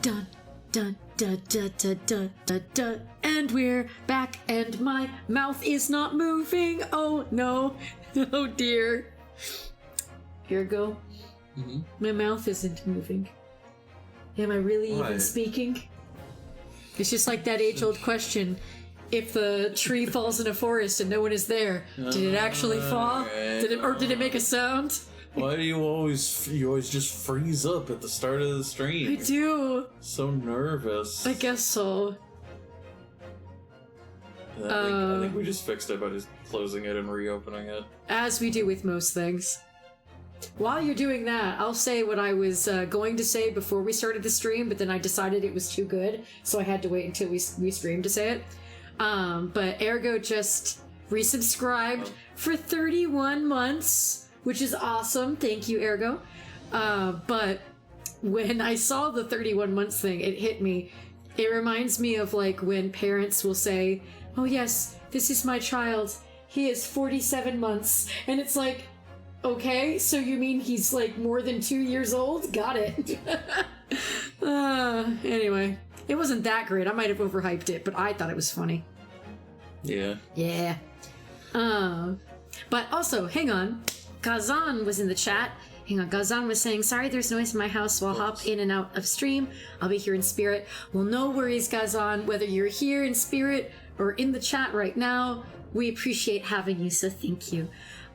dun, dun, dun, dun, dun, dun, dun, dun. And we're back, and my mouth is not moving. Oh no. Oh dear. Ergo. Mm-hmm. My mouth isn't moving. Am I really even speaking? It's just like that age-old question. If the tree falls in a forest and no one is there, did it actually fall? Did it make a sound? Why do you always just freeze up at the start of the stream? I do. So nervous. I guess so. I think we just fixed it by just closing it and reopening it. As we do with most things. While you're doing that, I'll say what I was going to say before we started the stream, but then I decided it was too good, so I had to wait until we streamed to say it. But Ergo just resubscribed for 31 months, which is awesome. Thank you, Ergo. But when I saw the 31 months thing, it hit me. It reminds me of like when parents will say, "Oh yes, this is my child. He is 47 months." And it's like, okay, so you mean he's like more than 2 years old? Got it. Anyway, it wasn't that great. I might have overhyped it, but I thought it was funny. Yeah. Yeah. But also, hang on. Gazan was in the chat. Hang on, Gazan was saying, sorry there's noise in my house, so I'll hop in and out of stream. I'll be here in spirit. Well, no worries, Gazan. Whether you're here in spirit or in the chat right now, we appreciate having you, so thank you.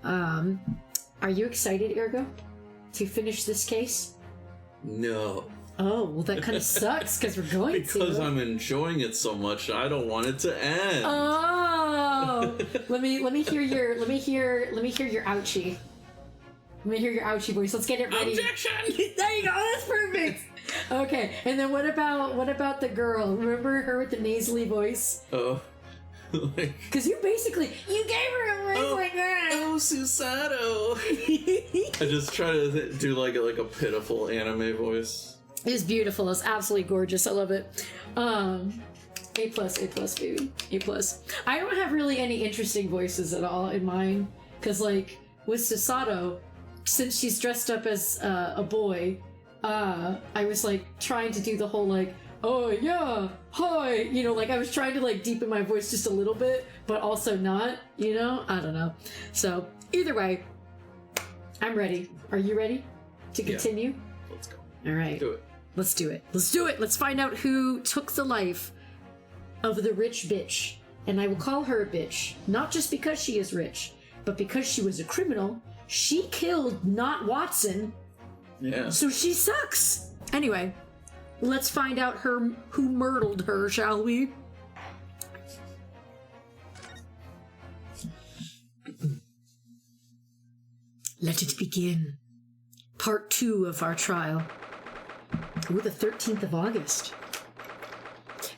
Are you excited, Ergo, to finish this case? No. Oh, well, that kind of sucks because we're going because I'm enjoying it so much. I don't want it to end. Oh, let me hear your ouchie. Let me hear your ouchie voice. Let's get it ready. Objection! There you go. That's perfect. Okay, and then what about the girl? Remember her with the nasally voice? Oh. Because you gave her a voice like that. Oh, Susato. I just try to do like a pitiful anime voice. It was beautiful. It's absolutely gorgeous. I love it. A+, baby. A+. I don't have really any interesting voices at all in mine. Because, like, with Susato, since she's dressed up as a boy, I was, like, trying to do the whole, like, oh, yeah, hi, you know, like, I was trying to, like, deepen my voice just a little bit, but also not, you know? I don't know. So, either way, I'm ready. Are you ready to continue? Yeah. Let's go. All right. Do it. Let's do it. Let's do it. Let's find out who took the life of the rich bitch. And I will call her a bitch, not just because she is rich, but because she was a criminal. She killed not Watson. Yeah. So she sucks. Anyway, let's find out who murdered her, shall we? Let it begin. Part 2 of our trial. Ooh, the 13th of August.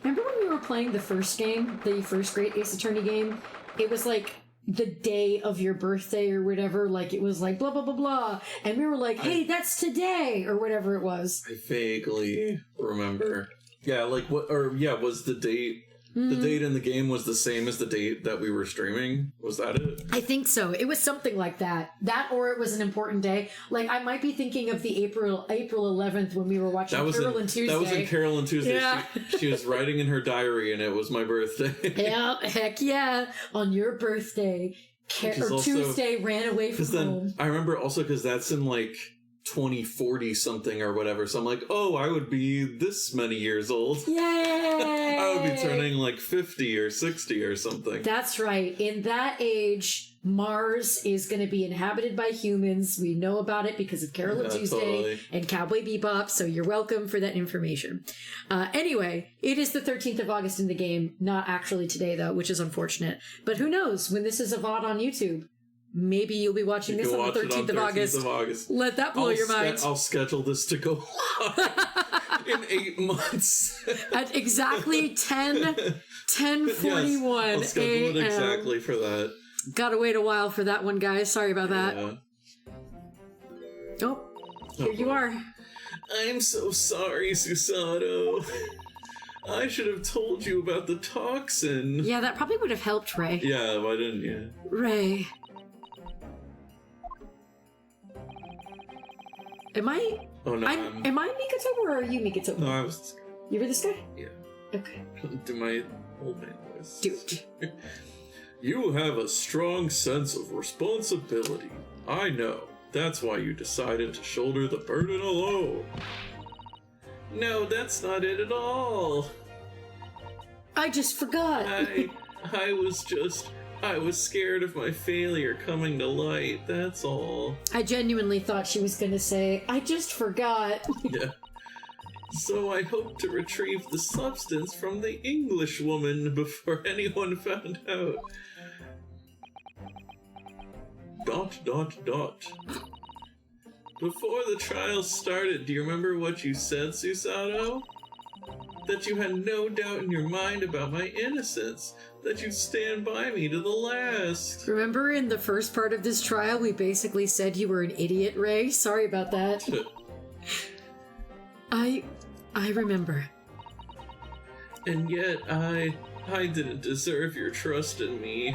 Remember when we were playing the first game, the first Great Ace Attorney game? It was like the day of your birthday or whatever, like it was like blah, blah, blah, blah. And we were like, hey, that's today, or whatever it was. I vaguely remember. Yeah, like what, or yeah, was the date, the date in the game was the same as the date that we were streaming? Was that it? I think so. It was something like that. That or it was an important day. Like, I might be thinking of the April 11th when we were watching Carol and Tuesday. That was in Carol and Tuesday. Yeah. She was writing in her diary and it was my birthday. Yeah, heck yeah. On your birthday, Tuesday ran away from home. I remember also because that's in like 2040 something or whatever. So I'm like, oh, I would be this many years old. Yay! I would be turning like 50 or 60 or something. That's right. In that age, Mars is going to be inhabited by humans. We know about it because of Carol and Tuesday and Cowboy Bebop, so you're welcome for that information. Anyway, it is the 13th of August in the game. Not actually today, though, which is unfortunate. But who knows? When this is a VOD on YouTube, maybe you'll be watching this on the 13th of August. Let that blow your mind. I'll schedule this to go live in 8 months. At exactly 10:41 I'll schedule it a.m. exactly for that. Gotta wait a while for that one, guys. Sorry about that. Yeah. Oh, here you are. I'm so sorry, Susato. I should have told you about the toxin. Yeah, that probably would have helped, Ray. Yeah, why didn't you? Ray. Am I... Oh no, am I Mikoto or are you Mikoto? No, I was... You were this guy? Yeah. Okay. Do my old man voice. Do it. You have a strong sense of responsibility. I know. That's why you decided to shoulder the burden alone. No, that's not it at all. I just forgot. I was scared of my failure coming to light, that's all. I genuinely thought she was gonna say, I just forgot. Yeah. So I hope to retrieve the substance from the English woman before anyone found out. ... Before the trial started, do you remember what you said, Susato? That you had no doubt in your mind about my innocence, that you'd stand by me to the last. Remember in the first part of this trial, we basically said you were an idiot, Ray? Sorry about that. I remember. And yet, I didn't deserve your trust in me.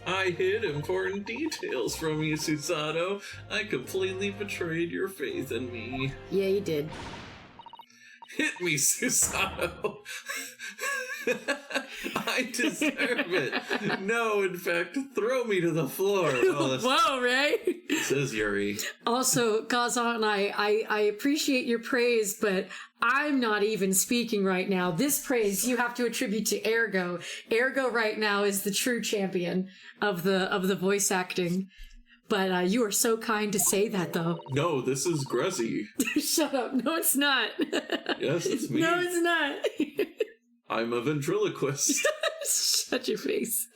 I hid important details from you, Susato. I completely betrayed your faith in me. Yeah, you did. Hit me, Susato. I deserve it. No, in fact, throw me to the floor. Oh, whoa, Ray. Says Yuri. Also, Kazan, I appreciate your praise, but I'm not even speaking right now. This praise you have to attribute to Ergo. Ergo right now is the true champion of the voice acting. But you are so kind to say that, though. No, this is Grezy. Shut up. No, it's not. Yes, it's me. No, it's not. I'm a ventriloquist. Shut your face.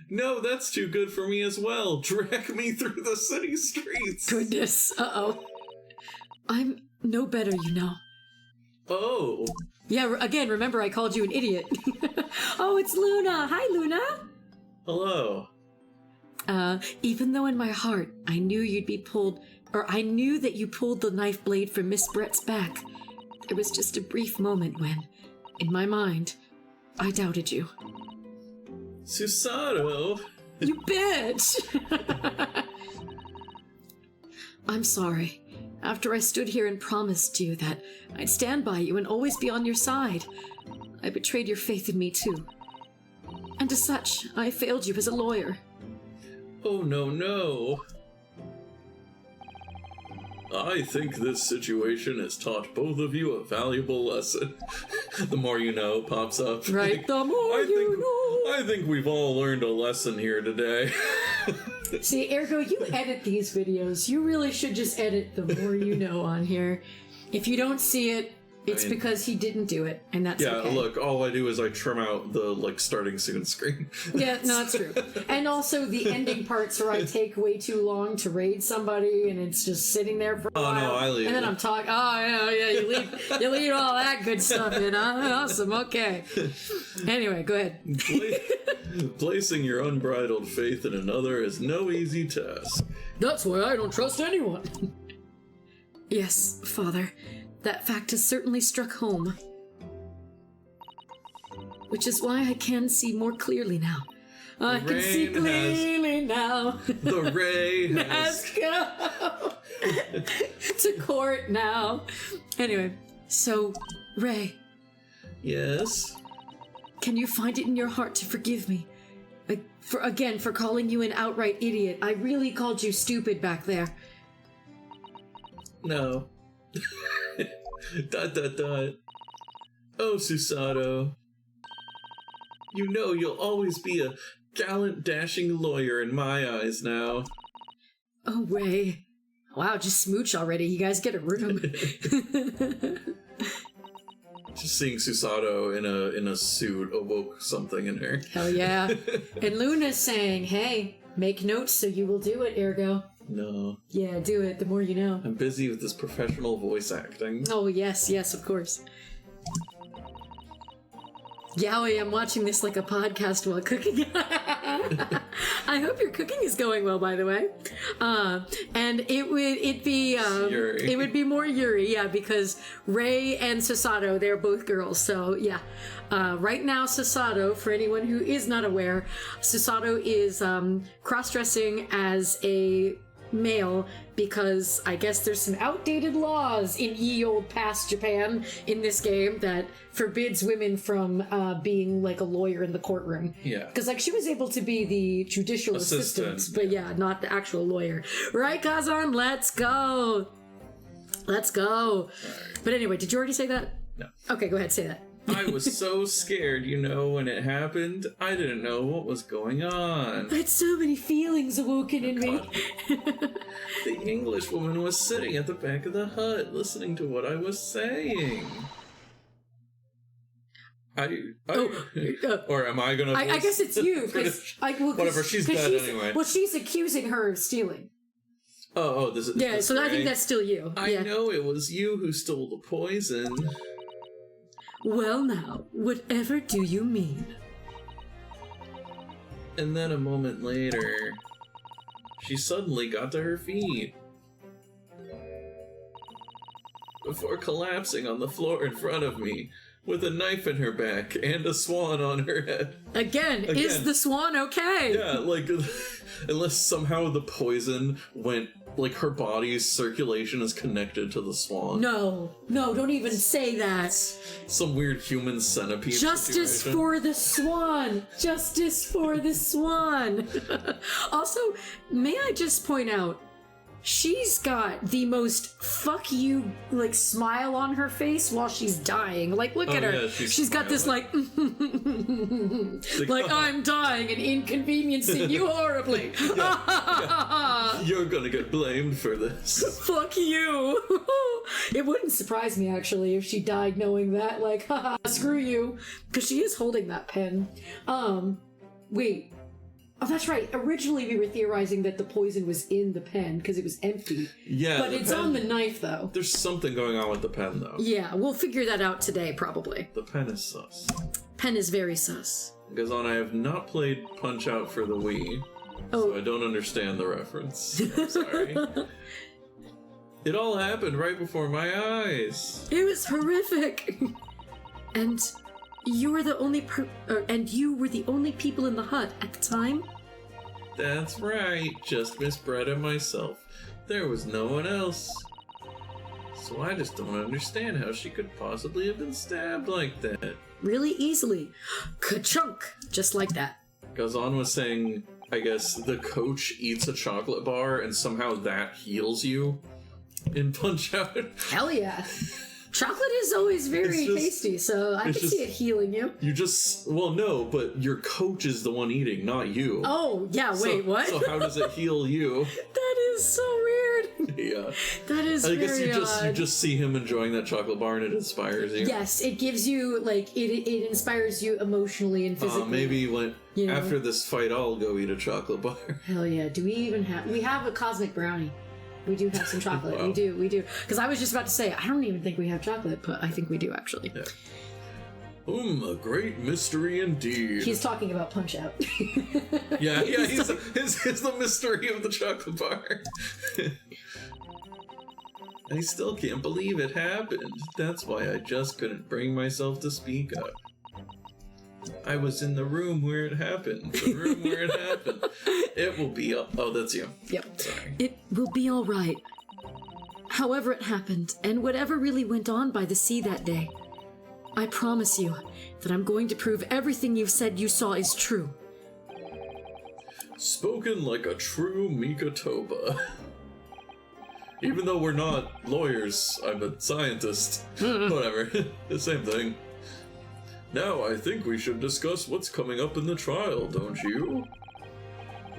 No, that's too good for me as well. Drag me through the city streets. Goodness. Uh-oh. I'm no better, you know. Oh. Yeah, again, remember I called you an idiot. Oh, it's Luna. Hi, Luna. Hello. Even though in my heart I knew I knew that you pulled the knife blade from Miss Brett's back, there was just a brief moment when, in my mind, I doubted you. Susato. You bitch! I'm sorry. After I stood here and promised you that I'd stand by you and always be on your side, I betrayed your faith in me too. And as such, I failed you as a lawyer. Oh, no. I think this situation has taught both of you a valuable lesson. The more you know pops up. Right, the more you know. I think we've all learned a lesson here today. See, Ergo, you edit these videos. You really should just edit the more you know on here. If you don't see it, it's because he didn't do it, and that's okay. Yeah, look, all I do is I trim out the, starting soon screen. Yeah, no, that's true. And also the ending parts where I take way too long to raid somebody, and it's just sitting there for a while. No, I leave. And then I'm talking, you leave all that good stuff in. Awesome, okay. Anyway, go ahead. Placing your unbridled faith in another is no easy task. That's why I don't trust anyone. Yes, Father. That fact has certainly struck home. Which is why I can see more clearly now. I can see clearly now. The ray has come to court now. Anyway, so, Ray. Yes? Can you find it in your heart to forgive me? For calling you an outright idiot. I really called you stupid back there. No. ... Oh, Susato. You know you'll always be a gallant, dashing lawyer in my eyes now. Oh, Ray. Wow, just smooch already. You guys get a room. Just seeing Susato in a suit awoke something in her. Hell yeah. And Luna's saying, hey, make notes so you will do it, Ergo. No. Yeah, do it. The more you know. I'm busy with this professional voice acting. Oh, yes, of course. Yowie, I'm watching this like a podcast while cooking. I hope your cooking is going well, by the way. And it would be more Yuri, yeah, because Ray and Susato, they're both girls, so yeah. Right now, Susato, for anyone who is not aware, Susato is cross-dressing as a male because I guess there's some outdated laws in ye old past Japan in this game that forbids women from being like a lawyer in the courtroom. Yeah. Because like she was able to be the judicial assistant, but yeah, not the actual lawyer. Right, Kazan? Let's go. Let's go. Right. But anyway, did you already say that? No. Okay, go ahead, say that. I was so scared, when it happened. I didn't know what was going on. I had so many feelings awoken in me. The English woman was sitting at the back of the hut, listening to what I was saying. Or am I gonna? I guess it's you. Whatever, she's dead anyway. Well, she's accusing her of stealing. Oh, this is. Yeah, so I think that's still you. I know it was you who stole the poison. Well now, whatever do you mean? And then a moment later, she suddenly got to her feet. Before collapsing on the floor in front of me, with a knife in her back and a swan on her head. Again, is the swan okay? Yeah, like, unless somehow the poison went, like, her body's circulation is connected to the swan. No, don't even say that. Some weird human centipede Justice situation. for the swan! Justice for the swan! Also, may I just point out, she's got the most fuck you, like, smile on her face while she's dying. Like, look at her. Yeah, she's got this, like, like, I'm dying and inconveniencing you horribly. Yeah. You're gonna get blamed for this. Fuck you. It wouldn't surprise me, actually, if she died knowing that. Like, haha, screw you. Because she is holding that pen. Wait. Oh, that's right. Originally, we were theorizing that the poison was in the pen because it was empty. Yeah, but it's on the knife, though. There's something going on with the pen, though. Yeah, we'll figure that out today, probably. The pen is sus. Pen is very sus. Gazan, I have not played Punch-Out for the Wii, so I don't understand the reference. I'm sorry. It all happened right before my eyes. It was horrific. And you were the only you were the only people in the hut at the time? That's right, just Miss Brett and myself. There was no one else. So I just don't understand how she could possibly have been stabbed like that. Really easily. Ka-chunk! Just like that. Gazan was saying, I guess, the coach eats a chocolate bar and somehow that heals you in Punch-Out. Hell yeah. Chocolate is always very tasty, so I can see it healing you. Well, no, but your coach is the one eating, not you. Oh, yeah, wait, what? So how does it heal you? That is so weird. Yeah. That is very odd. You just see him enjoying that chocolate bar and it inspires you. Yes, it gives you, like, it inspires you emotionally and physically. Maybe after this fight, I'll go eat a chocolate bar. Hell yeah. Do we even have... We have a cosmic brownie. We do have some chocolate. Wow. We do. Because I was just about to say, I don't even think we have chocolate, but I think we do, actually. Yeah. A great mystery indeed. He's talking about Punch-Out. yeah, he's the mystery of the chocolate bar. I still can't believe it happened. That's why I just couldn't bring myself to speak up. I was in the room where it happened. The room where it happened. It will be... Oh, that's you. Yep. Sorry. It will be all right. However it happened, and whatever really went on by the sea that day, I promise you that I'm going to prove everything you've said you saw is true. Spoken like a true Mikatoba. Even though we're not lawyers, I'm a scientist. Whatever. The same thing. Now I think we should discuss what's coming up in the trial, don't you?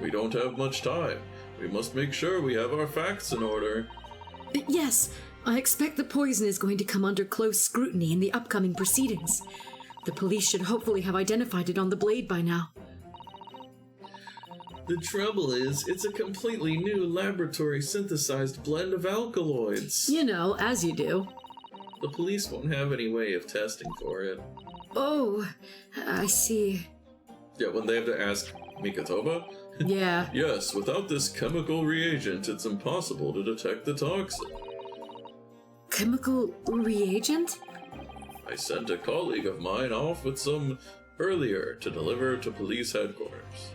We don't have much time. We must make sure we have our facts in order. Yes, I expect the poison is going to come under close scrutiny in the upcoming proceedings. The police should hopefully have identified it on the blade by now. The trouble is, it's a completely new laboratory-synthesized blend of alkaloids. You know, as you do. The police won't have any way of testing for it. Oh, I see. Yeah, when they have to ask Mikatoba? Yeah. Yes, without this chemical reagent, it's impossible to detect the toxin. Chemical reagent? I sent a colleague of mine off with some earlier to deliver to police headquarters.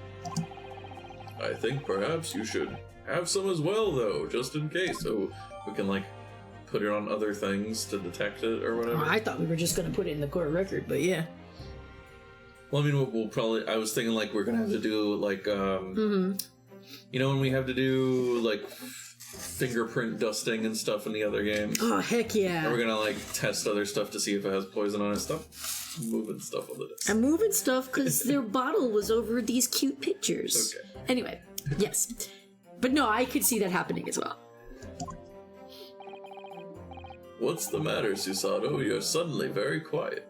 I think perhaps you should have some as well, though, just in case. So we can, like, put it on other things to detect it or whatever. Oh, I thought we were just going to put it in the court record, but yeah. Well, I mean, we'll probably... I was thinking, like, we're going to have to do, like, you know when we have to do, like, fingerprint dusting and stuff in the other games? Oh, heck yeah. And we're going to, like, test other stuff to see if it has poison on it. Stop moving stuff on the desk. I'm moving stuff because their bottle was over these cute pictures. Okay. Anyway, yes. But no, I could see that happening as well. What's the matter, Susato? You're suddenly very quiet.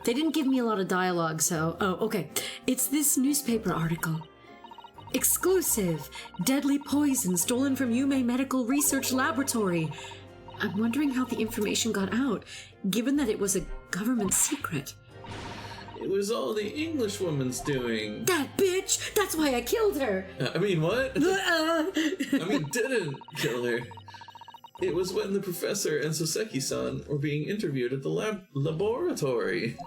They didn't give me a lot of dialogue, so... Oh, okay. It's this newspaper article. Exclusive! Deadly poison stolen from Yume Medical Research Laboratory. I'm wondering how the information got out, given that it was a government secret. It was all the Englishwoman's doing. That bitch! That's why I killed her! I mean, what? I mean, didn't kill her. It was when the professor and Soseki-san were being interviewed at the laboratory.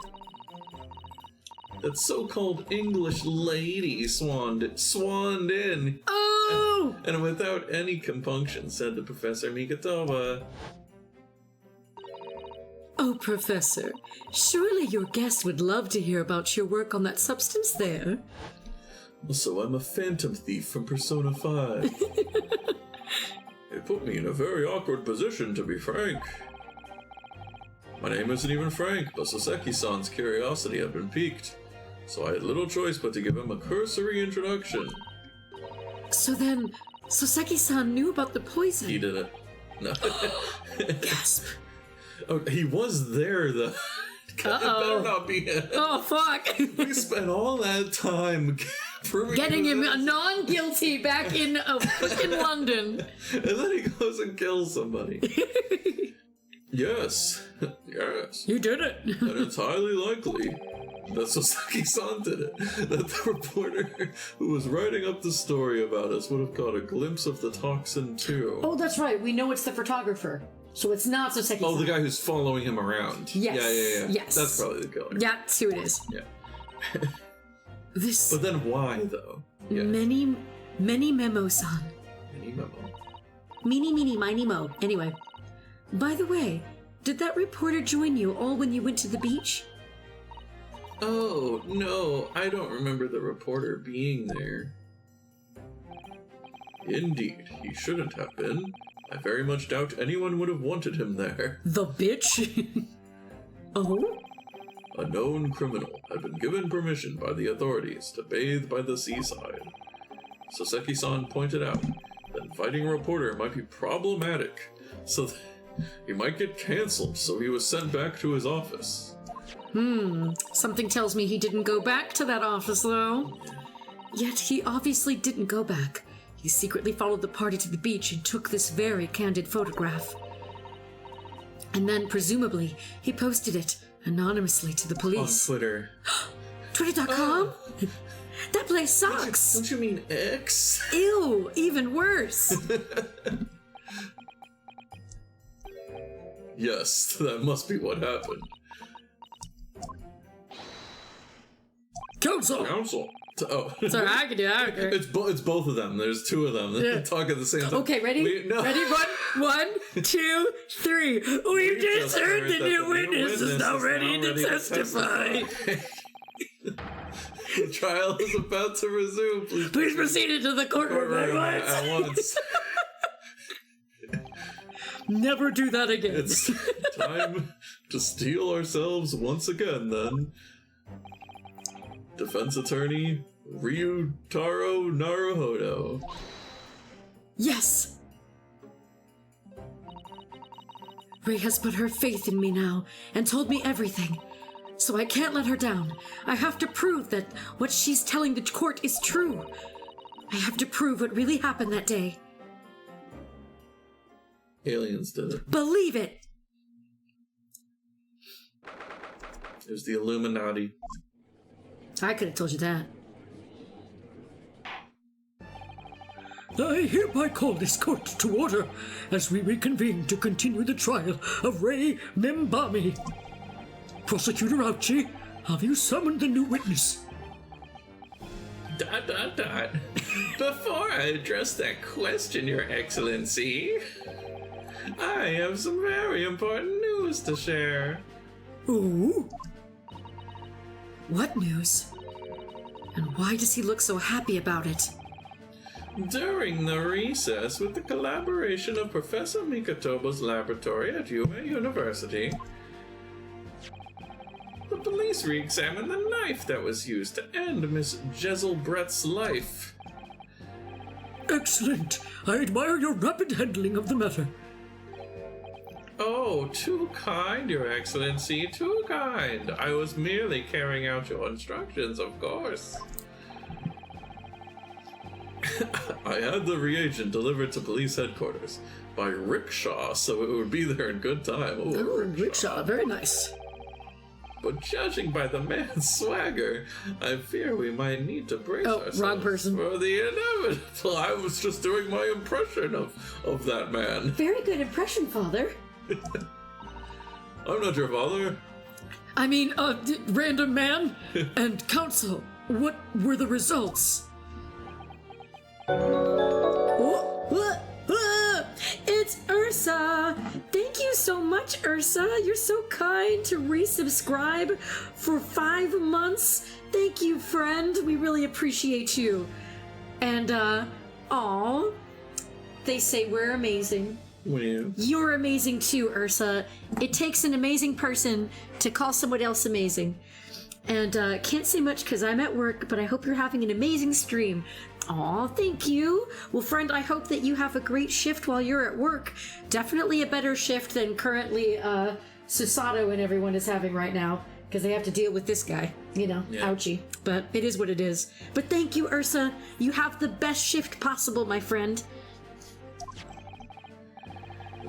That so-called English lady swanned in. Oh! And without any compunction said to Professor Mikatowa, Oh, Professor, surely your guest would love to hear about your work on that substance there. So I'm a phantom thief from Persona 5. It put me in a very awkward position, to be frank. My name isn't even Frank, but Soseki-san's curiosity had been piqued, so I had little choice but to give him a cursory introduction. So then, Soseki-san knew about the poison. He did it. No. Gasp. Oh, he was there, though. God, it better not be him. Oh, fuck. We spent all that time getting him non-guilty back in fucking London. And then he goes and kills somebody. Yes. Yes. You did it. And it's highly likely that Soseki-san did it. That the reporter who was writing up the story about us would have caught a glimpse of the toxin too. Oh, that's right. We know it's the photographer. So it's not Soseki-san. Oh, the guy who's following him around. Yes. Yeah. Yes. That's probably the killer. Yeah, that's who it is. Yeah. This... But then why, though? Yeah. Many Memo-san. Many Memo. Meeny, miny, mo. Anyway. By the way, did that reporter join you all when you went to the beach? Oh, no. I don't remember the reporter being there. Indeed, he shouldn't have been. I very much doubt anyone would have wanted him there. The bitch? Oh? A known criminal had been given permission by the authorities to bathe by the seaside. Soseki-san pointed out that fighting a reporter might be problematic, so that he might get cancelled, so he was sent back to his office. Something tells me he didn't go back to that office, though. Yet he obviously didn't go back. He secretly followed the party to the beach and took this very candid photograph. And then, presumably, he posted it anonymously to the police. On Twitter. Twitter.com? That place sucks! Don't you mean X? Ew, even worse! Yes, that must be what happened. Council! Oh. Sorry, I can do that. Okay. It's both of them. There's two of them. They talk at the same time. Okay, ready? No. Ready? One, 2, 3. We've just heard the new witness is now ready to testify. The trial is about to resume. Please proceed into the courtroom at once. Never do that again. It's time to steel ourselves once again, then. Defense attorney Ryutaro Naruhodo. Yes! Ray has put her faith in me now and told me everything. So I can't let her down. I have to prove that what she's telling the court is true. I have to prove what really happened that day. Aliens did it. Believe it! It was the Illuminati. I could have told you that. I hereby call this court to order as we reconvene to continue the trial of Ray Membami. Prosecutor Auchi, have you summoned the new witness? Dot, dot, dot. Before I address that question, Your Excellency, I have some very important news to share. Ooh. What news? And why does he look so happy about it? During the recess, with the collaboration of Professor Mikotoba's laboratory at Yume University, the police re-examined the knife that was used to end Miss Jezelbrett's life. Excellent. I admire your rapid handling of the matter. Oh, too kind, Your Excellency, too kind. I was merely carrying out your instructions, of course. I had the reagent delivered to police headquarters by rickshaw, so it would be there in good time. Oh, rickshaw, very nice. But judging by the man's swagger, I fear we might need to brace ourselves wrong person. for the inevitable. I was just doing my impression of that man. Very good impression, Father. I'm not your father. I mean, random man and council. What were the results? It's Ursa! Thank you so much, Ursa. You're so kind to resubscribe for 5 months. Thank you, friend. We really appreciate you. And, aw, they say we're amazing. Well, You're amazing too, Ursa. It takes an amazing person to call someone else amazing. And can't say much because I'm at work, but I hope you're having an amazing stream. Aw, thank you. Well, friend, I hope that you have a great shift while you're at work. Definitely a better shift than currently Susato and everyone is having right now, because they have to deal with this guy. You know, Yeah. ouchie. But it is what it is. But thank you, Ursa. You have the best shift possible, my friend.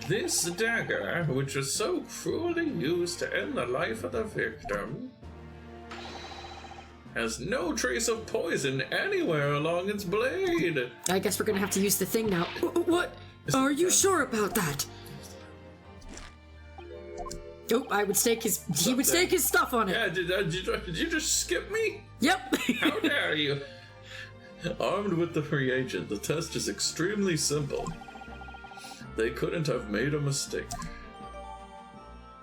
this dagger, which was so cruelly used to end the life of the victim, has no trace of poison anywhere along its blade. I guess we're gonna have to use the thing now. What? Are you sure about that? Oh, I would stake his. He would stake his stuff on it. Yeah, did you just skip me? Yep. How dare you? Armed with the reagent, the test is extremely simple. They couldn't have made a mistake.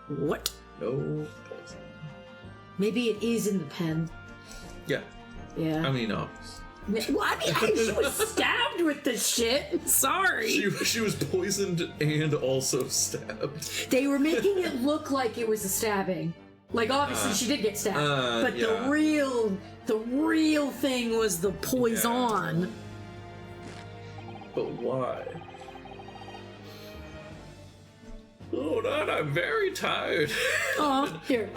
What? No poison. Maybe it is in the pen. Yeah, Yeah. I mean, obvious. Well, I mean, she was stabbed with the shit. Sorry. She was poisoned and also stabbed. They were making it look like it was a stabbing. Like, obviously, she did get stabbed. But yeah. the real thing was the poison. But why? Oh, Dad, I'm very tired. Oh, here,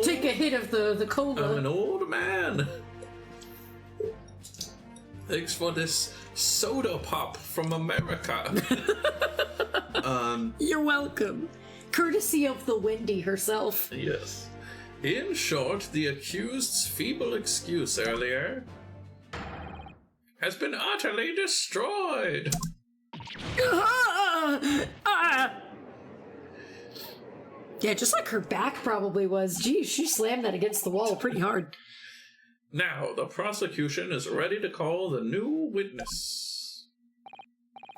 take a hit of the cola. I'm an old man. Thanks for this soda pop from America. You're welcome. Courtesy of the Wendy herself. Yes. In short, the accused's feeble excuse earlier has been utterly destroyed. Yeah, just like her back probably was. Geez, she slammed that against the wall pretty hard. Now, the prosecution is ready to call the new witness.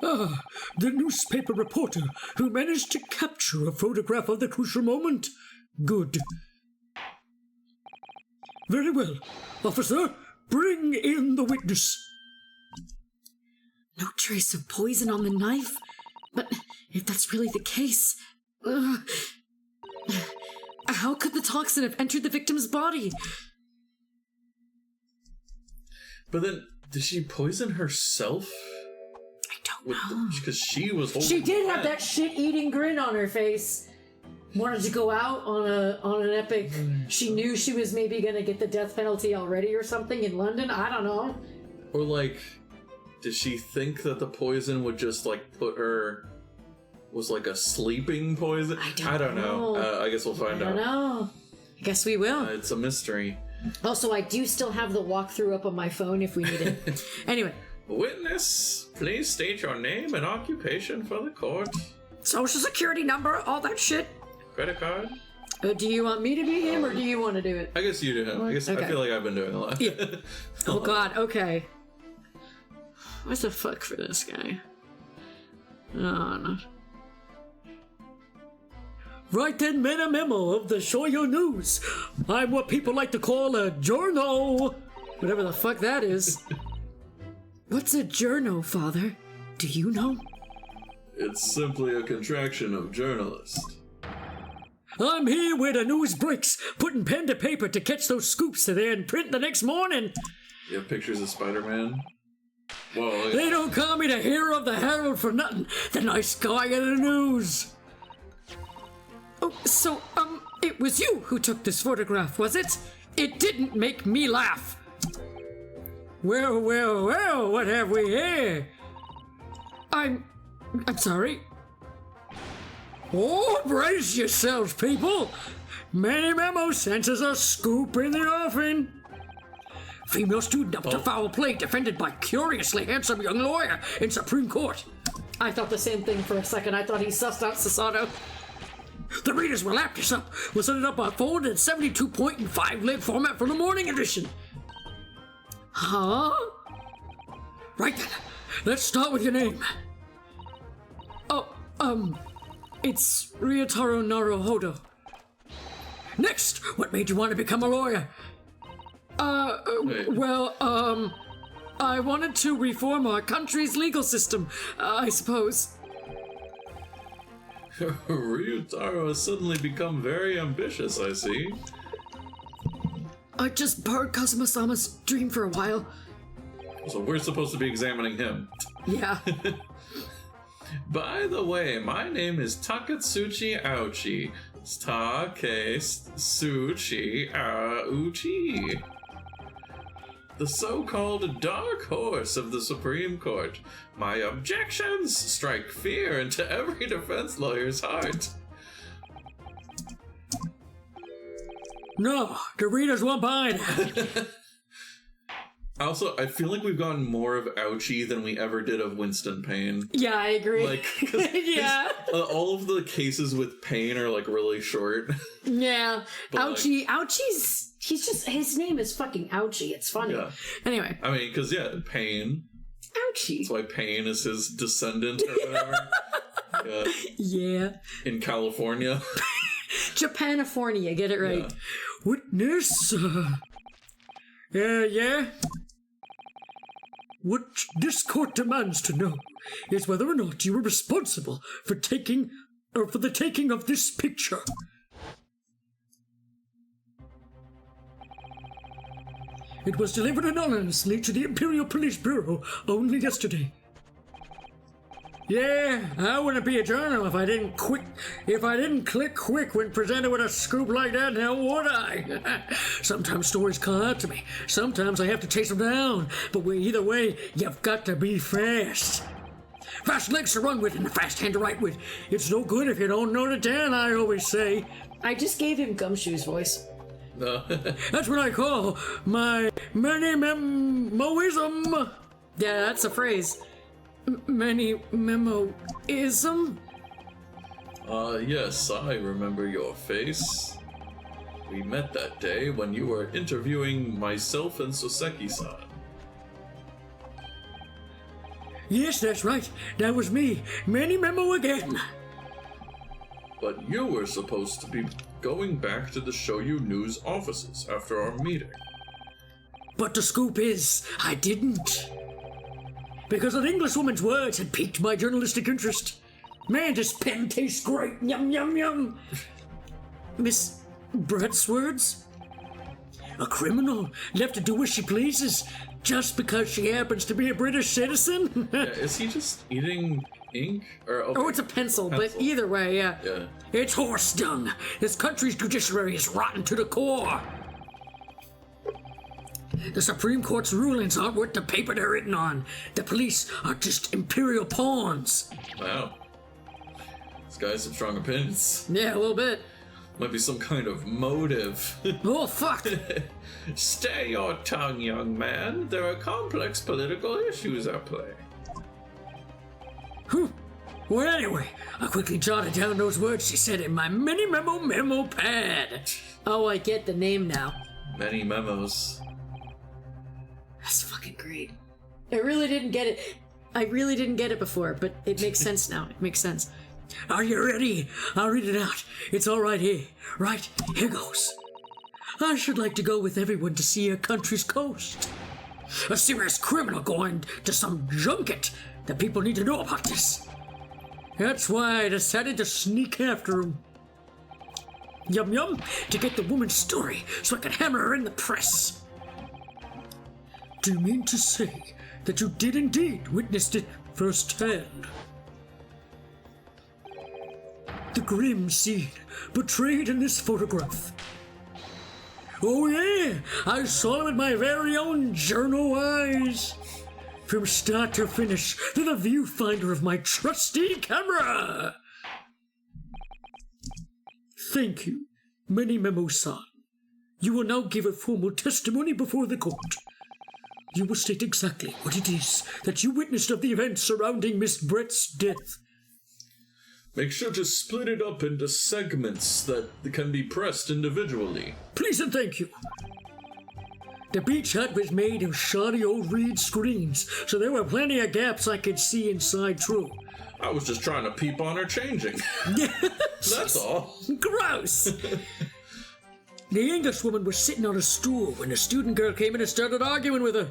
Ah, the newspaper reporter who managed to capture a photograph of the crucial moment. Good. Very well. Officer, bring in the witness. No trace of poison on the knife? But if that's really the case... how could the toxin have entered the victim's body? But then, did she poison herself? I don't know. Because she was holding She did the have pen. that shit-eating grin on her face. Wanted to go out on an epic... She knew she was maybe gonna get the death penalty already or something in London. I don't know. Or like, did she think that the poison would just like put her... was like a sleeping poison? I don't know. I guess we'll find I out. don't know. I guess we will. It's a mystery. Also, I do still have the walkthrough up on my phone if we need it. Anyway. Witness, please state your name and occupation for the court. Social security number, all that shit. Credit card? Do you want me to be him, or do you want to do it? I guess you do him. I Okay. feel like I've been doing a lot. Yeah. Oh god, okay. What the fuck for this guy? Oh, no. Right then, Mena Memo of the Shoyo News. I'm what people like to call a journo. Whatever the fuck that is. What's a journo, Father? Do you know? It's simply a contraction of journalist. I'm here where the news breaks, putting pen to paper to catch those scoops to there and print the next morning. You have pictures of Spider-Man? Whoa. They don't call me the hero of the Herald for nothing. The nice guy of the news. Oh, so, it was you who took this photograph, was it? It didn't make me laugh. Well, well, well, what have we here? I'm sorry. Oh, brace yourselves, people. Manny Memo senses a scoop in the offing. Female student up to foul play defended by curiously handsome young lawyer in Supreme Court. I thought the same thing for a second. I thought he sussed out Sasato. The readers will lap this up. We'll set it up on forward in 72-point and 5-lib format for the morning edition. Huh? Right then, let's start with your name. Oh, it's Ryotaro Naruhodo. Next, what made you want to become a lawyer? I wanted to reform our country's legal system, I suppose. Ryutaro has suddenly become very ambitious, I see. I just borrowed Kazuma-sama's dream for a while. So we're supposed to be examining him. Yeah. By the way, my name is Takatsuchi Aochi. It's Takatsuchi Aochi. The so-called dark horse of the Supreme Court. My objections strike fear into every defense lawyer's heart. No, the readers won't buy that. Also, I feel like we've gotten more of Ouchie than we ever did of Winston Payne. Yeah, I agree. Like, 'cause yeah. all of the cases with Payne are like really short. Yeah. But, Ouchie. Ouchie's. He's just. His name is fucking Ouchie. It's funny. Yeah. Anyway. I mean, because, yeah, Payne. Ouchie. That's why Payne is his descendant or whatever. Yeah. Yeah. In California. Japanifornia. Get it right. Yeah. Witness, yeah? What this court demands to know is whether or not you were responsible for the taking of this picture. It was delivered anonymously to the Imperial Police Bureau only yesterday. Yeah, I wouldn't be a journal if I didn't click quick when presented with a scoop like that, now would I? Sometimes stories call out to me. Sometimes I have to chase them down. But either way, you've got to be fast. Fast legs to run with and a fast hand to write with. It's no good if you don't know the Dan, I always say. I just gave him Gumshoe's voice. No. That's what I call my many memoism. Yeah, that's a phrase. Many memoism? Yes, I remember your face. We met that day when you were interviewing myself and Soseki-san. Yes, that's right. That was me. Many memo again. But you were supposed to be going back to the Shoyu News offices after our meeting. But the scoop is, I didn't. Because an Englishwoman's words had piqued my journalistic interest. Man, this pen tastes great. Yum, yum, yum. Miss Brett's words? A criminal left to do as she pleases just because she happens to be a British citizen? Yeah, is he just eating ink? Or, okay. Oh, it's a pencil, but either way, yeah. Yeah. It's horse dung. This country's judiciary is rotten to the core. The Supreme Court's rulings aren't worth the paper they're written on. The police are just imperial pawns. Wow. This guy has some strong opinions. Yeah, a little bit. Might be some kind of motive. Oh, fuck. Stay your tongue, young man. There are complex political issues at play. Well, anyway, I quickly jotted down those words she said in my mini memo pad. Oh, I get the name now. Many memos. That's fucking great. I really didn't get it before, but it makes sense now. It makes sense. Are you ready? I'll read it out. It's all right here. Right, here goes. I should like to go with everyone to see a country's coast. A serious criminal going to some junket. The people need to know about this. That's why I decided to sneak after him. Yum yum, to get the woman's story so I could hammer her in the press. Do you mean to say that you did indeed witness it firsthand? The grim scene portrayed in this photograph. Oh yeah, I saw him with my very own journal eyes. From start to finish, through the viewfinder of my trusty camera. Thank you, Mini Memo-san. You will now give a formal testimony before the court. You will state exactly what it is that you witnessed of the events surrounding Miss Brett's death. Make sure to split it up into segments that can be pressed individually. Please and thank you. The beach hut was made of shoddy old reed screens, so there were plenty of gaps I could see inside through. I was just trying to peep on her changing. That's all. Gross! The Englishwoman was sitting on a stool when the student girl came in and started arguing with her.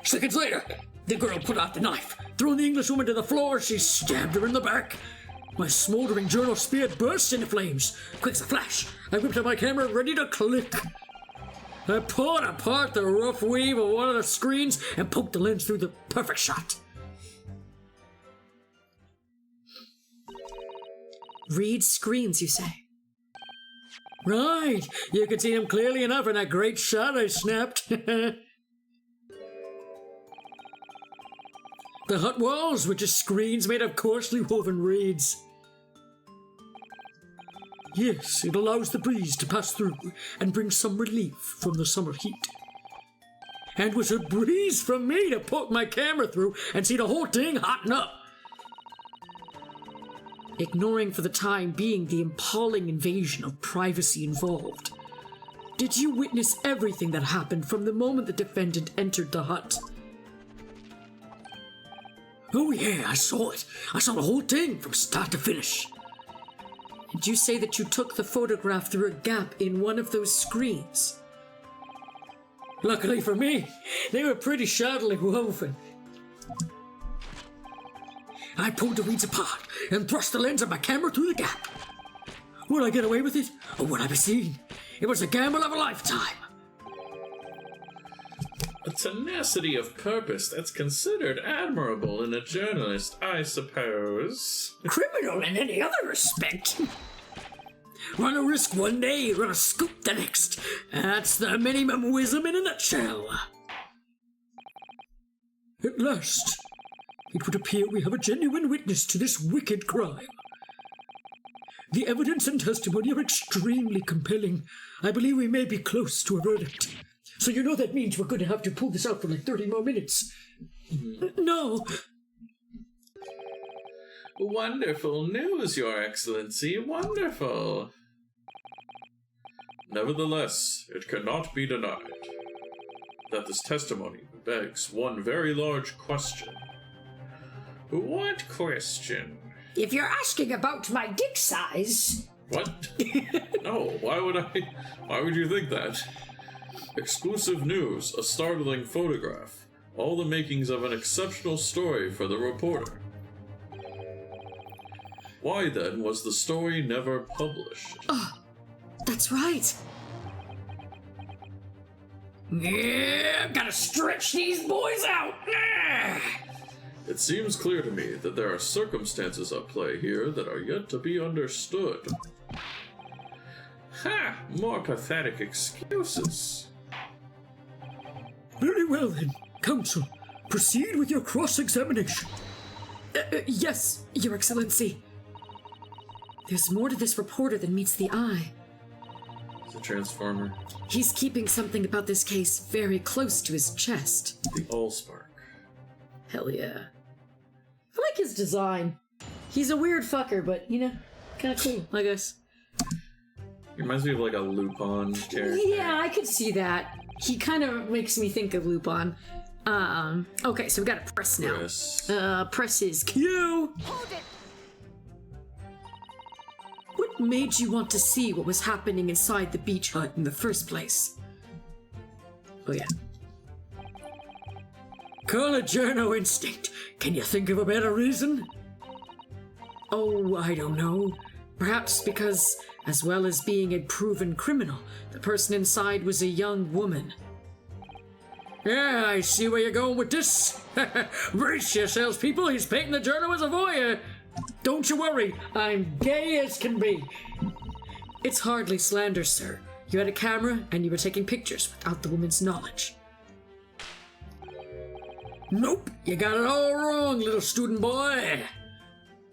Seconds later, the girl put out the knife. Throwing the Englishwoman to the floor, she stabbed her in the back. My smoldering journal spear burst into flames. Quick as a flash, I whipped out my camera ready to click. I pulled apart the rough weave of one of the screens and poked the lens through the perfect shot. Reed screens, you say? Right, you could see them clearly enough in that great shot I snapped. The hut walls were just screens made of coarsely woven reeds. Yes, it allows the breeze to pass through and bring some relief from the summer heat. And was a breeze from me to poke my camera through and see the whole thing hotting up. Ignoring for the time being the appalling invasion of privacy involved, did you witness everything that happened from the moment the defendant entered the hut? Oh yeah, I saw it. I saw the whole thing from start to finish. Did you say that you took the photograph through a gap in one of those screens? Luckily for me, they were pretty shoddily woven. I pulled the reeds apart and thrust the lens of my camera through the gap. Would I get away with it, or would I be seen? It was a gamble of a lifetime. A tenacity of purpose that's considered admirable in a journalist, I suppose. Criminal in any other respect. Run a risk one day, run a scoop the next. That's the mini-memoism in a nutshell. At last, it would appear we have a genuine witness to this wicked crime. The evidence and testimony are extremely compelling. I believe we may be close to a verdict. So you know that means we're going to have to pull this out for like 30 more minutes. No. Wonderful news, Your Excellency, wonderful. Nevertheless, it cannot be denied that this testimony begs one very large question. What question? If you're asking about my dick size... What? No, why would you think that? Exclusive news, a startling photograph, all the makings of an exceptional story for the reporter. Why then was the story never published? Oh, that's right. Yeah, gotta stretch these boys out. It seems clear to me that there are circumstances at play here that are yet to be understood. Ha! More pathetic excuses. Very well then, counsel. Proceed with your cross-examination. Yes, Your Excellency. There's more to this reporter than meets the eye. The Transformer. He's keeping something about this case very close to his chest. The Allspark. Hell yeah. I like his design. He's a weird fucker, but, you know, kind of cool, I guess. He reminds me of like a Lupin character. Yeah, I could see that. He kind of makes me think of Lupin. Okay, so we got to press now. Press his Q. Hold it! What made you want to see what was happening inside the beach hut in the first place? Oh, yeah. Call it journo instinct. Can you think of a better reason? Oh, I don't know. Perhaps because, as well as being a proven criminal, the person inside was a young woman. Yeah, I see where you're going with this. Brace yourselves, people. He's painting the journal as a voyeur. Don't you worry. I'm gay as can be. It's hardly slander, sir. You had a camera and you were taking pictures without the woman's knowledge. Nope, you got it all wrong, little student boy.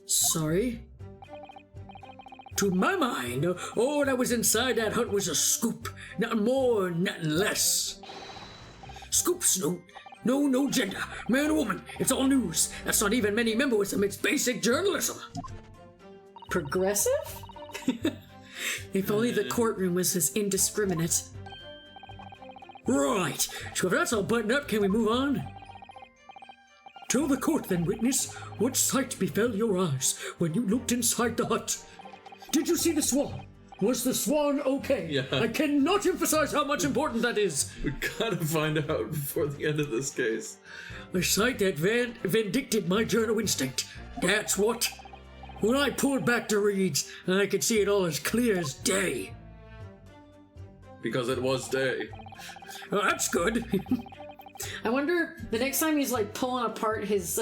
Sorry? To my mind, all that was inside that hut was a scoop. Nothing more, nothing less. Scoop, Snoop. No gender. Man or woman. It's all news. That's not even many memberism. It's basic journalism. Progressive? If only the courtroom was as indiscriminate. Right. So if that's all buttoned up, can we move on? Tell the court then, witness, what sight befell your eyes when you looked inside the hut? Did you see the swan? Was the swan okay? Yeah. I cannot emphasize how much important that is. We gotta find out before the end of this case. A sight that vindicted my journal instinct. That's what. When I pulled back the reeds, I could see it all as clear as day. Because it was day. Well, that's good. I wonder the next time he's like pulling apart his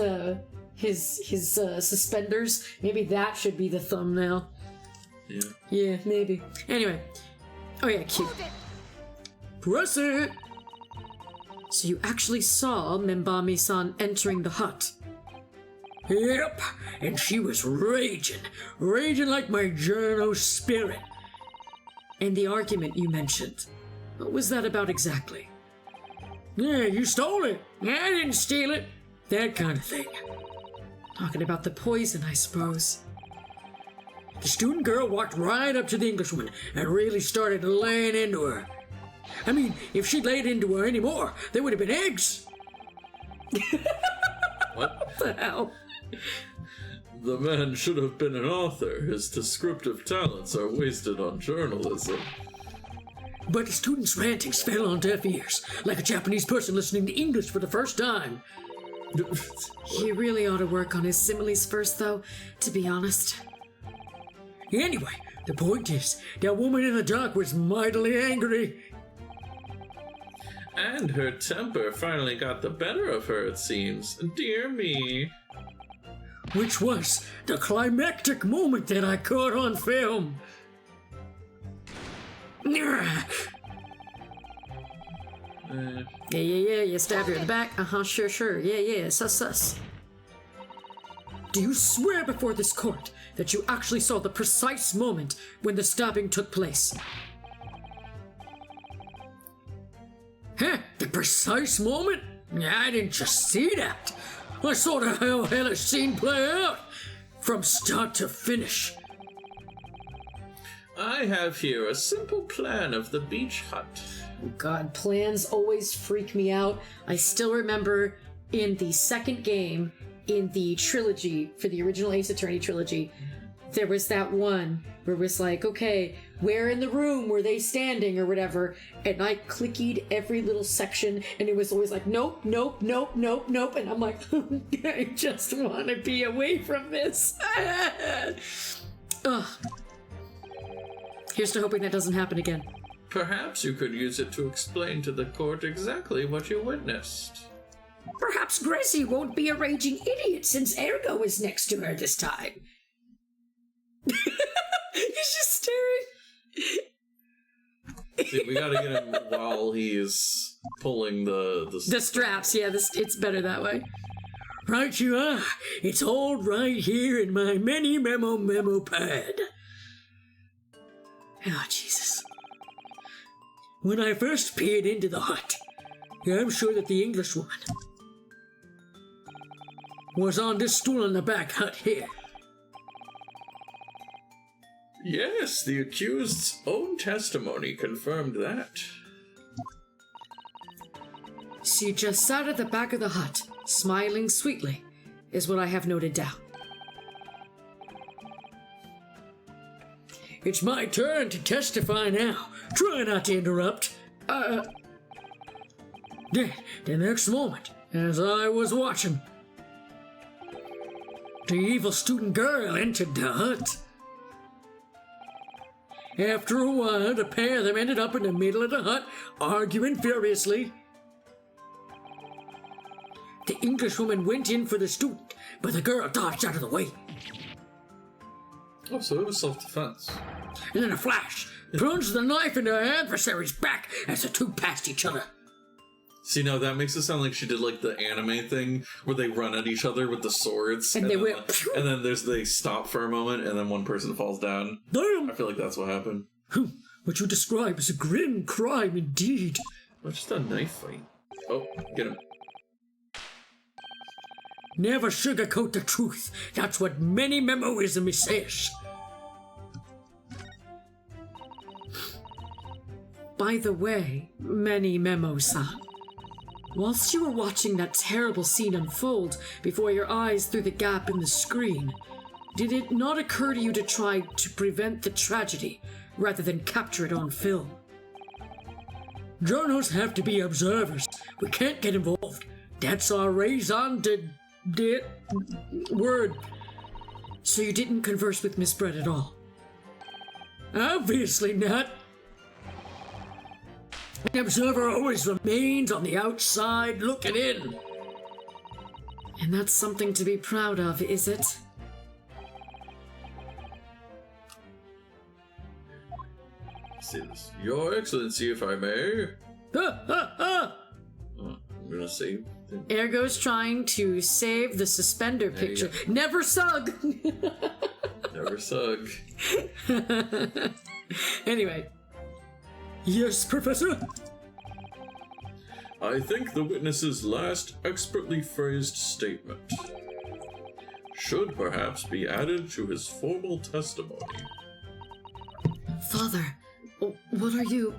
suspenders, maybe that should be the thumbnail. Yeah. Yeah, maybe. Anyway. Oh yeah, cute. Hold it! Press it. So you actually saw Membami-san entering the hut. Yep, and she was raging like my journal spirit. And the argument you mentioned, what was that about exactly? Yeah, you stole it. I didn't steal it. That kind of thing. Talking about the poison, I suppose. The student girl walked right up to the Englishwoman and really started laying into her. I mean, if she'd laid into her anymore, there would have been eggs. What? What the hell? The man should have been an author. His descriptive talents are wasted on journalism. But the student's rantings fell on deaf ears, like a Japanese person listening to English for the first time. He really ought to work on his similes first, though, to be honest. Anyway, the point is, that woman in the dock was mightily angry. And her temper finally got the better of her, it seems. Dear me. Which was the climactic moment that I caught on film. Yeah, you stab her in the back. Sure. Yeah, sus. Do you swear before this court that you actually saw the precise moment when the stabbing took place? Huh? The precise moment? I didn't just see that. I saw the whole hellish scene play out, from start to finish. I have here a simple plan of the beach hut. Oh God, plans always freak me out. I still remember in the second game in the trilogy, for the original Ace Attorney trilogy, there was that one where it was like, okay, where in the room were they standing or whatever, and I clicked every little section, and it was always like, nope, and I'm like, I just want to be away from this. Ugh. Here's to hoping that doesn't happen again. Perhaps you could use it to explain to the court exactly what you witnessed. Perhaps Grezy won't be a raging idiot since Ergo is next to her this time. He's just staring. See, we gotta get him while he's pulling the straps. Yeah, it's better that way. Right you are. It's all right here in my mini memo pad. Oh, Jesus. When I first peered into the hut, I'm sure that the Englishwoman was on this stool in the back hut here. Yes, the accused's own testimony confirmed that. She just sat at the back of the hut, smiling sweetly, is what I have noted down. It's my turn to testify now. Try not to interrupt. The next moment, as I was watching, the evil student girl entered the hut. After a while, the pair of them ended up in the middle of the hut, arguing furiously. The Englishwoman went in for the student, but the girl dodged out of the way. Oh, so it was self-defense. And in a flash, plunged the knife into her adversary's back as the two passed each other. See, now that makes it sound like she did like the anime thing where they run at each other with the swords. And they then, went... and then they stop for a moment and then one person falls down. Damn! I feel like that's what happened. What you describe is a grim crime indeed. Oh, just a knife fight. Oh, get him. Never sugarcoat the truth. That's what many memoism says. By the way, Many Memo-san, whilst you were watching that terrible scene unfold before your eyes through the gap in the screen, did it not occur to you to try to prevent the tragedy rather than capture it on film? Journals have to be observers. We can't get involved. That's our raison word. So you didn't converse with Miss Brett at all? Obviously not. An observer always remains on the outside looking in. And that's something to be proud of, is it? See this. Your Excellency, if I may. Oh, I'm gonna save. Ergo's trying to save the suspender picture. Never sug! Never sug. Anyway. Yes, Professor? I think the witness's last expertly phrased statement should perhaps be added to his formal testimony. Father, what are you...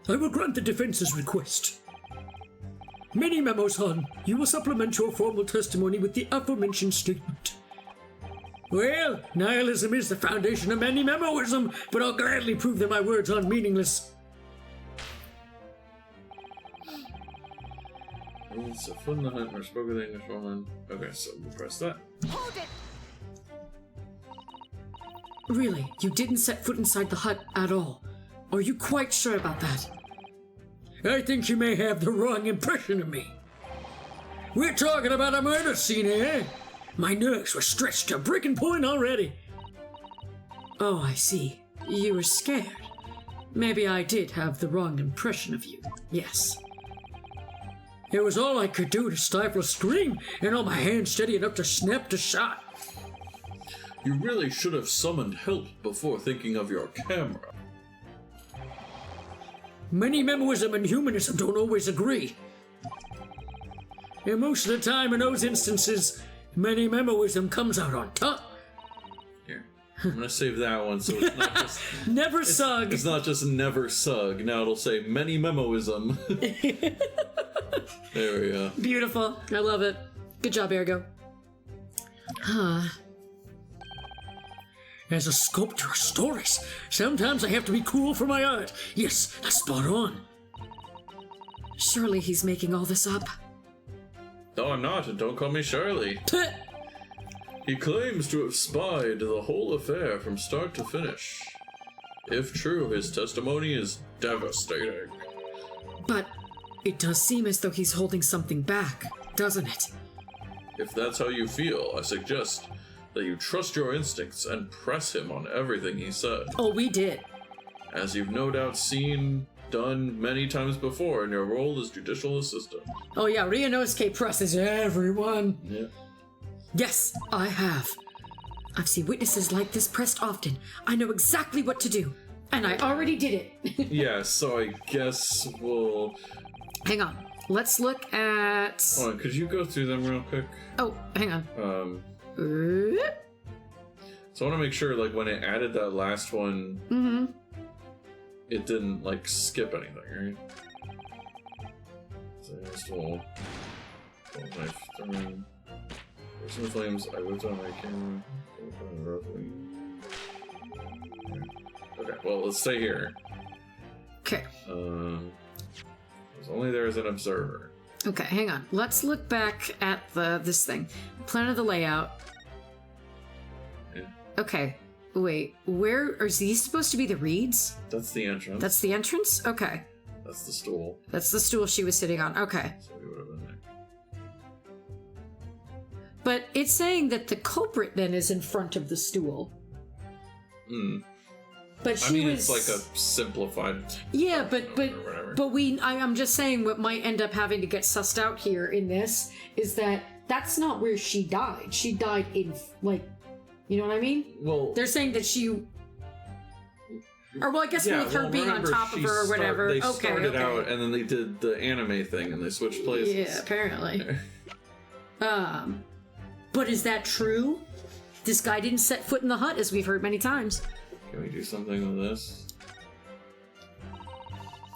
I will grant the defense's request. Many Memos, hon. You will supplement your formal testimony with the aforementioned statement. Well, nihilism is the foundation of many memoism, but I'll gladly prove that my words aren't meaningless. It's a foot in the hunt or spoken the English woman. Okay, so we'll press that. Hold it! Really, you didn't set foot inside the hut at all? Are you quite sure about that? I think you may have the wrong impression of me. We're talking about a murder scene, eh? My nerves were stretched to breaking point already. Oh, I see. You were scared. Maybe I did have the wrong impression of you. Yes. It was all I could do to stifle a scream, and all my hands steady enough to snap the shot. You really should have summoned help before thinking of your camera. Many memoism and humanism don't always agree. And most of the time in those instances, many memoism comes out on top. Here, I'm gonna save that one so it's not just... Never sug! It's not just never sug. Now it'll say many memoism. There we go. Beautiful. I love it. Good job, Ergo. Huh. As a sculptor of stories, sometimes I have to be cool for my art. Yes, that's spot on. Surely he's making all this up. No, I'm not, and don't call me Charlie. He claims to have spied the whole affair from start to finish. If true, his testimony is devastating. But it does seem as though he's holding something back, doesn't it? If that's how you feel, I suggest that you trust your instincts and press him on everything he said. Oh, we did. As you've no doubt done many times before in your role as judicial assistant. Oh yeah, Ryunosuke presses everyone. Yeah. Yes, I have. I've seen witnesses like this pressed often. I know exactly what to do. And I already did it. Yeah, so I guess we'll... Hang on. Let's look at... Hold on, could you go through them real quick? Oh, hang on. So I want to make sure, like, when it added that last one, it didn't, like, skip anything, right? So stool. Knife. Throwing. Person with flames. I whipped on my camera. Okay, well, let's stay here. Okay. As only there is an observer. Okay, hang on. Let's look back at this thing. Plan of the layout. Yeah. Okay. Wait, where are these supposed to be the reeds? That's the entrance. That's the entrance? Okay. That's the stool. That's the stool she was sitting on. Okay. So we would have been there. But it's saying that the culprit then is in front of the stool. But she was... it's like a simplified... Yeah, or whatever. but I'm just saying what might end up having to get sussed out here in this is that that's not where she died. She died in, like, you know what I mean? Well... They're saying that she... Or, well, I guess with her being on top of her or whatever. They started okay. out, and then they did the anime thing, and they switched places. Yeah, apparently. But is that true? This guy didn't set foot in the hut, as we've heard many times. Can we do something with this?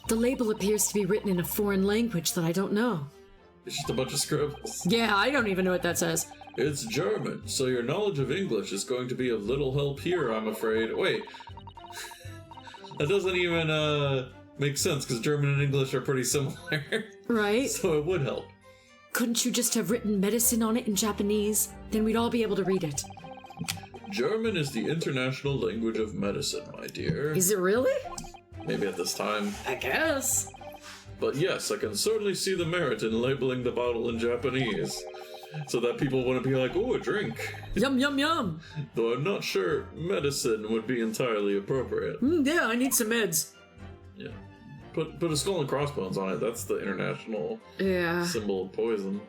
The label appears to be written in a foreign language that I don't know. It's just a bunch of scribbles. Yeah, I don't even know what that says. It's German, so your knowledge of English is going to be of little help here, I'm afraid. Wait. That doesn't even make sense, because German and English are pretty similar. Right? So it would help. Couldn't you just have written medicine on it in Japanese? Then we'd all be able to read it. German is the international language of medicine, my dear. Is it really? Maybe at this time. I guess. But yes, I can certainly see the merit in labeling the bottle in Japanese, so that people wouldn't be like, "Ooh, a drink." Yum, yum, yum. Though I'm not sure medicine would be entirely appropriate. Yeah, I need some meds. Yeah. Put a skull and crossbones on it. That's the international symbol of poison.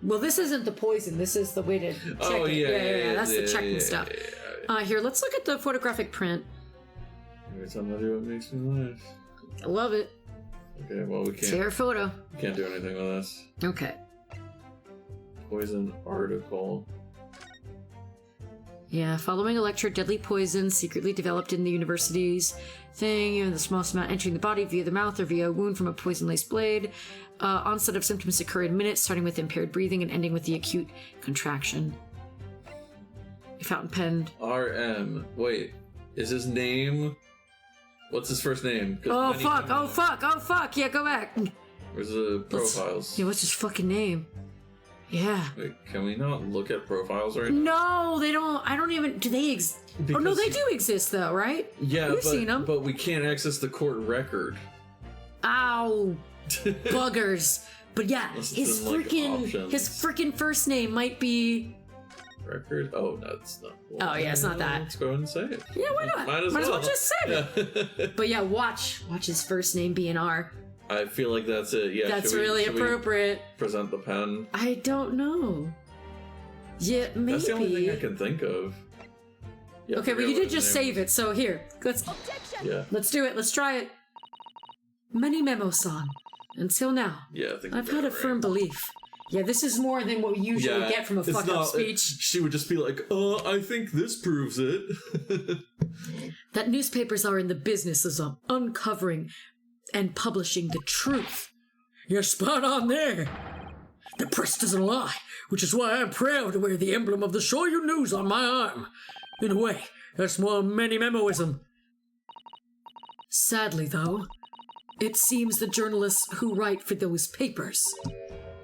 Well, this isn't the poison. This is the way to check it. Yeah. That's the checking stuff. Yeah. Here, let's look at the photographic print. Every time I do it, makes me laugh. I love it. Okay, well, we It's your photo. can't do anything with this. Okay. Poison article. Yeah, following a lecture, deadly poison secretly developed in the university's thing, and the smallest amount entering the body via the mouth or via a wound from a poison-laced blade. Onset of symptoms occur in minutes, starting with impaired breathing and ending with the acute contraction. Fountain pen. RM. Wait, is his name... What's his first name? Oh fuck! Yeah, go back. Where's the profiles? Yeah, what's his fucking name? Yeah. Wait, can we not look at profiles right now? No, they don't. I don't even. Do they exist? Oh no, they do exist though, right? Yeah, we've seen them. But we can't access the court record. Ow, buggers! But yeah, his options. freaking first name might be. Record? Oh, that's not. Oh yeah, it's not that. Let's go ahead and say it. Yeah, why not? Might as well just say it. But yeah, watch his first name be an R. I feel like that's it. Yeah, that's really appropriate. Present the pen. I don't know. Yeah, maybe. That's the only thing I can think of. Yeah, okay, but you did just save it, so here, let's do it. Let's try it. Many Memos-san. Until now, I think I've had a firm belief. Yeah, this is more than what we usually get from a fuck-up speech. She would just be like, I think this proves it. That newspapers are in the business of uncovering and publishing the truth. You're spot on there. The press doesn't lie, which is why I'm proud to wear the emblem of the Shoyu News on my arm. In a way, that's more many memoism. Sadly, though, it seems the journalists who write for those papers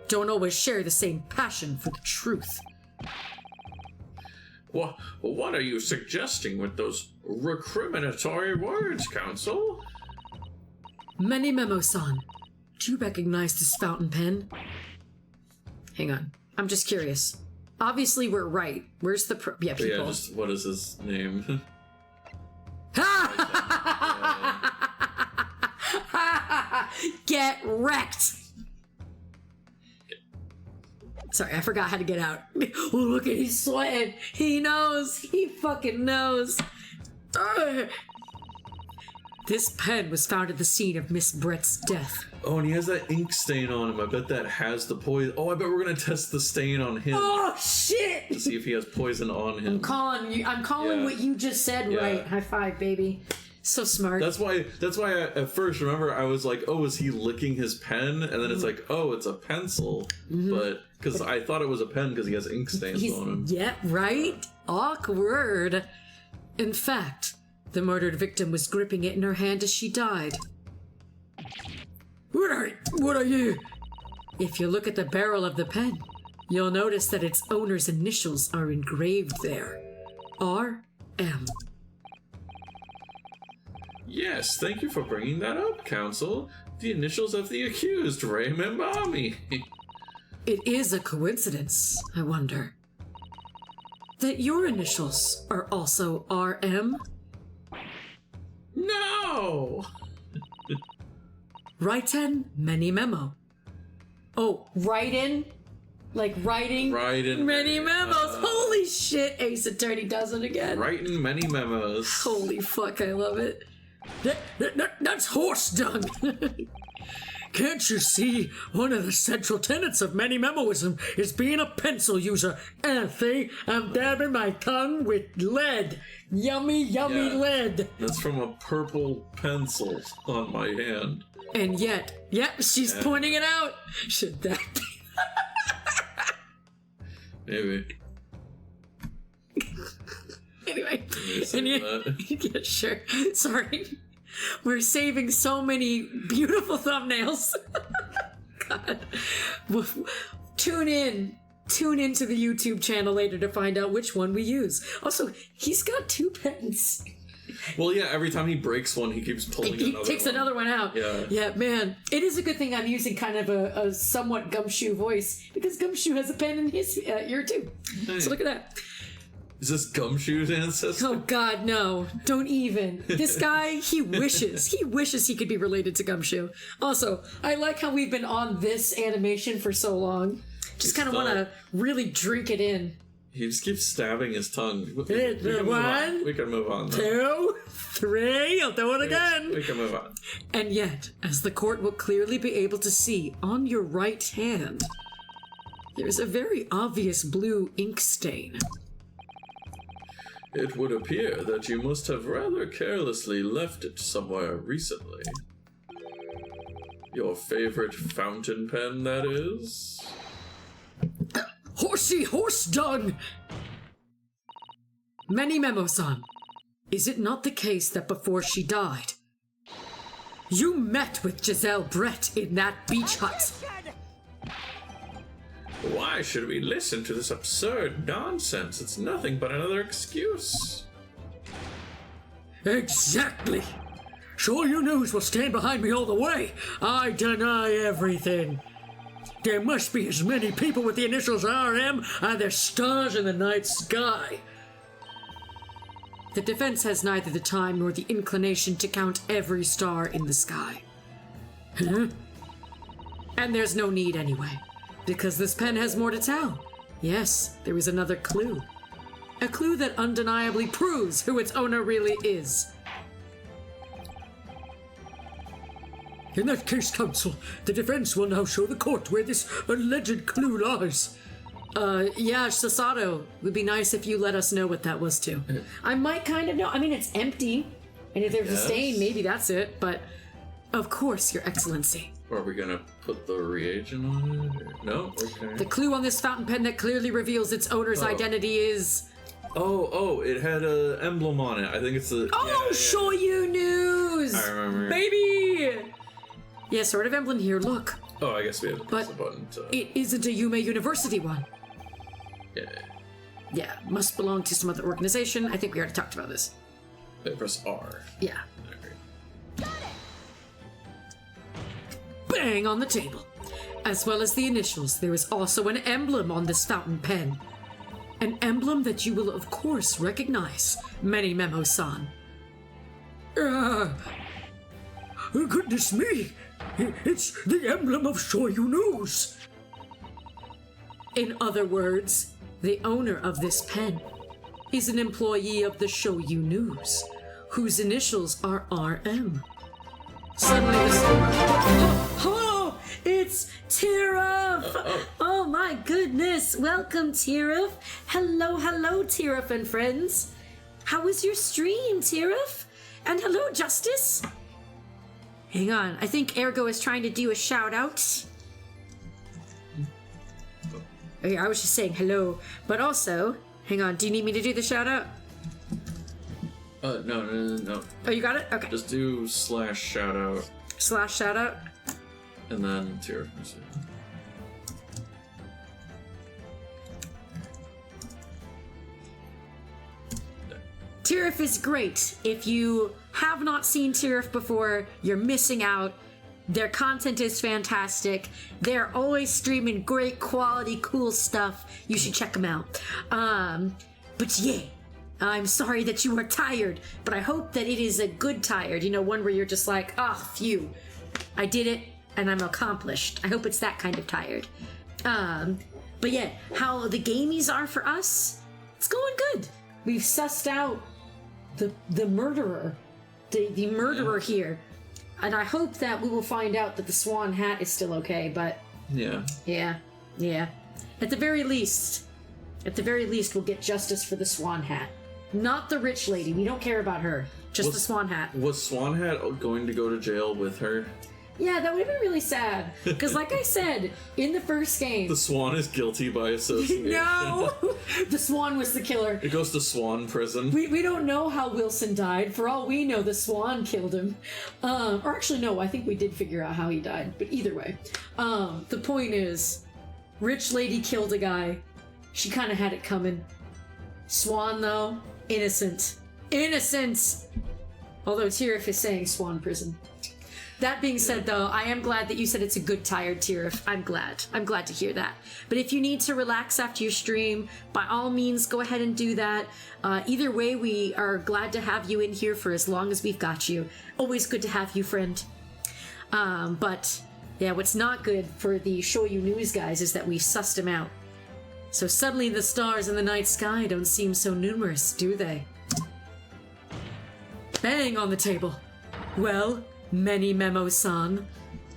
don't always share the same passion for the truth. What are you suggesting with those recriminatory words, Counsel? Many Memos-san, do you recognize this fountain pen? Hang on, I'm just curious. Obviously, we're right. Where's the people? Yeah, just what is his name? Get wrecked! Sorry, I forgot how to get out. Oh, look at he's sweating. He knows. He fucking knows. This This pen was found at the scene of Miss Brett's death. Oh, and he has that ink stain on him. I bet that has the poison. Oh, I bet we're gonna test the stain on him Oh shit! to see if he has poison on him. I'm calling Yeah. what you just said right. High five, baby. So smart. That's why I, at first, remember, I was like, oh, is he licking his pen? And then it's like, oh, it's a pencil. But, because I thought it was a pen because he has ink stains on him. Yeah, right? Awkward. In fact, the murdered victim was gripping it in her hand as she died. What are you? If you look at the barrel of the pen, you'll notice that its owner's initials are engraved there. R.M. Yes, thank you for bringing that up, Counsel. The initials of the accused, Raymond Bami. It is a coincidence, I wonder, that your initials are also R.M.? No! Write-in, many memo. Oh, write-in? Like writing? Write-in many memos. Holy shit, Ace Attorney does it again. Writing many memos. Holy fuck, I love it. That's horse dung. Can't you see one of the central tenets of many memoism is being a pencil user? See, I'm dabbing my tongue with lead. Yummy, yummy lead. That's from a purple pencil on my hand. And yet, she's pointing it out. Should that be? Maybe. Anyway, Say that. yeah, sure. Sorry. We're saving so many beautiful thumbnails. God. Well, tune into the YouTube channel later to find out which one we use. Also, he's got 2 pens. Well, yeah, every time he breaks one, he keeps pulling He another takes one. another one out. Yeah, man. It is a good thing I'm using kind of a somewhat Gumshoe voice, because Gumshoe has a pen in his ear too. Hey. So look at that. Is this Gumshoe's ancestor? Oh God, no! Don't even. This guy, he wishes he could be related to Gumshoe. Also, I like how we've been on this animation for so long. Just kind of want to really drink it in. He just keeps stabbing his tongue. We can move on. Though. 2, 3, I'll do it again. We can move on. And yet, as the court will clearly be able to see on your right hand, there's a very obvious blue ink stain. It would appear that you must have rather carelessly left it somewhere recently. Your favorite fountain pen, that is? Horsey horse dung. Many Memos-san, is it not the case that before she died, you met with Giselle Brett in that beach hut? Why should we listen to this absurd nonsense? It's nothing but another excuse. Exactly. Sure you news will stand behind me all the way. I deny everything. There must be as many people with the initials RM as there stars in the night sky. The defense has neither the time nor the inclination to count every star in the sky. Huh? And there's no need anyway, because this pen has more to tell. Yes, there is another clue. A clue that undeniably proves who its owner really is. In that case, counsel, the defense will now show the court where this alleged clue lies. Yeah, Sasato, it would be nice if you let us know what that was too. I might kind of know. I mean, it's empty. And if there's a stain, maybe that's it. But, of course, Your Excellency. Are we gonna put the reagent on it? Or... No? Okay. The clue on this fountain pen that clearly reveals its owner's identity is... Oh, it had an emblem on it. I think it's the... Show you news! I remember. Baby! Yeah, sort of emblem here, look. Oh, I guess we have to press But the button to... it isn't a Yume University one. Yeah. Yeah, must belong to some other organization. I think we already talked about this. Press R. Yeah. Okay. Bang on the table. As well as the initials, there is also an emblem on this fountain pen. An emblem that you will of course recognize, Many Memo-san. Goodness me! It's the emblem of Shoyu News! In other words, the owner of this pen is an employee of the Shoyu News, whose initials are RM. Suddenly hello! It's Tiruf! Oh my goodness! Welcome, Tiruf! Hello, Tiruf and friends! How was your stream, Tiruf? And hello, Justice! Hang on, I think Ergo is trying to do a shout out. Okay, I was just saying hello, but also, hang on, do you need me to do the shout out? No. Oh, you got it? Okay. Just do /shout out. /shout out? And then Tiruf. Tiruf is great. If you have not seen Tiruf before, you're missing out. Their content is fantastic. They're always streaming great quality, cool stuff. You should check them out. But yeah, I'm sorry that you are tired, but I hope that it is a good tired. You know, one where you're just like, phew, I did it and I'm accomplished. I hope it's that kind of tired. But yeah, how the gamies are for us, it's going good. We've sussed out the murderer, the murderer here. And I hope that we will find out that the swan hat is still okay, but... Yeah. At the very least, we'll get justice for the swan hat. Not the rich lady. We don't care about her. Just the swan hat. Was Swan Hat going to go to jail with her? Yeah, that would have been really sad. Because like I said, in the first game... The swan is guilty by association. No! The swan was the killer. It goes to swan prison. We don't know how Wilson died. For all we know, the swan killed him. Or actually, no, I think we did figure out how he died. But either way. The point is, rich lady killed a guy. She kind of had it coming. Swan, though, innocent. Innocent! Although Tiruf is saying swan prison. That being said, though, I am glad that you said it's a good tired, Tiruf. I'm glad. I'm glad to hear that. But if you need to relax after your stream, by all means, go ahead and do that. Either way, we are glad to have you in here for as long as we've got you. Always good to have you, friend. But, yeah, what's not good for the Show You News guys is that we sussed him out. So suddenly the stars in the night sky don't seem so numerous, do they? Bang on the table. Well... Many Memo-san,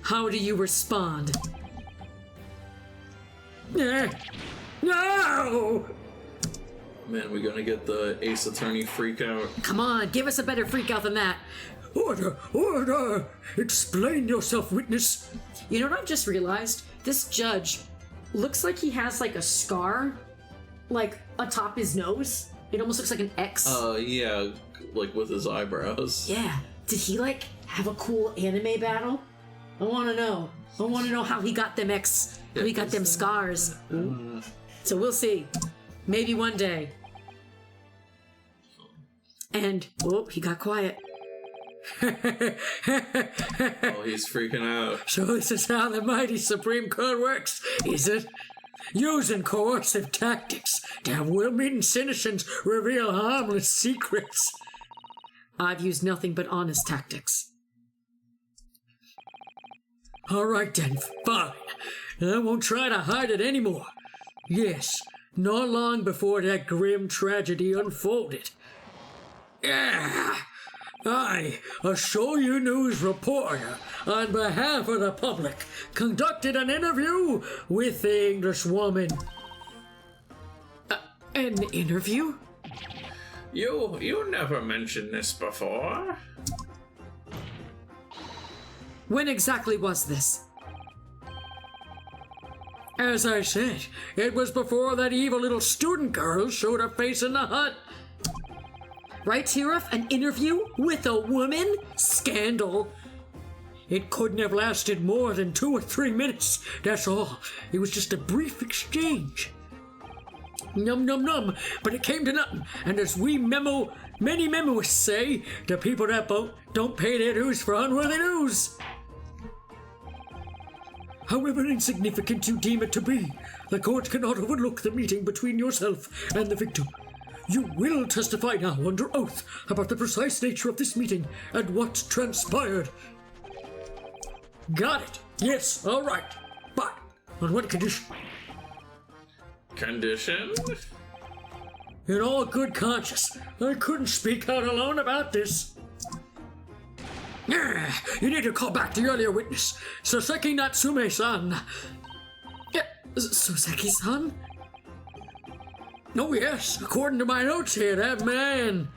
how do you respond? No! Man, we gonna get the Ace Attorney freak out. Come on, give us a better freak out than that. Order! Order! Explain yourself, witness! You know what I've just realized? This judge looks like he has like a scar, like atop his nose. It almost looks like an X. Yeah, like with his eyebrows. Yeah. Did he like have a cool anime battle? I want to know. I want to know how he got them how he got them scars. So we'll see. Maybe one day. And, he got quiet. Oh, he's freaking out. So this is how the mighty Supreme Court works, is it? Using coercive tactics to have well-meaning citizens reveal harmless secrets. I've used nothing but honest tactics. All right then, fine. I won't try to hide it anymore. Yes, not long before that grim tragedy unfolded. I, a Show You News reporter, on behalf of the public, conducted an interview with the Englishwoman. An interview? You never mentioned this before. When exactly was this? As I said, it was before that evil little student girl showed her face in the hut. Right, Tiruf? An interview with a woman? Scandal. It couldn't have lasted more than 2 or 3 minutes, that's all. It was just a brief exchange. Num num num, but it came to nothing, and as many memoists say, the people that don't pay their dues for unworthy news. However insignificant you deem it to be, the court cannot overlook the meeting between yourself and the victim. You will testify now under oath about the precise nature of this meeting and what transpired. Got it? Yes, all right. But on what condition? Condition? In all good conscience, I couldn't speak out alone about this. You need to call back the earlier witness, Soseki Natsume-san. Soseki-san? Oh yes, according to my notes here, that man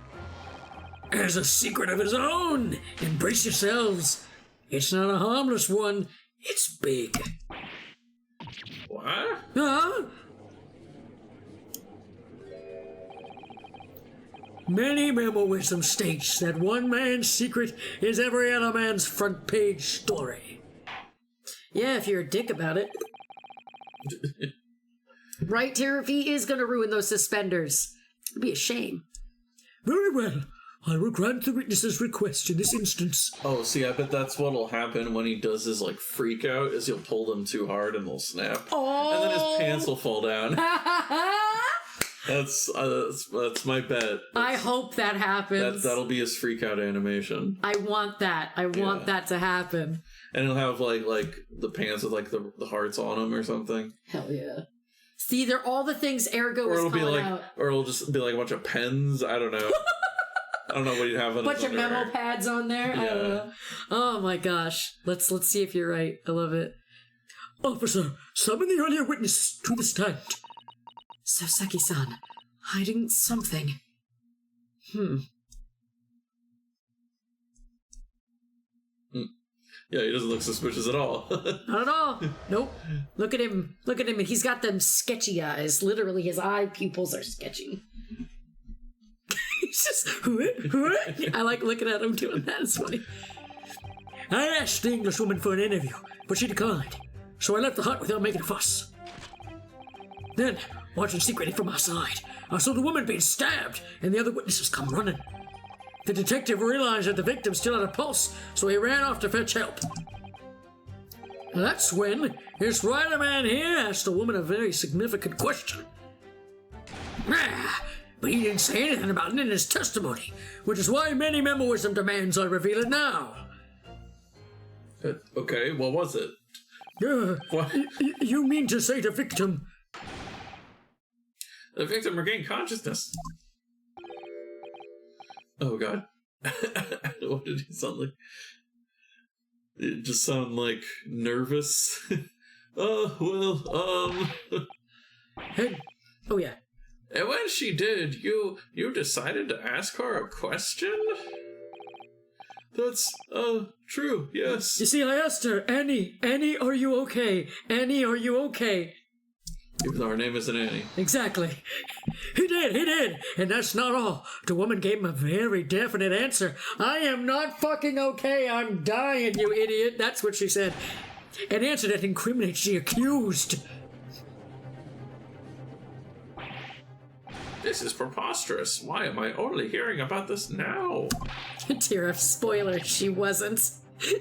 has a secret of his own. Embrace yourselves. It's not a harmless one, it's big. What? Huh? Many memoism states that one man's secret is every other man's front page story. Yeah, if you're a dick about it. Right, Tara? If he is gonna ruin those suspenders, it'd be a shame. Very well. I will grant the witness's request in this instance. Oh, see, I bet that's what'll happen when he does his, like, freak out, is he'll pull them too hard and they'll snap. Oh! And then his pants will fall down. That's my bet. I hope that happens. That'll be his freak out animation. I want that. I want that to happen. And he'll have, like the pants with, like, the hearts on them or something. Hell yeah. See, they're all the things Ergo was calling out. Or it'll just be, like, a bunch of pens. I don't know. I don't know what he'd have on bunch of memo pads on there. Yeah. I don't know. Oh my gosh. Let's see if you're right. I love it. Officer, summon the earlier witness to the stand. Soseki-san, hiding something. Yeah, he doesn't look suspicious at all. Not at all. Nope. Look at him. Look at him. He's got them sketchy eyes. Literally, his eye pupils are sketchy. He's just... I like looking at him doing that. It's funny. I asked the Englishwoman for an interview, but she declined. So I left the hut without making a fuss. Then, watching secretly from our side, I saw the woman being stabbed and the other witnesses come running. The detective realized that the victim still had a pulse, so he ran off to fetch help. And that's when this writer man here asked the woman a very significant question. But he didn't say anything about it in his testimony, which is why many memoism demands I reveal it now. Okay, what was it? What? You mean to say the victim... The victim regained consciousness. Oh god. What did he sound like? It just sounded like nervous. Hey. Oh yeah. And when she did, you decided to ask her a question? That's, true, yes. You see, I asked her, Annie, are you okay? Annie, are you okay? Even though her name isn't Annie. Exactly. He did. And that's not all. The woman gave him a very definite answer. I am not fucking okay. I'm dying, you idiot. That's what she said. An answer that incriminates the accused. This is preposterous. Why am I only hearing about this now? Tira, spoiler, she wasn't.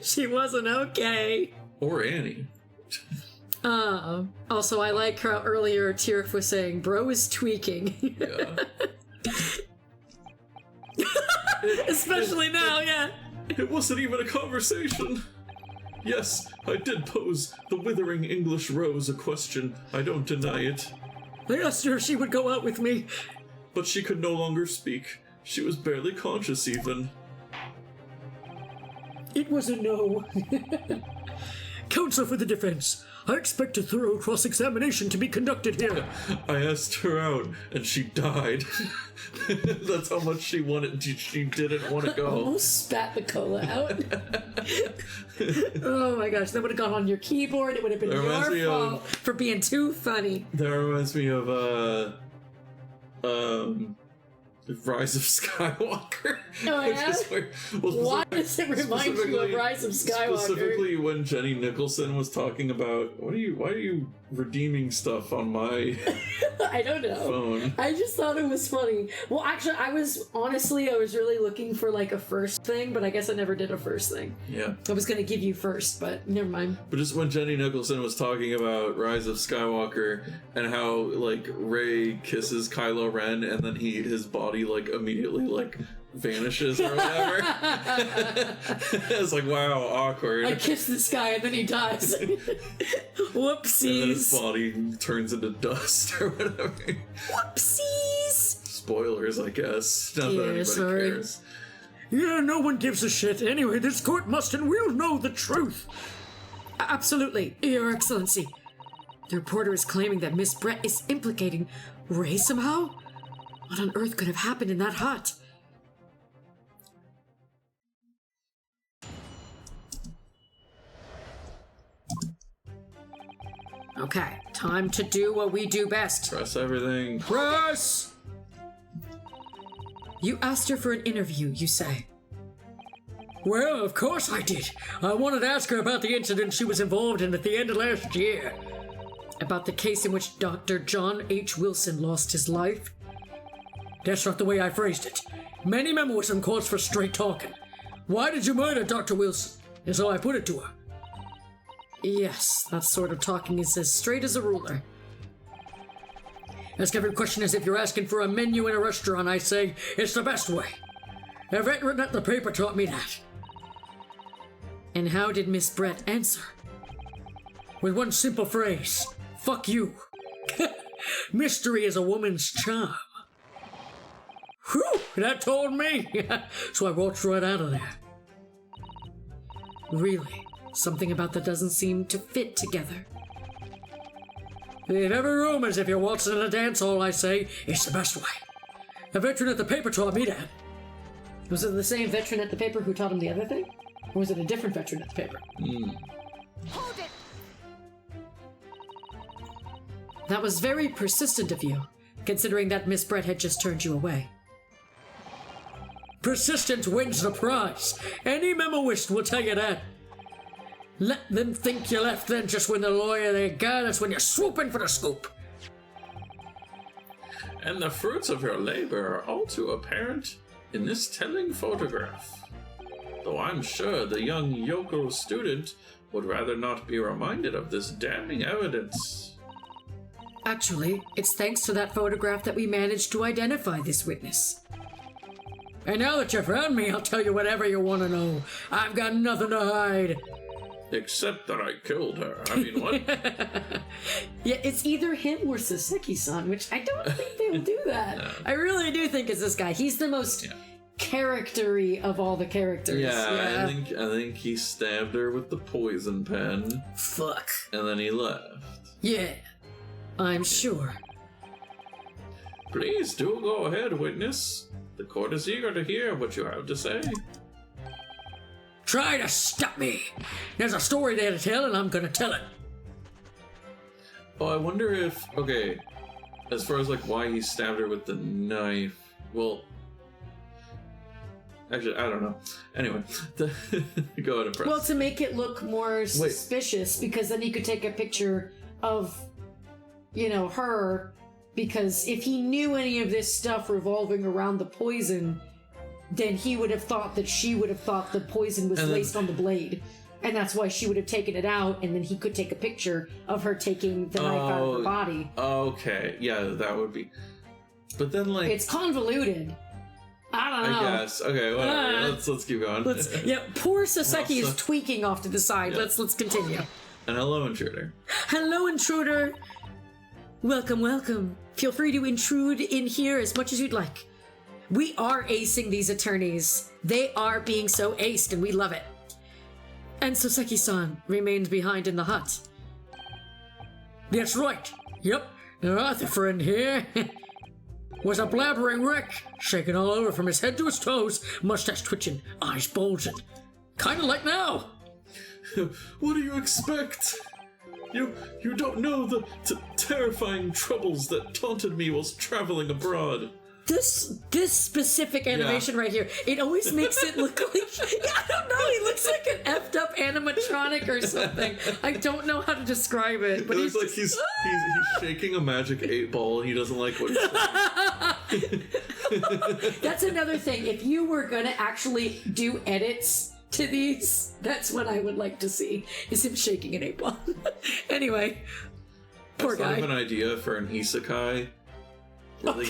She wasn't okay. Or Annie. Also, I like how earlier Tirif was saying, bro is tweaking. Yeah. Especially now, yeah. It wasn't even a conversation. Yes, I did pose the withering English rose a question. I don't deny it. I asked her if she would go out with me. But she could no longer speak. She was barely conscious even. It was a no. Counsel for the defense. I expect a thorough cross-examination to be conducted here. I asked her out, and she died. That's how much she wanted. She didn't want to go. Almost spat the cola out. Oh my gosh, that would have gone on your keyboard. It would have been your fault for being too funny. That reminds me of Rise of Skywalker. Oh yeah? Why does it remind you of Rise of Skywalker? Specifically when Jenny Nicholson was talking about, why are you redeeming stuff on my I don't know. phone? I just thought it was funny. Well, actually, I was really looking for like a first thing, but I guess I never did a first thing. Yeah. I was gonna give you first, but never mind. But just when Jenny Nicholson was talking about Rise of Skywalker and how like Rey kisses Kylo Ren and then his body like immediately like vanishes or whatever. It's like, wow, awkward. I kiss this guy and then he dies. Whoopsies. And then his body turns into dust or whatever. Whoopsies. spoilers, I guess. Not that Yeah, anybody sorry. cares. Yeah, no one gives a shit. Anyway, this court must and will know the truth. Absolutely, Your Excellency. The reporter is claiming that Miss Brett is implicating Ray somehow? What on earth could have happened in that hut? Okay, time to do what we do best. Press everything. Press! You asked her for an interview, you say. Well, of course I did. I wanted to ask her about the incident she was involved in at the end of last year. About the case in which Dr. John H. Wilson lost his life? That's not the way I phrased it. Many memoism calls for straight talking. Why did you murder Dr. Wilson? Is how I put it to her. Yes, that sort of talking is as straight as a ruler. Ask every question as if you're asking for a menu in a restaurant. I say, it's the best way. A veteran at the paper taught me that. And how did Miss Brett answer? With one simple phrase. Fuck you. Mystery is a woman's charm. Whew, that told me. So I walked right out of there. Really? Something about that doesn't seem to fit together. In every room as if you're waltzing in a dance hall, I say, it's the best way. A veteran at the paper taught me that. Was it the same veteran at the paper who taught him the other thing? Or was it a different veteran at the paper? Hold it! That was very persistent of you, considering that Miss Brett had just turned you away. Persistence wins the prize. Any memoist will tell you that. Let them think you left then just when the lawyer they got, that's when you're swooping for the scoop. And the fruits of your labor are all too apparent in this telling photograph. Though I'm sure the young Yoko student would rather not be reminded of this damning evidence. Actually, it's thanks to that photograph that we managed to identify this witness. And now that you found me, I'll tell you whatever you want to know. I've got nothing to hide. Except that I killed her. I mean, what? Yeah, it's either him or Saseki-san, which I don't think they will do that. No. I really do think it's this guy. He's the most character-y of all the characters. Yeah, I think he stabbed her with the poison pen, Fuck. and then he left. Yeah, I'm sure. Please do go ahead, witness. The court is eager to hear what you have to say. Try to stop me. There's a story there to tell, and I'm gonna tell it. Oh, I wonder if... Okay, as far as, like, why he stabbed her with the knife... Well... Actually, I don't know. Anyway, go ahead and press. Well, to make it look more suspicious, because then he could take a picture of, you know, her, because if he knew any of this stuff revolving around the poison, then he would have thought that she would have thought the poison was laced on the blade. And that's why she would have taken it out, and then he could take a picture of her taking the knife out of her body. Okay, yeah, that would be... But then, like... It's convoluted. I don't know. I guess. Okay, whatever. Let's keep going. Poor Saseki is tweaking off to the side. Yeah. Let's continue. And hello, intruder. Hello, intruder. Welcome, welcome. Feel free to intrude in here as much as you'd like. We are acing these attorneys. They are being so aced, and we love it. And Soseki-san remained behind in the hut. That's right. Yep. Our Arthur friend here was a blabbering wreck, shaking all over from his head to his toes, mustache twitching, eyes bulging. Kinda like now. What do you expect? You don't know the terrifying troubles that taunted me whilst traveling abroad. This specific animation right here, it always makes it look like, I don't know, he looks like an effed up animatronic or something. I don't know how to describe it. But It looks like he's shaking a magic 8-ball and he doesn't like what he's saying. That's another thing. If you were gonna actually do edits to these, that's what I would like to see, is him shaking an 8-ball. Anyway, poor guy. I have an idea for an isekai. Where they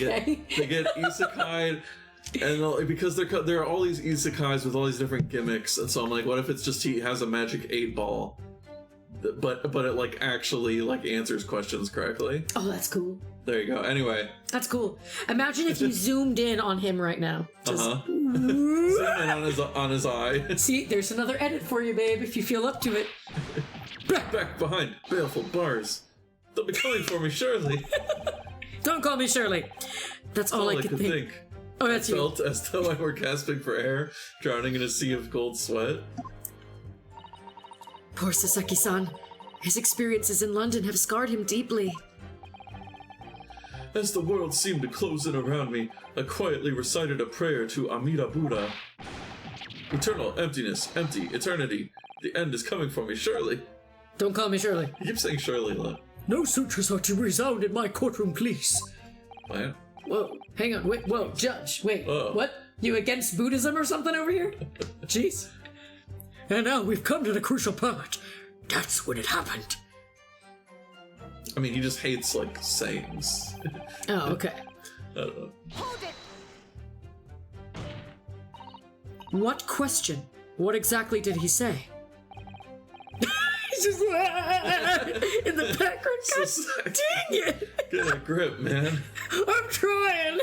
get isekai, and because there are all these isekais with all these different gimmicks, and so I'm like, what if it's just he has a magic 8-ball, but it like actually like answers questions correctly. Oh, that's cool. There you go. Anyway. That's cool. Imagine if you zoomed in on him right now. Just Zoom in on his eye. See, there's another edit for you, babe, if you feel up to it. Back behind baleful bars. They'll be coming for me, surely. Don't call me Shirley. That's all I could think. Oh, that's I felt as though I were gasping for air, drowning in a sea of cold sweat. Poor Sasaki-san. His experiences in London have scarred him deeply. As the world seemed to close in around me, I quietly recited a prayer to Amida Buddha. Eternal emptiness, empty eternity. The end is coming for me, surely. Don't call me Shirley. You keep saying surely a lot. No sutras are to resound in my courtroom, please. What? Whoa, hang on, wait, whoa, Judge, wait, Whoa. what? You against Buddhism or something over here? Jeez. And now we've come to the crucial part. That's when it happened. I mean, he just hates, like, sayings. Oh, okay. I don't know. Hold it! What question? What exactly did he say? He's just in the background. So God sad. dang it! Get a grip, man. I'm trying!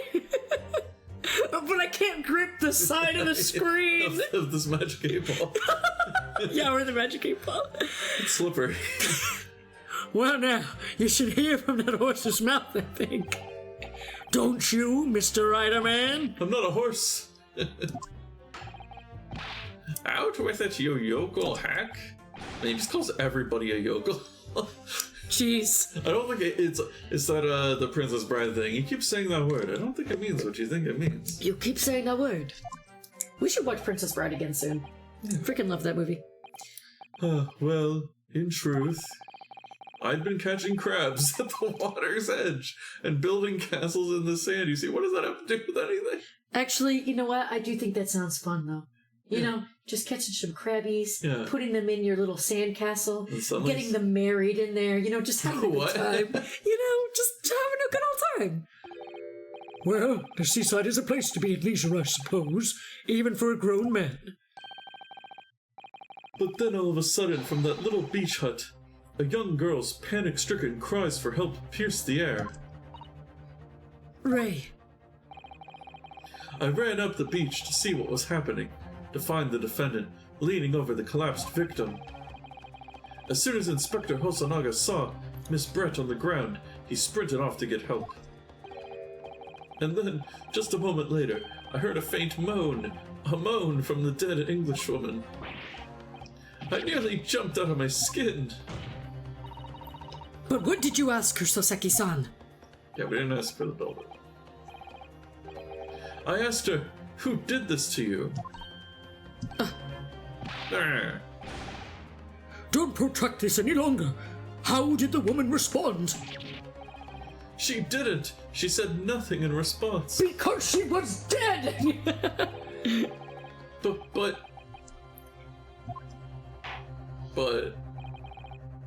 But I can't grip the side of the screen! of this magic 8-ball. Yeah, we're the magic 8-ball. It's slippery. Well, now, you should hear from that horse's mouth, I think. Don't you, Mr. Rider-Man? I'm not a horse. Out with it, you yokel hack. And he just calls everybody a yokel. Jeez. I don't think it's that the Princess Bride thing. You keep saying that word. I don't think it means what you think it means. You keep saying that word. We should watch Princess Bride again soon. Freaking love that movie. Well, in truth, I'd been catching crabs at the water's edge and building castles in the sand. You see, what does that have to do with anything? Actually, you know what? I do think that sounds fun, though. You know, just catching some crabbies, putting them in your little sandcastle, getting them married in there, you know, just having a good time. You know, just having a good old time. Well, the seaside is a place to be at leisure, I suppose, even for a grown man. But then all of a sudden, from that little beach hut, a young girl's panic-stricken cries for help pierced the air. Ray. I ran up the beach to see what was happening, to find the defendant leaning over the collapsed victim. As soon as Inspector Hosonaga saw Miss Brett on the ground, he sprinted off to get help. And then, just a moment later, I heard a faint moan, a moan from the dead Englishwoman. I nearly jumped out of my skin. But what did you ask her, Soseki-san? Yeah, we didn't ask for the builder. I asked her, who did this to you? Don't protract this any longer. How did the woman respond? She didn't. She said nothing in response. Because she was dead! But...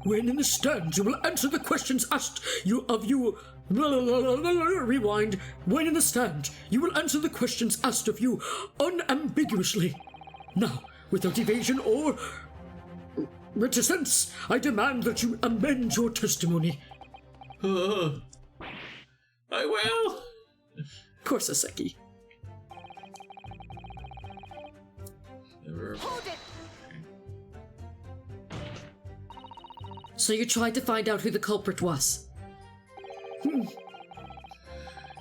When in the stand, you will answer the questions asked you of you. Rewind. When in the stand, you will answer the questions asked of you unambiguously. Now, without evasion or reticence, I demand that you amend your testimony. I will. Poor Soseki. Never. Hold it! So you tried to find out who the culprit was?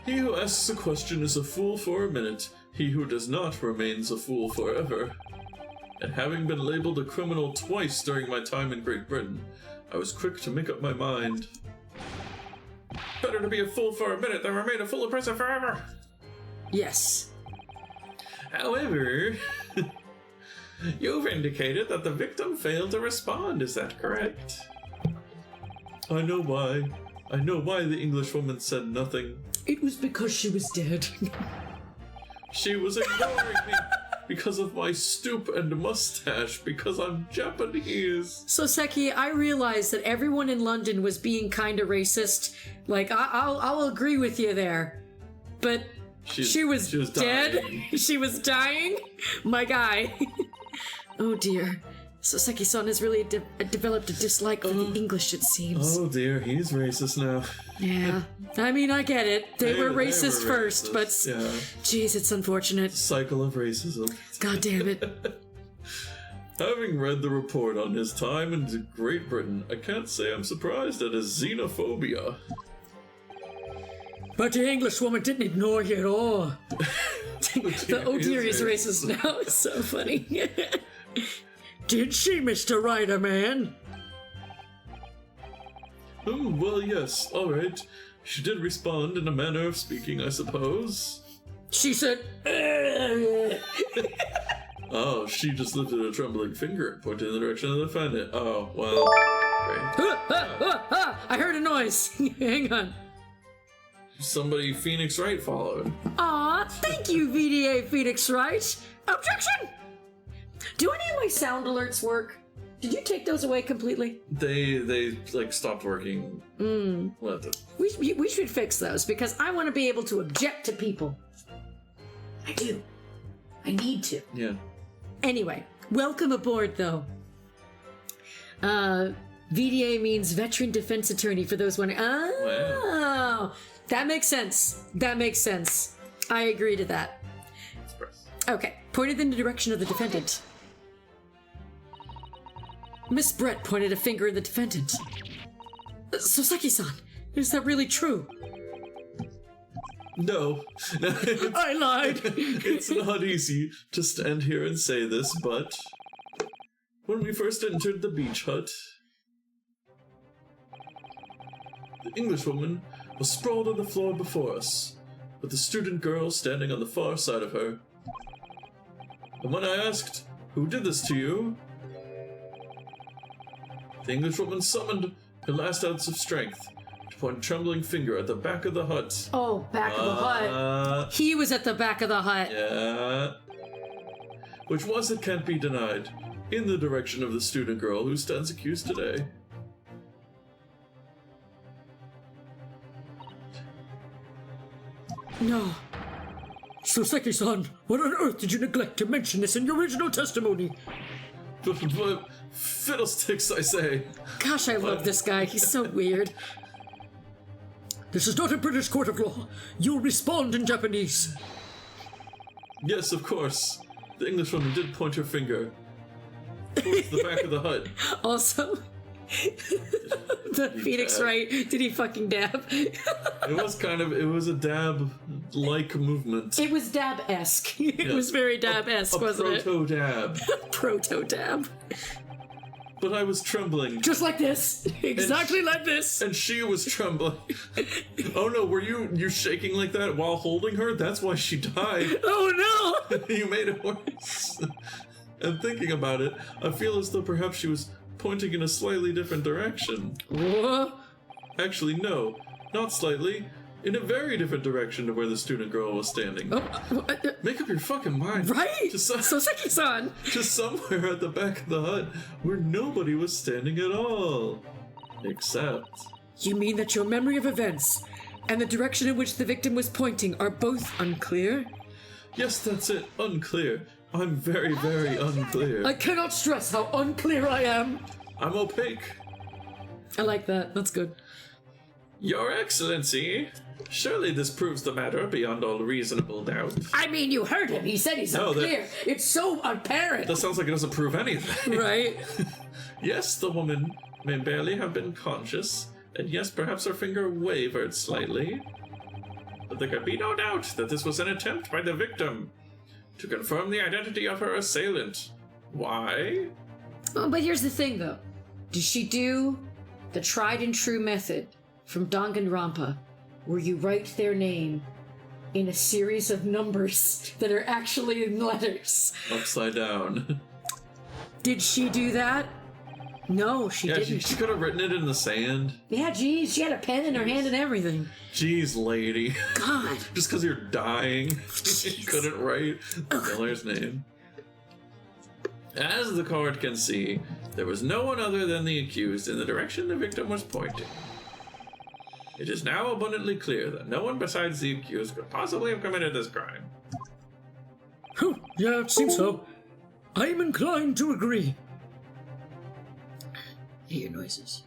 He who asks a question is a fool for a minute. He who does not remains a fool forever. And having been labeled a criminal twice during my time in Great Britain, I was quick to make up my mind. Better to be a fool for a minute than remain a fool in prison forever. Yes. However, you've indicated that the victim failed to respond. Is that correct? I know why. I know why the Englishwoman said nothing. It was because she was dead. She was ignoring me because of my stoop and mustache, because I'm Japanese. Soseki, I realized that everyone in London was being kind of racist. Like, I'll agree with you there. But she was dead? dying. She was dying? My guy. Oh dear. Soseki-san has really developed a dislike for the English, it seems. Oh dear, he's racist now. Yeah. I mean, I get it. They were racist first, but... Yeah. Geez, it's unfortunate. Cycle of racism. God damn it. Having read the report on his time in Great Britain, I can't say I'm surprised at his xenophobia. But the Englishwoman didn't ignore you at all. The oh dear, he's racist now. It's so funny. Did she, Mr. Ryder Man? Oh, well, yes, alright. She did respond in a manner of speaking, I suppose. She said, Oh, she just lifted a trembling finger and pointed in the direction of the defendant. Oh, well, great. I heard a noise. Hang on. Somebody Phoenix Wright followed. Aw, thank you, VDA Phoenix Wright. Objection! Do any of my sound alerts work? Did you take those away completely? They like stopped working. We'll have to- We should fix those because I want to be able to object to people. I do. I need to. Yeah. Anyway, welcome aboard, though. VDA means Veteran Defense Attorney, for those wondering. Oh, that makes sense. That makes sense. I agree to that. Okay, pointed in the direction of the defendant. Miss Brett pointed a finger at the defendant. Soseki-san, is that really true? No. I lied. It's not easy to stand here and say this, but when we first entered the beach hut, the Englishwoman was sprawled on the floor before us, with the student girl standing on the far side of her. And when I asked, "Who did this to you?" the Englishwoman summoned her last ounce of strength to point a trembling finger at the back of the hut. Oh, back of the hut. He was at the back of the hut. Yeah. Which was, it can't be denied, in the direction of the student girl who stands accused today. No. Soseki-san, what on earth did you neglect to mention this in your original testimony? But fiddlesticks, I say. Gosh, I love this guy. He's so weird. This is not a British court of law. You'll respond in Japanese. Yes, of course. The Englishwoman did point her finger towards the back of the hut. Also, the Phoenix dab. Wright, did he fucking dab? It was a dab-like movement. It was dab-esque. It was very dab-esque, wasn't it? Proto-dab. Proto-dab. But I was trembling. Just like this. Exactly like this. And she was trembling. Oh no, were you shaking like that while holding her? That's why she died. Oh no! You made it worse. And thinking about it, I feel as though perhaps she was pointing in a slightly different direction. What? Actually, no. Not slightly. In a very different direction to where the student girl was standing. Make up your fucking mind. Right? To Soseki-san! Just somewhere at the back of the hut where nobody was standing at all. Except... You mean that your memory of events and the direction in which the victim was pointing are both unclear? Yes, that's it. Unclear. I'm very, very unclear. I cannot stress how unclear I am. I'm opaque. I like that. That's good. Your Excellency, surely this proves the matter beyond all reasonable doubt. I mean, you heard him. He said he's No, unclear. It's so apparent. That sounds like it doesn't prove anything. Right? Yes, the woman may barely have been conscious, and yes, perhaps her finger wavered slightly. But there can be no doubt that this was an attempt by the victim to confirm the identity of her assailant. Why? Oh, but here's the thing, though. Did she do the tried and true method from Danganronpa, where you write their name in a series of numbers that are actually in letters? Upside down. Did she do that? No, she Yeah, didn't. she could have written it in the sand. Yeah, geez, she had a pen in her hand and everything. Jeez, lady. God. Just because you're dying, you couldn't write the killer's name. As the court can see, there was no one other than the accused in the direction the victim was pointing. It is now abundantly clear that no one besides the accused could possibly have committed this crime. Yeah, it seems so. I am inclined to agree. I hear noises.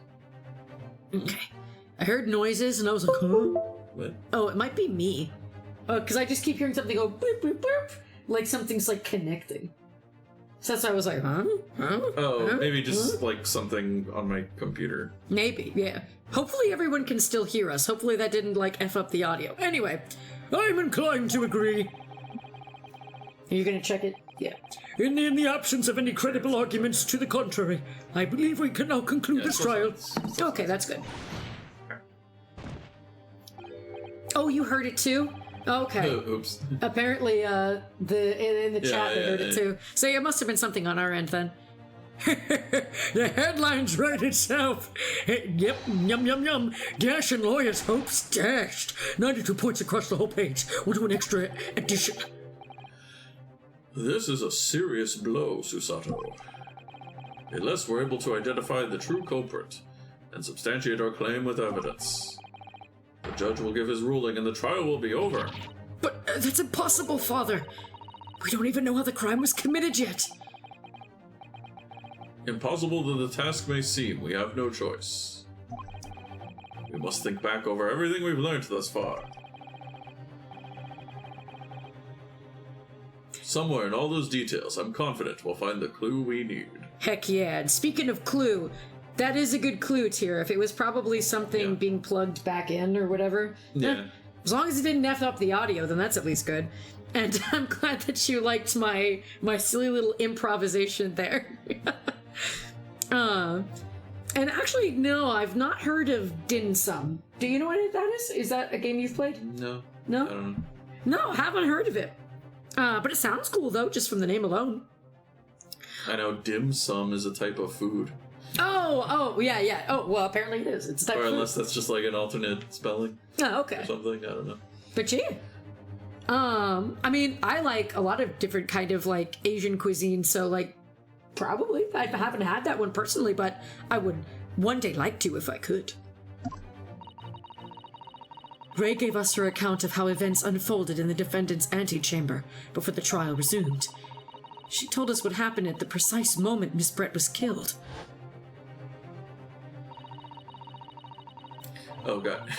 Okay. I heard noises and I was like, huh? What? Oh, it might be me. Because I just keep hearing something go boop, boop, boop. Like something's like connecting. So that's why I was like, huh? Oh, Huh? maybe just like something on my computer. Maybe, yeah. Hopefully everyone can still hear us. Hopefully that didn't like F up the audio. Anyway, I'm inclined to agree. are you gonna check it? Yeah. In the absence of any credible arguments to the contrary, I believe we can now conclude this trial. Okay, that's good. Oh, you heard it too? Okay. Oops. Apparently, in the chat they heard it too. So it must have been something on our end then. The headlines write itself. Yep, yum yum yum. Dash and lawyers' hopes dashed. 92 points across the whole page. We'll do an extra edition. This is a serious blow, Susato. Unless we're able to identify the true culprit and substantiate our claim with evidence, the judge will give his ruling and the trial will be over. But that's impossible, Father. We don't even know how the crime was committed yet. Impossible though the task may seem, we have no choice. We must think back over everything we've learned thus far. Somewhere in all those details, I'm confident we'll find the clue we need. Heck yeah. And speaking of clue, that is a good clue, Tyr. If it was probably something being plugged back in or whatever. Yeah. As long as it didn't F up the audio, then that's at least good. And I'm glad that you liked my silly little improvisation there. And actually, no, I've not heard of Dim Sum. Do you know what that is? Is that a game you've played? No. No? I don't know. No, haven't heard of it. But it sounds cool, though, just from the name alone. I know dim sum is a type of food. Oh, yeah. Oh, well, apparently it is. It's a type Or of unless that's just like an alternate spelling Oh, okay. or something, I don't know. But yeah. I mean, I like a lot of different kind of like Asian cuisine, so like probably I haven't had that one personally, but I would one day like to if I could. Ray gave us her account of how events unfolded in the defendant's antechamber before the trial resumed. She told us what happened at the precise moment Miss Brett was killed. Oh god.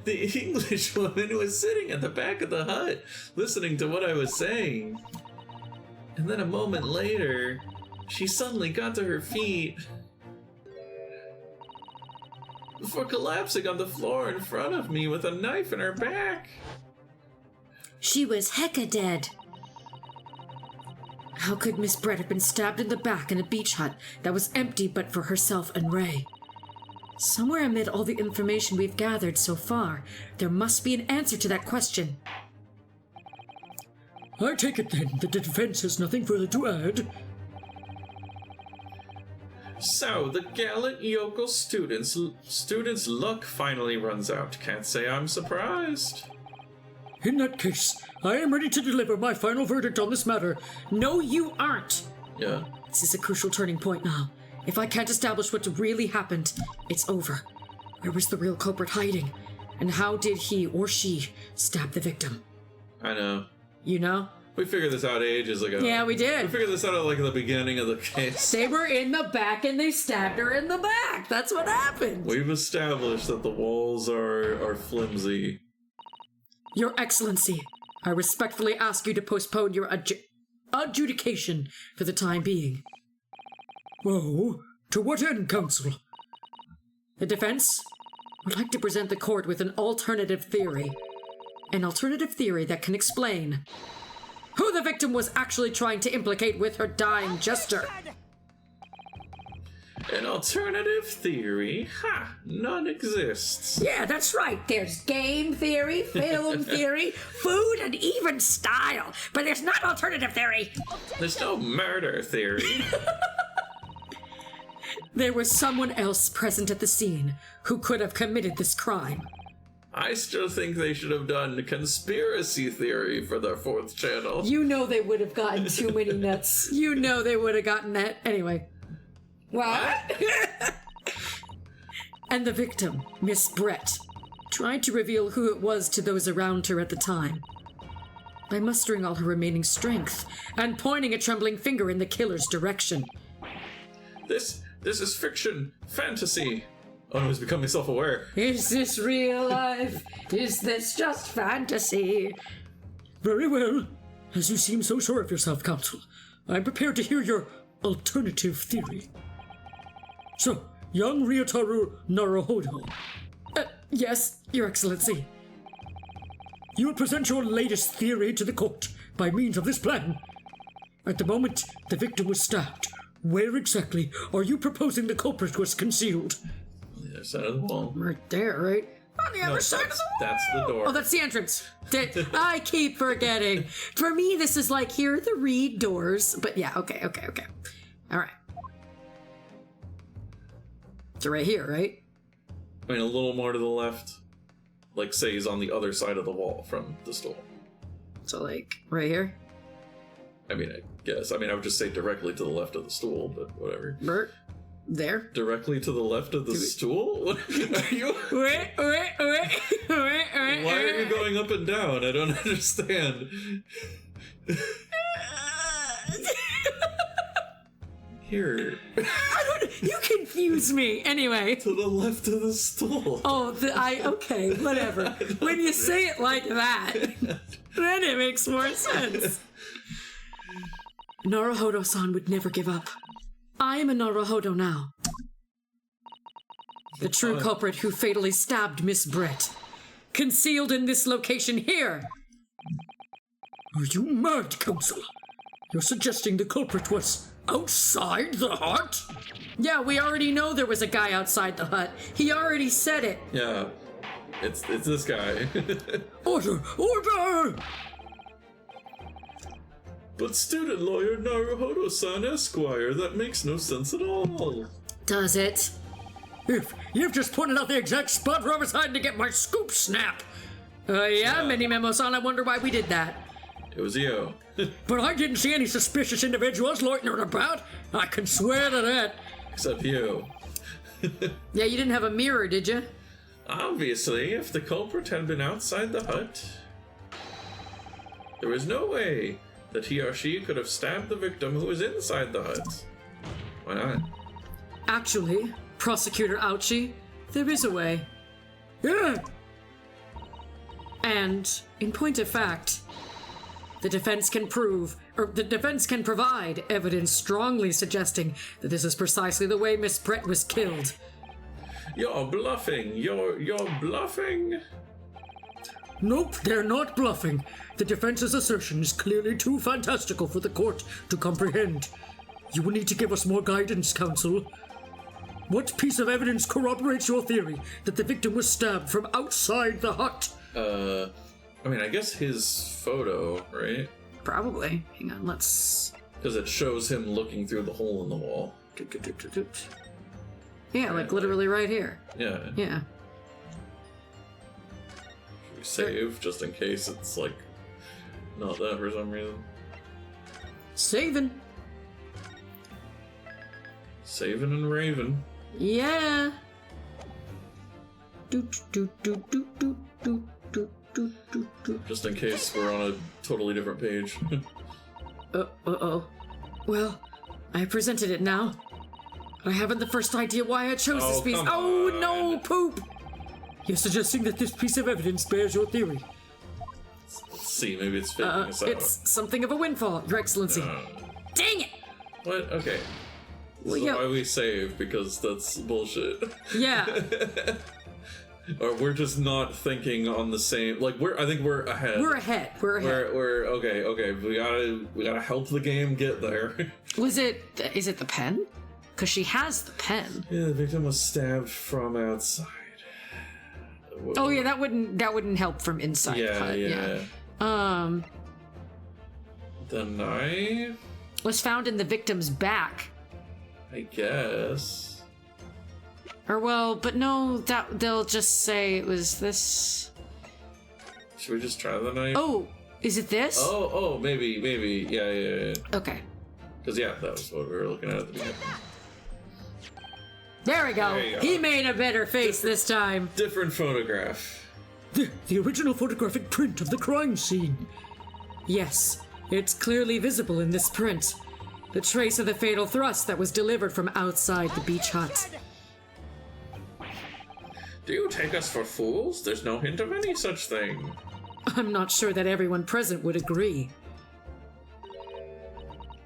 The English woman was sitting at the back of the hut, listening to what I was saying. And then a moment later, she suddenly got to her feet before collapsing on the floor in front of me with a knife in her back. She was hecka dead. How could Miss Brett have been stabbed in the back in a beach hut that was empty but for herself and Ray? Somewhere amid all the information we've gathered so far, there must be an answer to that question. I take it then that the defense has nothing further to add. So, the gallant Yoko students' luck finally runs out. Can't say I'm surprised. In that case, I am ready to deliver my final verdict on this matter. No, you aren't. Yeah. This is a crucial turning point now. If I can't establish what really happened, it's over. Where was the real culprit hiding? And how did he or she stab the victim? I know. You know? We figured this out ages ago. Yeah, we We did. figured this out at like the beginning of the case. They were in the back and they stabbed her in the back. That's what happened. We've established that the walls are flimsy. Your Excellency, I respectfully ask you to postpone your adjudication for the time being. Oh, to what end, counsel? The defense would like to present the court with an alternative theory. An alternative theory that can explain who the victim was actually trying to implicate with her dying jester. An alternative theory? Ha! None exists. Yeah, that's right. There's game theory, film theory, food, and even style. But there's not alternative theory. There's no murder theory. There was someone else present at the scene who could have committed this crime. I still think they should have done conspiracy theory for their fourth channel. You know they would have gotten too many nuts. You know they would have gotten that. Anyway. What? And the victim, Miss Brett, tried to reveal who it was to those around her at the time. by mustering all her remaining strength and pointing a trembling finger in the killer's direction. This is fiction, fantasy. Oh no, he's becoming self-aware. Is this real life? Is this just fantasy? Very well. As you seem so sure of yourself, Counsel, I'm prepared to hear your alternative theory. So, young Ryotaro Naruhodo. Yes, Your Excellency. You will present your latest theory to the court by means of this plan. At the moment the victim was stabbed, where exactly are you proposing the culprit was concealed? On the other side of the wall. Right there, right? On the other side of the wall! That's the door. Oh, that's the entrance. I keep forgetting. For me, this is like, here are the reed doors. But yeah, okay. All right. So right here, right? I mean, a little more to the left. Like, say he's on the other side of the wall from the stool. So like, right here? I mean, I guess. I mean, I would just say directly to the left of the stool, but whatever. Bert? There? Directly to the left of the stool? What are you? Wait. Why are you going up and down? I don't understand. Here. You confuse me. Anyway. To the left of the stool. Oh, okay, whatever. When you say it like that, then it makes more sense. Naruhodo-san would never give up. I am a Naruhodo now. The true culprit who fatally stabbed Miss Brett. Concealed in this location here. Are you mad, Counsel? You're suggesting the culprit was outside the hut? Yeah, we already know there was a guy outside the hut. He already said it. Yeah. It's this guy. Order! But student lawyer Naruhodo-san Esquire, that makes no sense at all. Does it? If you've just pointed out the exact spot where I was hiding to get my scoop snap. Yeah, Mini Memo-san, I wonder why we did that. It was you. But I didn't see any suspicious individuals loitering about. I can swear to that. Except you. Yeah, you didn't have a mirror, did you? Obviously, if the culprit had been outside the hut, there was no way that he or she could have stabbed the victim who was inside the hut. Why not? Actually, Prosecutor Ouchie, there is a way. Yeah! And, in point of fact, the defense can provide evidence strongly suggesting that this is precisely the way Miss Brett was killed. You're bluffing. You're bluffing. Nope, they're not bluffing. The defense's assertion is clearly too fantastical for the court to comprehend. You will need to give us more guidance, Counsel. What piece of evidence corroborates your theory that the victim was stabbed from outside the hut? I mean, I guess his photo, right? Probably. Hang on, let's... Because it shows him looking through the hole in the wall. Yeah, like literally right here. Yeah. Yeah. Should we save just in case it's like not that for some reason? Saving. Saving and raving. Yeah. Just in case we're on a totally different page. Uh-oh. Well, I presented it now. I haven't the first idea why I chose this piece. Oh, no, poop! You're suggesting that this piece of evidence bears your theory. Let's see, maybe it's faking us out. It's something of a windfall, Your Excellency. Dang it! What? Okay. Well, So yeah. why we save? Because that's bullshit. Yeah. Or we're just not thinking on the same. Like I think we're ahead. We're ahead. We're okay. We gotta help the game get there. Is it the pen? Because she has the pen. Yeah, the victim was stabbed from outside. Oh yeah, that wouldn't help from inside. Yeah. The knife was found in the victim's back. I guess. Or well, but no, that they'll just say it was this. Should we just try the knife? Oh, is it this? Oh, maybe. Yeah. Okay. Because that was what we were looking at the beginning. There we go. There you go. He made a better face this time. Different photograph. The original photographic print of the crime scene. Yes, it's clearly visible in this print. The trace of the fatal thrust that was delivered from outside the beach hut. Do you take us for fools? There's no hint of any such thing. I'm not sure that everyone present would agree.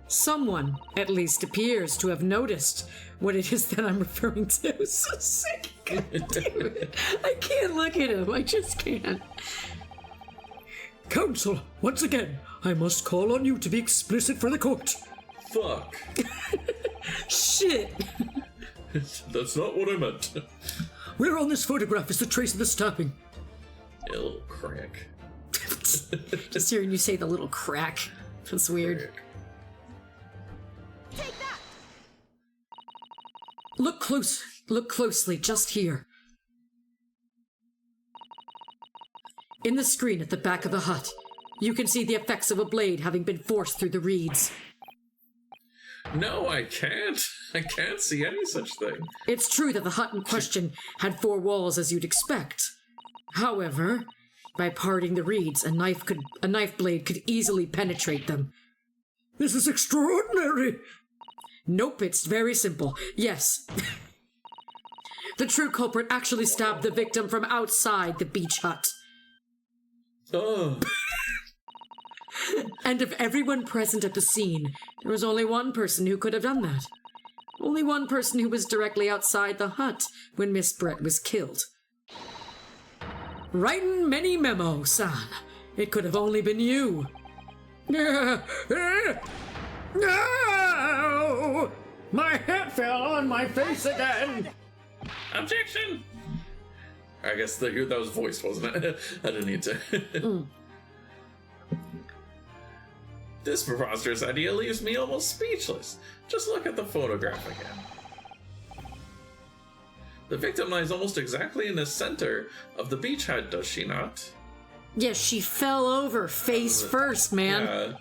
Someone, at least, appears to have noticed what it is that I'm referring to. So sick. God damn it. I can't look at him. I just can't. Counsel, once again, I must call on you to be explicit for the court. Fuck. Shit. That's not what I meant. Where on this photograph is the trace of the stabbing? A little crack. Just hearing you say the little crack. That's weird. Take that! Look closely, just here. In the screen at the back of the hut, you can see the effects of a blade having been forced through the reeds. No, I can't. I can't see any such thing. It's true that the hut in question had 4 walls as you'd expect. However, by parting the reeds, a knife blade could easily penetrate them. This is extraordinary! Nope, it's very simple. Yes. The true culprit actually stabbed the victim from outside the beach hut. Oh. And of everyone present at the scene, there was only one person who could have done that. Only one person who was directly outside the hut when Miss Brett was killed. Writin' many Memo-san. It could have only been you. No! My hat fell on my face again! Objection! I guess that was voice, wasn't it? I didn't need to. This preposterous idea leaves me almost speechless. Just look at the photograph again. The victim lies almost exactly in the center of the beach hut, does she not? Yes, she fell over face first, man. Yeah.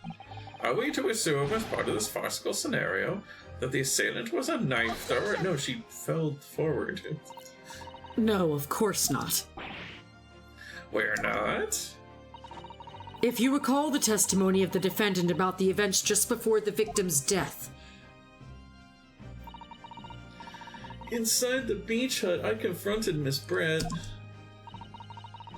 Are we to assume, as part of this farcical scenario, that the assailant was a knife thrower? No, she fell forward. No, of course not. We're not? If you recall the testimony of the defendant about the events just before the victim's death. Inside the beach hut, I confronted Miss Brett.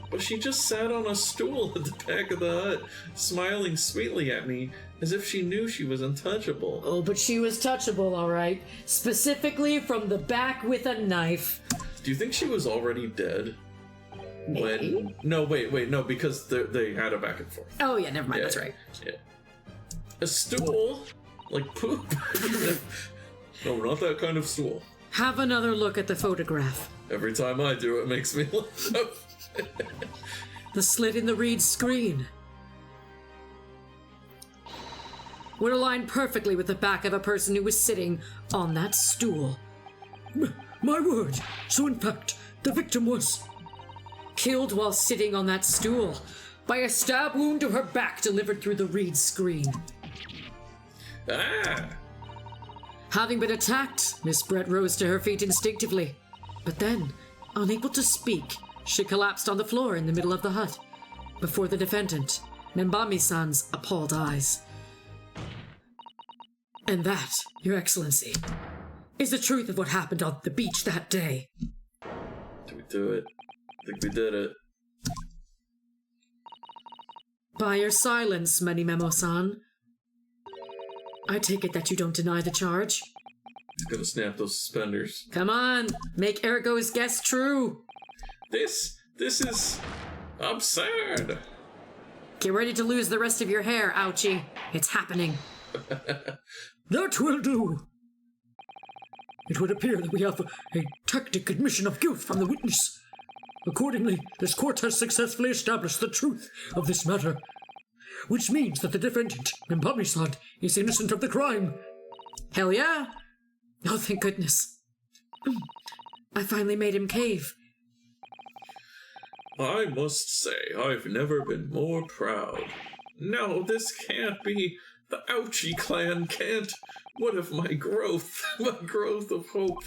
But she just sat on a stool at the back of the hut, smiling sweetly at me, as if she knew she was untouchable. Oh, but she was touchable, all right. Specifically from the back with a knife. Do you think she was already dead? Maybe? No, wait, no, because they had a back and forth. Oh, yeah, never mind, Yeah, that's right. Yeah. A stool? Like poop? No, not that kind of stool. Have another look at the photograph. Every time I do, it makes me laugh. The slit in the reed screen would align perfectly with the back of a person who was sitting on that stool. My word! So in fact, the victim was Killed while sitting on that stool by a stab wound to her back delivered through the reed screen. Ah! Having been attacked, Miss Brett rose to her feet instinctively. But then, unable to speak, she collapsed on the floor in the middle of the hut, before the defendant, Membami-san's appalled eyes. And that, Your Excellency, is the truth of what happened on the beach that day. Did we do it? I think we did it. By your silence, Memo-san, I take it that you don't deny the charge? He's gonna snap those suspenders. Come on, make Ergo's guess true. This is absurd. Get ready to lose the rest of your hair, ouchie. It's happening. That will do. It would appear that we have a tacit admission of guilt from the witness. Accordingly, this court has successfully established the truth of this matter, which means that the defendant, Membami-san, is innocent of the crime. Hell yeah. Oh, thank goodness. I finally made him cave. I must say, I've never been more proud. No, this can't be. The Ouchie clan can't. What if my growth of hope?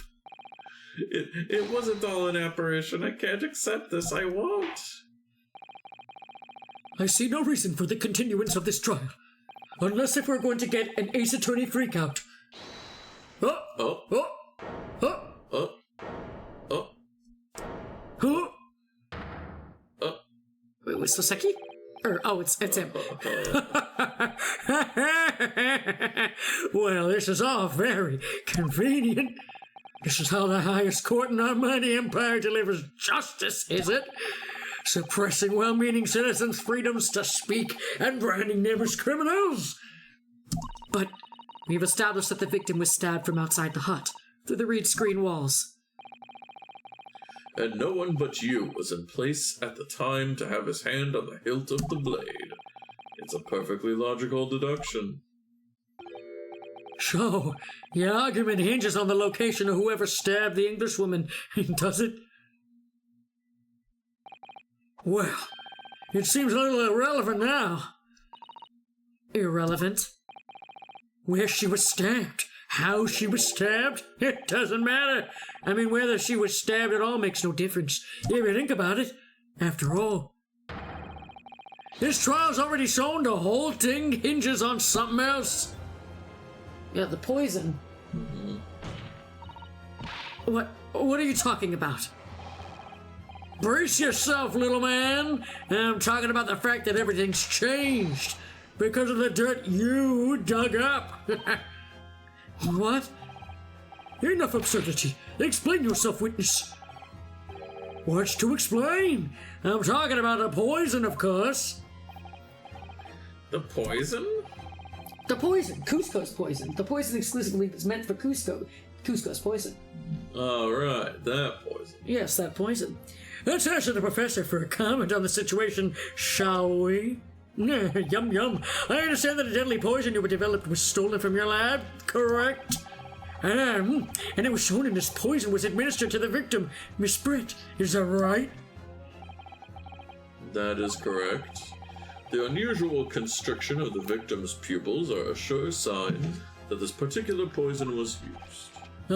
It wasn't all an apparition. I can't accept this. I won't. I see no reason for the continuance of this trial. Unless if we're going to get an Ace Attorney freakout. Oh! Oh. Oh! Oh! Oh. Oh. Oh! Oh. Wait, was Soseki? It's him. Well, this is all very convenient. This is how the highest court in our mighty empire delivers justice, is it? Suppressing well-meaning citizens' freedoms to speak and branding them as criminals. But we've established that the victim was stabbed from outside the hut, through the reed screen walls. And no one but you was in place at the time to have his hand on the hilt of the blade. It's a perfectly logical deduction. So, your argument hinges on the location of whoever stabbed the Englishwoman, does it? Well, it seems a little irrelevant now. Irrelevant? Where she was stabbed, how she was stabbed, it doesn't matter. I mean, whether she was stabbed at all makes no difference, if you think about it. After all, this trial's already shown the whole thing hinges on something else. Yeah, the poison. What are you talking about? Brace yourself, little man. I'm talking about the fact that everything's changed because of the dirt you dug up. What? Enough absurdity. Explain yourself, witness. What's to explain? I'm talking about the poison, of course. The poison? The poison. Cusco's poison. The poison exclusively is meant for Cusco's poison. Alright, that poison. Yes, that poison. Let's ask the professor for a comment on the situation, shall we? Yum yum. I understand that a deadly poison you were developed was stolen from your lab, correct? And it was shown in this poison was administered to the victim, Miss Britt. Is that right? That is correct. The unusual constriction of the victim's pupils are a sure sign that this particular poison was used.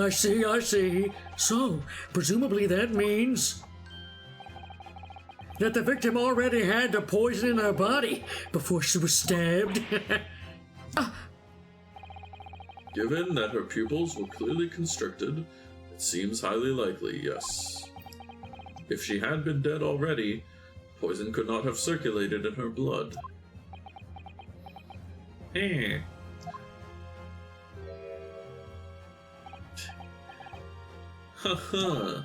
I see. So, presumably that means that the victim already had the poison in her body before she was stabbed. Given that her pupils were clearly constricted, it seems highly likely, yes. If she had been dead already, poison could not have circulated in her blood. Haha.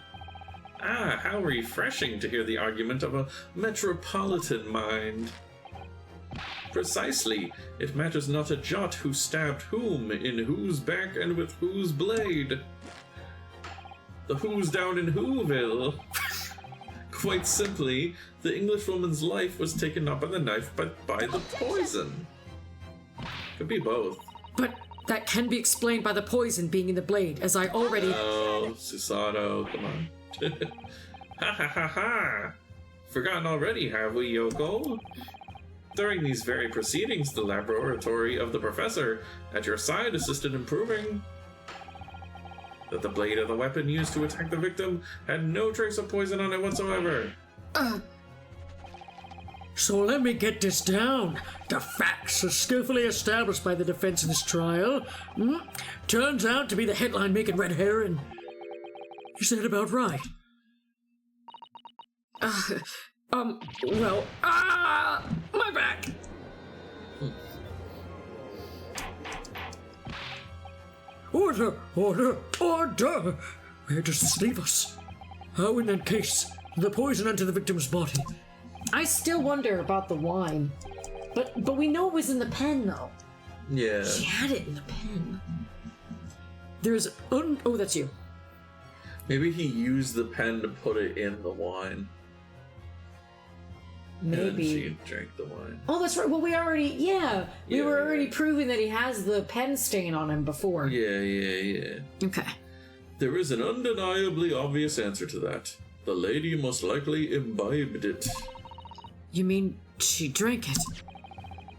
How refreshing to hear the argument of a metropolitan mind. Precisely. It matters not a jot who stabbed whom, in whose back, and with whose blade. The who's down in Whoville. Quite simply, the Englishwoman's life was taken not by the knife, but by the poison. Could be both. But that can be explained by the poison being in the blade, as I already... Oh, Susato, come on. Ha ha ha ha! Forgotten already, have we, Yoko? During these very proceedings, the laboratory of the professor at your side assisted in proving that the blade of the weapon used to attack the victim had no trace of poison on it whatsoever. So let me get this down. The facts are skillfully established by the defense in this trial. Turns out to be the headline-making red herring. Is that about right? my back! Order! Where does this leave us? How, in that case, the poison entered the victim's body? I still wonder about the wine. But we know it was in the pen, though. Yeah. She had it in the pen. There's... Oh, that's you. Maybe he used the pen to put it in the wine. Maybe. And then she drank the wine. Oh, that's right. Well, we already... Yeah. We were already proving that he has the pen stain on him before. Yeah. Okay. There is an undeniably obvious answer to that. The lady most likely imbibed it. You mean she drank it?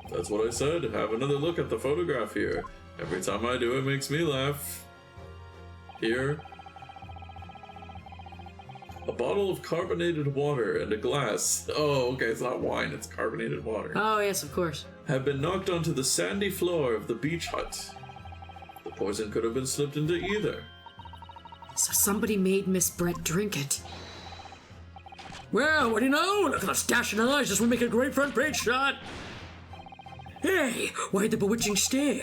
That's what I said. Have another look at the photograph here. Every time I do, it makes me laugh. Here. a bottle of carbonated water, and a glass. Oh, okay, it's not wine, it's carbonated water. Oh, yes, of course. Have been knocked onto the sandy floor of the beach hut. The poison could have been slipped into either. So somebody made Miss Brett drink it. Well, what do you know? Look at the stash and eyes. This will make a great front page shot. Hey, why the bewitching stare?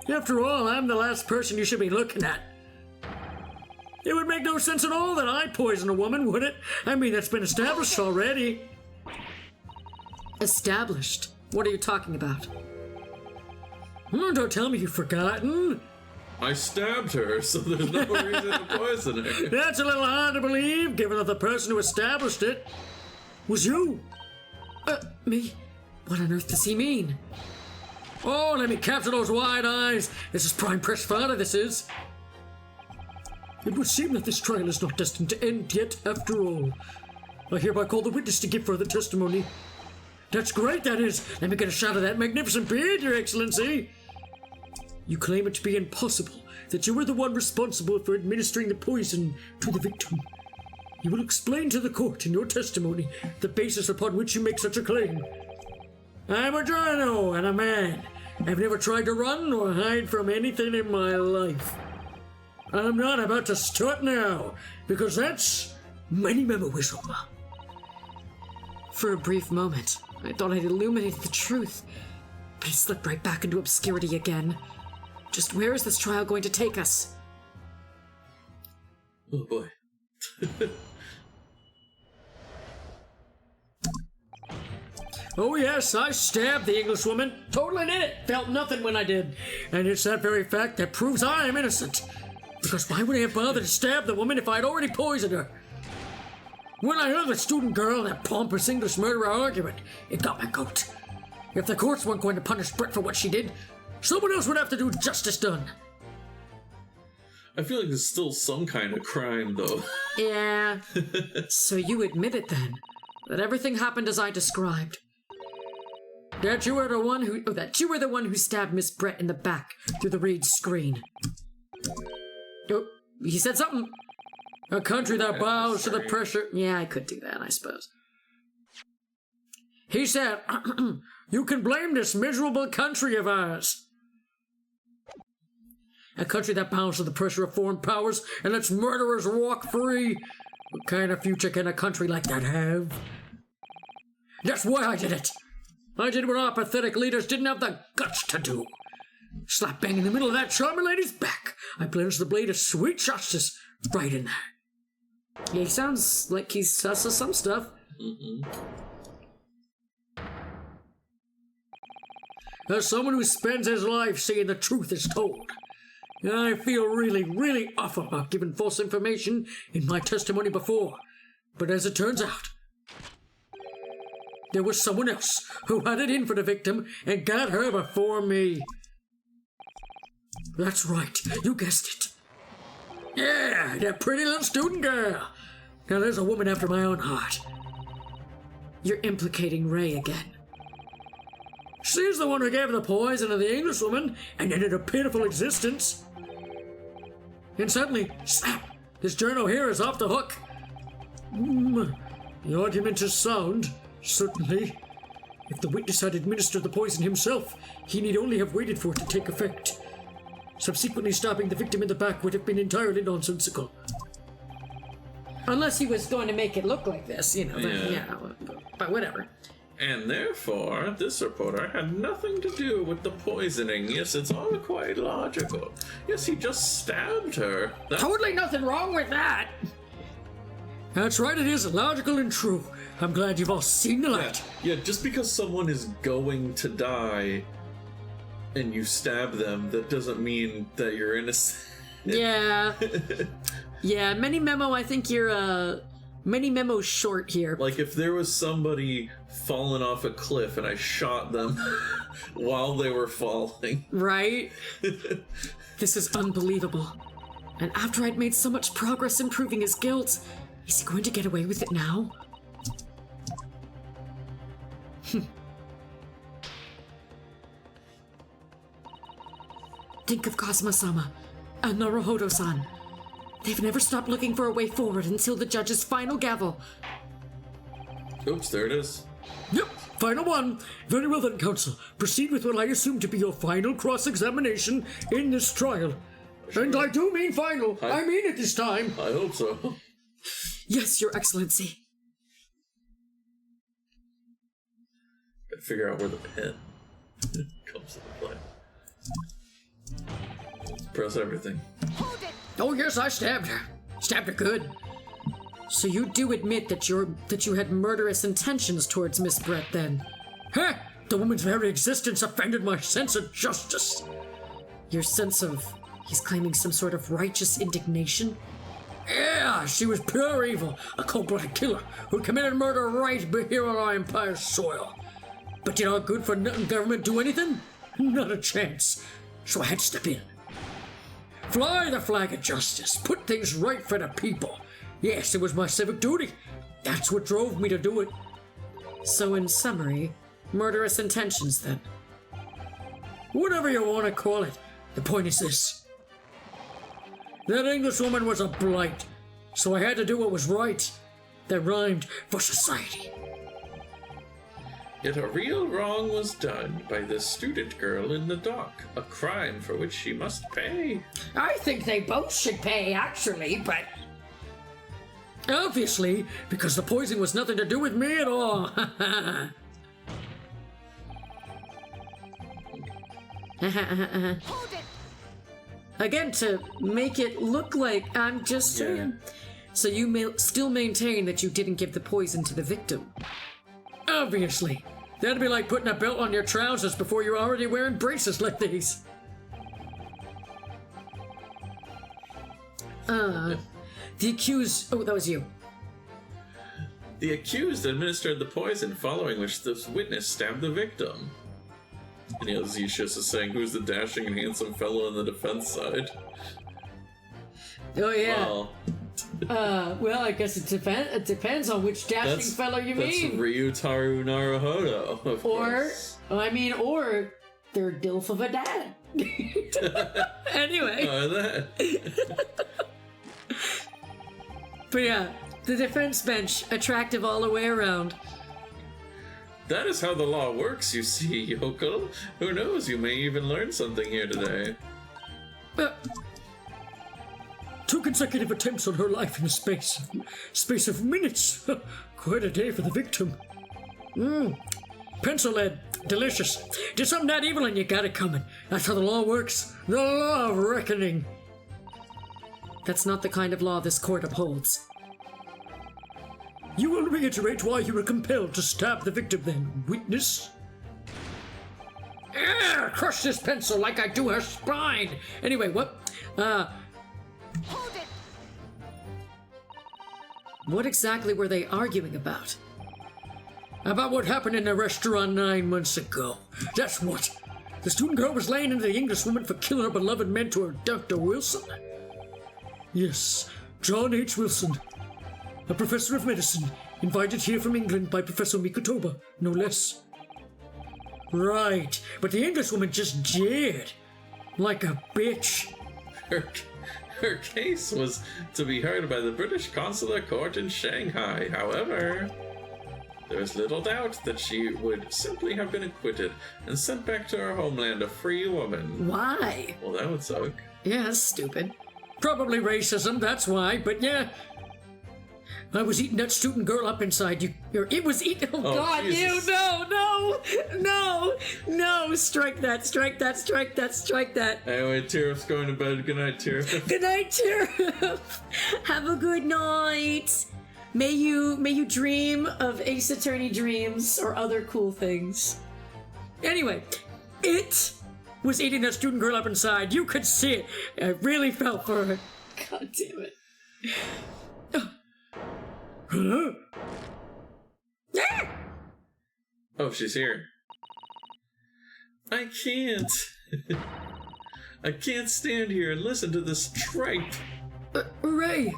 After all, I'm the last person you should be looking at. It would make no sense at all that I poison a woman, would it? I mean, that's been established already. Established? What are you talking about? Don't tell me you've forgotten. I stabbed her, so there's no reason to poison her. That's a little hard to believe, given that the person who established it was you. Me? What on earth does he mean? Oh, let me capture those wide eyes. This is prime press fodder, this is. It would seem that this trial is not destined to end yet, after all. I hereby call the witness to give further testimony. That's great, that is. Let me get a shot of that magnificent beard, Your Excellency. You claim it to be impossible, that you were the one responsible for administering the poison to the victim. You will explain to the court in your testimony the basis upon which you make such a claim. I'm a journo and a man. I've never tried to run or hide from anything in my life. I'm not about to start now, because that's many memoism. For a brief moment, I thought I'd illuminated the truth, but it slipped right back into obscurity again. Just where is this trial going to take us? Oh boy. Oh yes, I stabbed the Englishwoman. Totally did it. Felt nothing when I did. And it's that very fact that proves I am innocent. Because why would I have bothered to stab the woman if I'd already poisoned her? When I heard the student girl and that pompous English murderer argument, it got my goat. If the courts weren't going to punish Brett for what she did, someone else would have to do justice done. I feel like there's still some kind of crime, though. Yeah. So you admit it then, that everything happened as I described. That you were the one who stabbed Miss Brett in the back through the reed screen. Oh, he said something. A country that bows to the pressure. Yeah, I could do that, I suppose. He said, you can blame this miserable country of ours. A country that bows to the pressure of foreign powers and lets murderers walk free. What kind of future can a country like that have? That's why I did it. I did what our pathetic leaders didn't have the guts to do. Slap bang in the middle of that charming lady's back, I plunged the blade of sweet justice right in there. Yeah, he sounds like he's sus of some stuff. As someone who spends his life seeing the truth is told, I feel really, really awful about giving false information in my testimony before. But as it turns out, there was someone else who had it in for the victim and got her before me. That's right, you guessed it. Yeah, that pretty little student girl. Now there's a woman after my own heart. You're implicating Ray again. She's the one who gave the poison to the Englishwoman and ended a pitiful existence. And suddenly, snap, this journal here is off the hook. The argument is sound, certainly. If the witness had administered the poison himself, he need only have waited for it to take effect. Subsequently stabbing the victim in the back would have been entirely nonsensical. Unless he was going to make it look like this, you know. Yeah. But whatever. And therefore, this reporter had nothing to do with the poisoning. Yes, it's all quite logical. Yes, he just stabbed her. Totally nothing wrong with that. That's right, it is logical and true. I'm glad you've all seen the light. Yeah, just because someone is going to die and you stab them, that doesn't mean that you're innocent. Yeah. Yeah, many memo, I think you're, many memos short here. Like, if there was somebody falling off a cliff and I shot them while they were falling. Right? This is unbelievable. And after I'd made so much progress in proving his guilt, is he going to get away with it now? Think of Kazuma-sama and Naruhodo-san. They've never stopped looking for a way forward until the judge's final gavel. Oops, there it is. Yep, final one. Very well then, counsel. Proceed with what I assume to be your final cross-examination in this trial. And I do mean final. I mean it this time. I hope so. Yes, Your Excellency. Gotta figure out where the pen comes into play. Press everything. Oh yes, I stabbed her. Stabbed her good. So you do admit that you had murderous intentions towards Miss Brett, then? Huh? The woman's very existence offended my sense of justice. Your sense of... He's claiming some sort of righteous indignation? Yeah, she was pure evil, a cold-blooded killer who committed murder right here on our empire's soil. But did our good-for-nothing government do anything? Not a chance. So I had to step in. Fly the flag of justice, put things right for the people. Yes, it was my civic duty. That's what drove me to do it. So in summary, murderous intentions then? Whatever you want to call it, the point is this. That Englishwoman was a blight, so I had to do what was right. That rhymed for society. Yet a real wrong was done by the student girl in the dock, a crime for which she must pay. I think they both should pay, actually, but... Obviously, because the poison was nothing to do with me at all. Again, to make it look like I'm just saying. So you still maintain that you didn't give the poison to the victim? Obviously. That'd be like putting a belt on your trousers before you're already wearing braces like these. The accused... Oh, that was you. The accused administered the poison, following which the witness stabbed the victim. And Zetius is saying, who's the dashing and handsome fellow on the defense side? Oh, yeah. Well, Well, I guess it depends on which dashing fellow you mean. That's Ryutaru Naruhodo, of course. Or their dilf of a dad. Anyway. That. But yeah, the defense bench, attractive all the way around. That is how the law works, you see, Yoko. Who knows, you may even learn something here today. 2 consecutive attempts on her life in a space of minutes. Quite a day for the victim. Pencil lead. Delicious. Do something that evil and you got it coming. That's how the law works. The law of reckoning. That's not the kind of law this court upholds. You will reiterate why you were compelled to stab the victim then, witness? Crush this pencil like I do her spine. Anyway, what? What exactly were they arguing about? About what happened in the restaurant 9 months ago. That's what. The student girl was laying into the Englishwoman for killing her beloved mentor, Dr. Wilson. Yes, John H. Wilson, a professor of medicine, invited here from England by Professor Mikotoba, no less. Right, but the Englishwoman just jeered. Like a bitch. Her case was to be heard by the British Consular Court in Shanghai. However, there is little doubt that she would simply have been acquitted and sent back to her homeland a free woman. Why? Well, that would suck. Yeah, that's stupid. Probably racism, that's why, but yeah. I was eating that student girl up inside you. It was eating. Oh, God, Jesus. you No, strike that. Anyway, Tiriff's going to bed. Good night, Tiriff. Good night, Tiriff. Have a good night. May you dream of Ace Attorney dreams or other cool things. Anyway, it was eating that student girl up inside. You could see it. I really felt for her. God damn it. Huh? Oh, she's here. I can't. I can't stand here and listen to this tripe. Ray.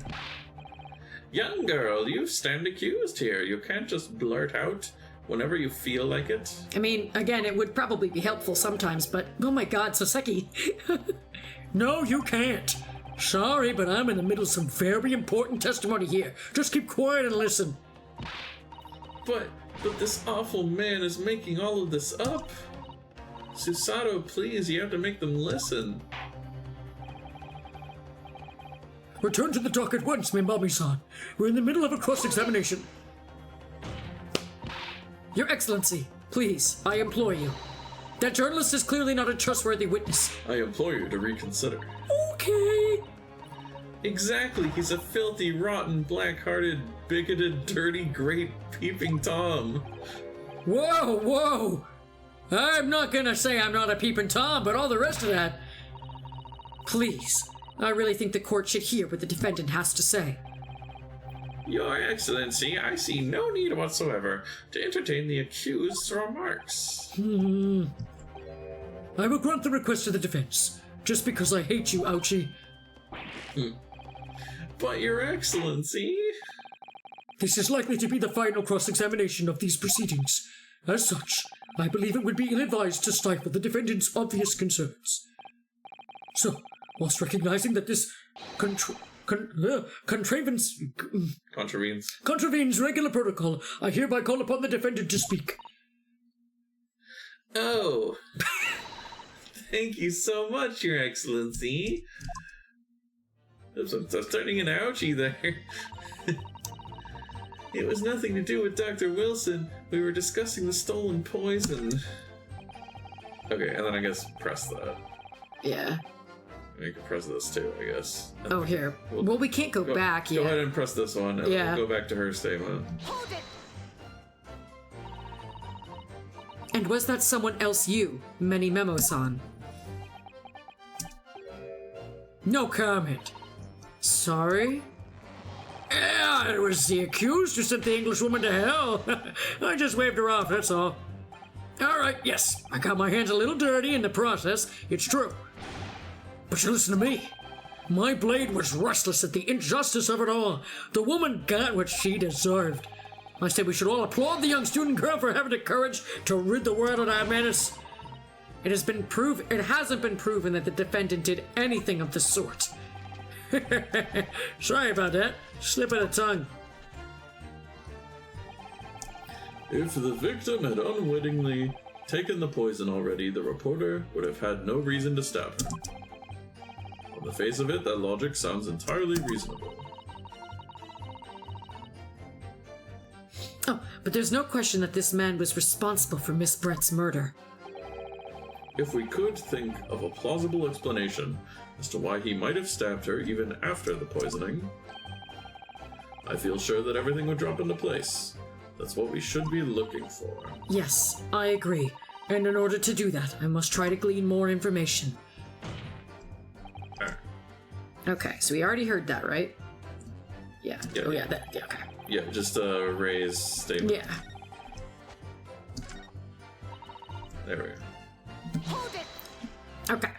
Young girl, you stand accused here. You can't just blurt out whenever you feel like it. I mean, again, it would probably be helpful sometimes, but oh my God, Soseki. No, you can't. Sorry, but I'm in the middle of some very important testimony here. Just keep quiet and listen. But this awful man is making all of this up. Susato, please, you have to make them listen. Return to the dock at once, Mimami-san. We're in the middle of a cross-examination. Your Excellency, please, I implore you. That journalist is clearly not a trustworthy witness. I implore you to reconsider. Okay. Exactly, he's a filthy, rotten, black-hearted, bigoted, dirty, great, peeping Tom. Whoa. I'm not gonna say I'm not a peeping Tom, but all the rest of that... Please, I really think the court should hear what the defendant has to say. Your Excellency, I see no need whatsoever to entertain the accused's remarks. I will grant the request of the defense, just because I hate you, Ouchie. But Your Excellency... This is likely to be the final cross-examination of these proceedings. As such, I believe it would be ill-advised to stifle the defendant's obvious concerns. So, whilst recognizing that this contravenes regular protocol, I hereby call upon the defendant to speak. Oh. Thank you so much, Your Excellency. I was turning an ouchie there. It was nothing to do with Dr. Wilson. We were discussing the stolen poison. Okay, and then I guess press that. Yeah. You can press this too, I guess. Oh, here. Well, we can't go back yet. Go ahead and press this one, and Yeah. we'll go back to her statement. Hold it! And was that someone else you, Memos-san? No comment. Sorry? Yeah, it was the accused who sent the Englishwoman to hell. I just waved her off, that's all. Alright, yes, I got my hands a little dirty in the process, it's true. But you listen to me. My blade was restless at the injustice of it all. The woman got what she deserved. I say we should all applaud the young student girl for having the courage to rid the world of that menace. It hasn't been proven that the defendant did anything of the sort. Sorry about that. Slip of the tongue. If the victim had unwittingly taken the poison already, the reporter would have had no reason to stab her. On the face of it, that logic sounds entirely reasonable. Oh, but there's no question that this man was responsible for Miss Brett's murder. If we could think of a plausible explanation as to why he might have stabbed her even after the poisoning, I feel sure that everything would drop into place. That's what we should be looking for. Yes, I agree. And in order to do that, I must try to glean more information. Okay, so we already heard that, right? Yeah. Yeah. Oh, yeah, yeah, okay. Yeah, just a raise statement. Yeah. There we go. Hold it! Okay.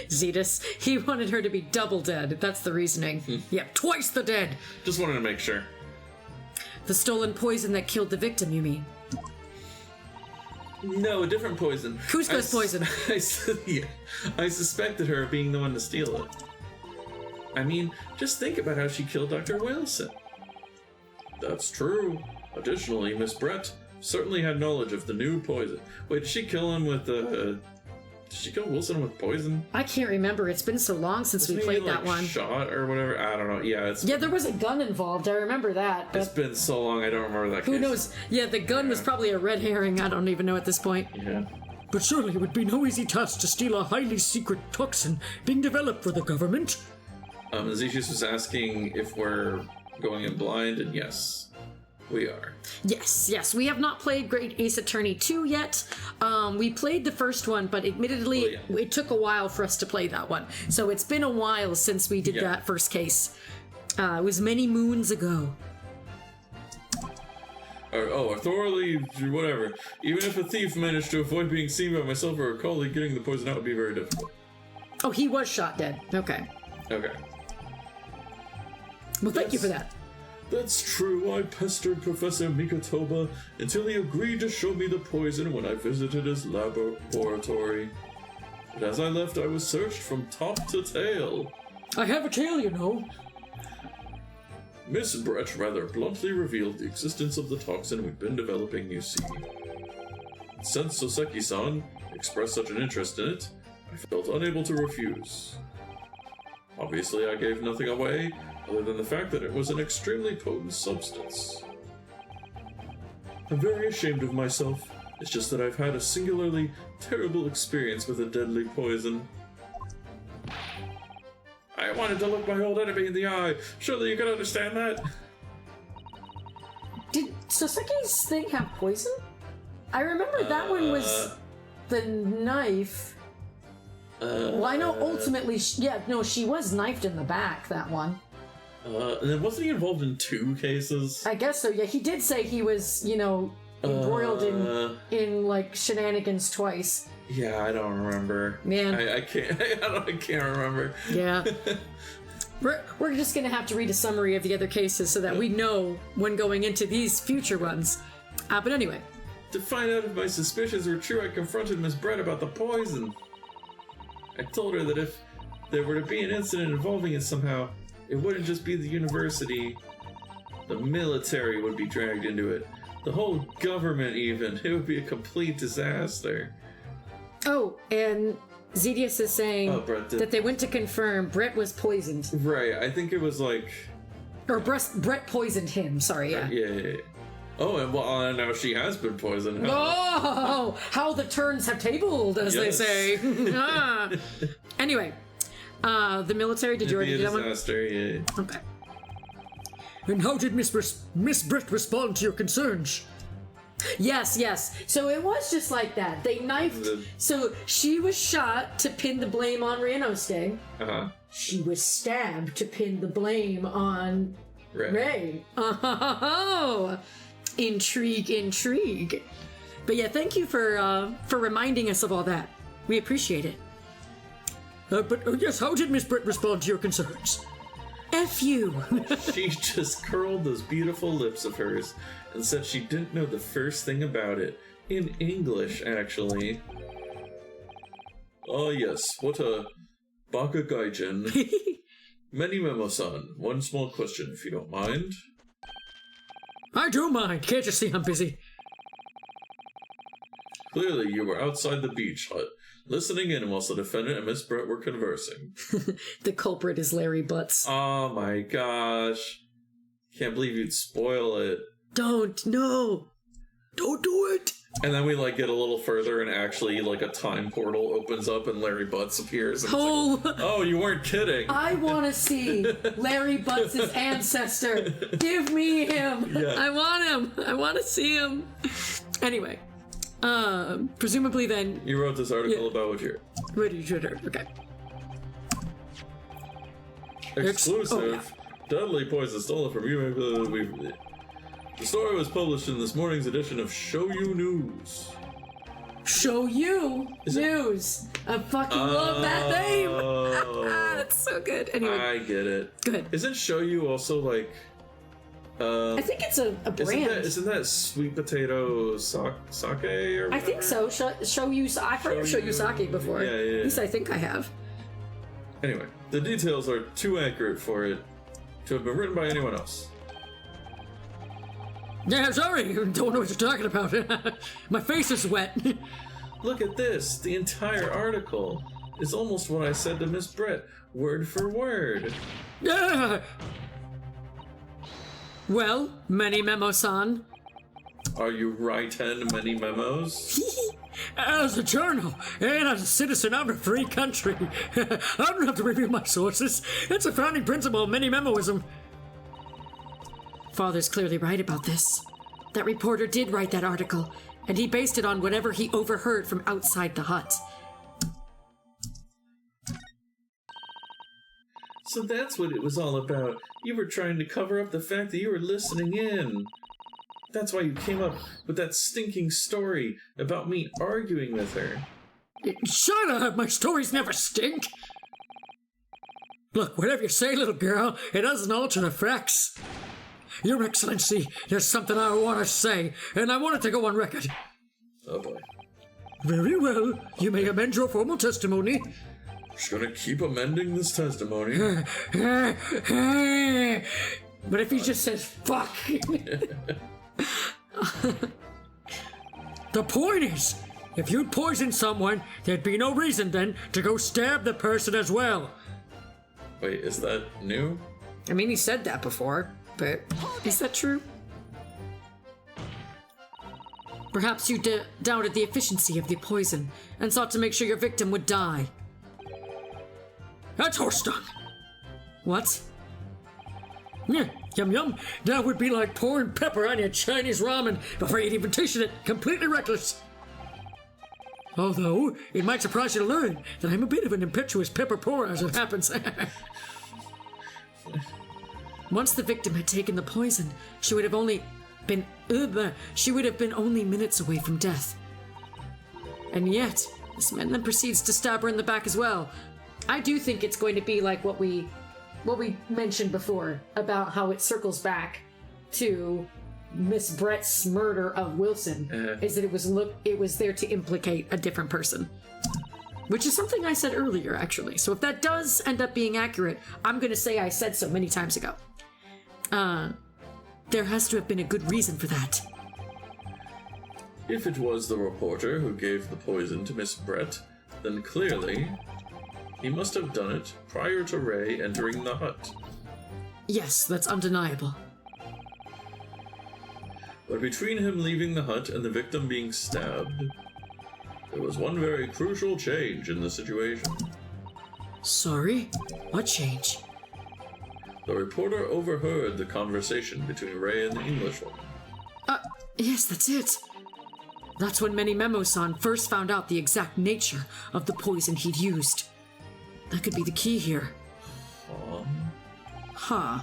Zetus, he wanted her to be double dead. That's the reasoning. Yeah, twice the dead. Just wanted to make sure. The stolen poison that killed the victim, you mean? No, a different poison. Cusco's poison. I suspected her of being the one to steal it. I mean, just think about how she killed Dr. Wilson. That's true. Additionally, Miss Brett certainly had knowledge of the new poison. Wait, did she kill him with did she kill Wilson with poison? I can't remember. It's been so long since we played that one. Shot or whatever. I don't know. Yeah, Yeah, there was a gun involved. I remember that. It's been so long. I don't remember that. Who case. knows? Yeah, the gun was probably a red herring. I don't even know at this point. Yeah. But surely it would be no easy task to steal a highly secret toxin being developed for the government. Zetius was asking if we're going in blind, and yes, we are. Yes. We have not played Great Ace Attorney 2 yet. We played the first one, but admittedly, it took a while for us to play that one. So it's been a while since we did that first case. It was many moons ago. Thoroughly, whatever. Even if a thief managed to avoid being seen by myself or a colleague, getting the poison out would be very difficult. Oh, he was shot dead. Okay. Okay. Well, thank you for that. That's true. I pestered Professor Mikotoba until he agreed to show me the poison when I visited his laboratory. but as I left, I was searched from top to tail. I have a tail, you know. Miss Brett rather bluntly revealed the existence of the toxin we've been developing, you see. Since Soseki-san expressed such an interest in it, I felt unable to refuse. Obviously, I gave nothing away, other than the fact that it was an extremely potent substance. I'm very ashamed of myself. It's just that I've had a singularly terrible experience with a deadly poison. I wanted to look my old enemy in the eye. Surely you can understand that? Did Soseki's thing have poison? I remember that one was the knife. Well, I know ultimately, she was knifed in the back, that one. And then wasn't he involved in 2 cases? I guess so, yeah. He did say he was, embroiled in like shenanigans twice. Yeah, I don't remember. Man. I can't I can't remember. Yeah. We're just gonna have to read a summary of the other cases so that we know when going into these future ones. But anyway. To find out if my suspicions were true, I confronted Miss Brett about the poison. I told her that if there were to be an incident involving it somehow, it wouldn't just be the university. The military would be dragged into it. The whole government even. It would be a complete disaster. Oh, and Zedius is saying that they went to confirm Brett was poisoned. Right, I think it was like... Or Brett poisoned him, sorry, yeah. Yeah. Oh, and well, now she has been poisoned. Oh, how the turns have tabled, as they say. Anyway, the military, did you already do that one? Disaster, yeah. Okay. And how did Miss Brett respond to your concerns? Yes. So it was just like that. They knifed. So she was shot to pin the blame on Ryanosuke. Uh-huh. She was stabbed to pin the blame on Ray. Oh, intrigue. But yeah, thank you for reminding us of all that. We appreciate it. Yes, how did Miss Brett respond to your concerns? F you. She just curled those beautiful lips of hers and said she didn't know the first thing about it. In English, actually. Oh yes, what a baka gaijin. Many Memo-san, one small question if you don't mind. I do mind, can't you see I'm busy? Clearly you were outside the beach hut, listening in whilst the defendant and Miss Brett were conversing. The culprit is Larry Butts. Oh my gosh. Can't believe you'd spoil it. Don't do it. And then we get a little further and actually a time portal opens up and Larry Butts appears. And oh, you weren't kidding. I want to see Larry Butts' ancestor. Give me him. Yeah. I want him. I want to see him. Anyway, presumably then... You wrote this article about what you're... Twitter. Okay. Exclusive. Deadly poison stolen from you. The story was published in this morning's edition of Show You News. Show You News. I fucking love that name. That's so good. Anyway. I get it. Good. Isn't Show You also I think it's a brand. Isn't that sweet potato sake or whatever? I think so. Show You. I've heard of Show You sake before. Yeah. At least I think I have. Anyway, the details are too accurate for it to have been written by anyone else. Yeah, sorry, don't know what you're talking about. My face is wet. Look at this. The entire article is almost what I said to Miss Brett, word for word. Well, Many Memo-san. Are you writing many memos? As a journal, and as a citizen of a free country, I don't have to reveal my sources. It's a founding principle of Many Memoism. Father's clearly right about this. That reporter did write that article, and he based it on whatever he overheard from outside the hut. So that's what it was all about. You were trying to cover up the fact that you were listening in. That's why you came up with that stinking story about me arguing with her. Shut up! My stories never stink! Look, whatever you say, little girl, it doesn't alter the facts. Your Excellency, there's something I want to say, and I want it to go on record. Oh boy. Very well. You may amend your formal testimony. Just gonna keep amending this testimony. But if he just says fuck. The point is, if you'd poisoned someone, there'd be no reason then to go stab the person as well. Wait, is that new? I mean, he said that before, but is that true? Perhaps you doubted the efficiency of the poison and sought to make sure your victim would die. That's horse dung. What? Yeah, yum yum. That would be like pouring pepper on your Chinese ramen before you'd even tasted it. Completely reckless. Although, it might surprise you to learn that I'm a bit of an impetuous pepper pourer as it happens. Once the victim had taken the poison, she would have been only minutes away from death. And yet, this man then proceeds to stab her in the back as well. I do think it's going to be like what we mentioned before about how it circles back to Miss Brett's murder of Wilson, is that it was there to implicate a different person. Which is something I said earlier, actually. So if that does end up being accurate, I'm going to say I said so many times ago. There has to have been a good reason for that. If it was the reporter who gave the poison to Miss Brett, then clearly he must have done it prior to Ray entering the hut. Yes, that's undeniable. But between him leaving the hut and the victim being stabbed, there was one very crucial change in the situation. Sorry? What change? The reporter overheard the conversation between Ray and the Englishwoman. Yes, that's it. That's when Memos-san first found out the exact nature of the poison he'd used. That could be the key here. Huh.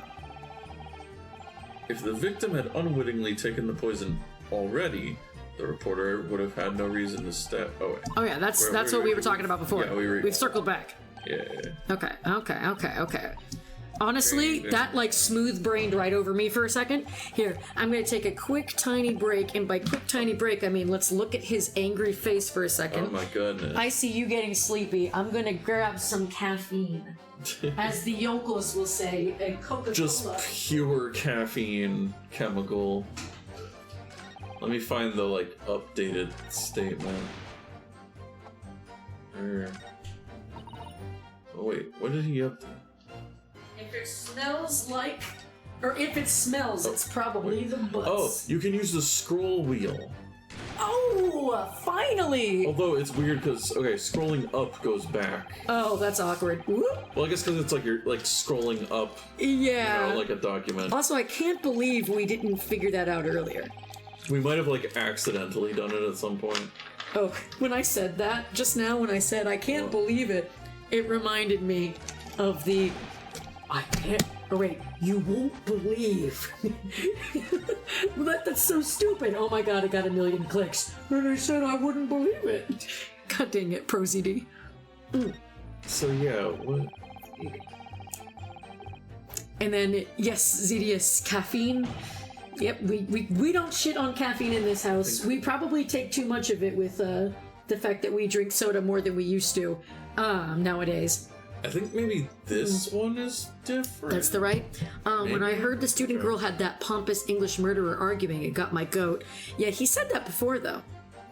If the victim had unwittingly taken the poison already, the reporter would have had no reason to stab. Oh yeah, that's what we were talking about before. Yeah, we've circled back. Yeah. Okay. Honestly, that like smooth brained right over me for a second. Here, I'm gonna take a quick tiny break, and by quick tiny break, I mean let's look at his angry face for a second. Oh my goodness. I see you getting sleepy. I'm gonna grab some caffeine. As the yokels will say, a Coca-Cola. Just pure caffeine chemical. Let me find the updated statement. Oh wait, what did he update? If it smells like, or if it smells, it's probably the butts. Oh, you can use the scroll wheel. Oh, finally! Although it's weird because, scrolling up goes back. Oh, that's awkward. Whoop. Well, I guess because it's you're scrolling up. Yeah. Like a document. Also, I can't believe we didn't figure that out earlier. We might have accidentally done it at some point. Oh, when I said that just now, when I said I can't believe it, it reminded me of the I can't. Oh wait, you won't believe. That's so stupid. Oh my god, I got 1 million clicks. And I said I wouldn't believe it. God dang it, ProZD. So yeah, what? And then yes, ZDS caffeine. Yep, we don't shit on caffeine in this house. We probably take too much of it with the fact that we drink soda more than we used to nowadays. I think maybe this one is different. That's the right. When I heard the student girl had that pompous English murderer arguing, it got my goat. Yeah, he said that before though.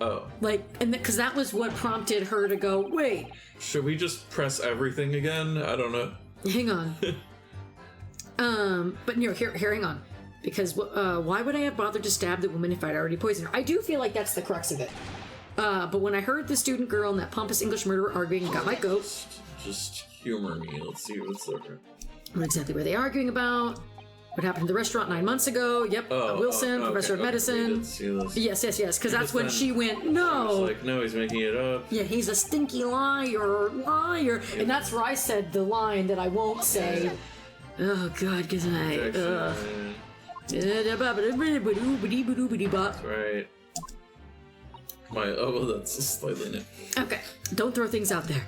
Oh. Because that was what prompted her to go, wait. Should we just press everything again? I don't know. Hang on. But no, here, hang on. Because why would I have bothered to stab the woman if I'd already poisoned her? I do feel like that's the crux of it. But when I heard the student girl and that pompous English murderer arguing, it got my goat. Just humor me. Let's see what's there. What exactly were they arguing about? What happened to the restaurant 9 months ago? Yep, Wilson, professor of medicine. Yes, because that's when she went, no. No, he's making it up. Yeah, he's a stinky liar. Yeah. And that's where I said the line that I won't say. Oh, God, because That's right. That's slightly new. Okay, don't throw things out there.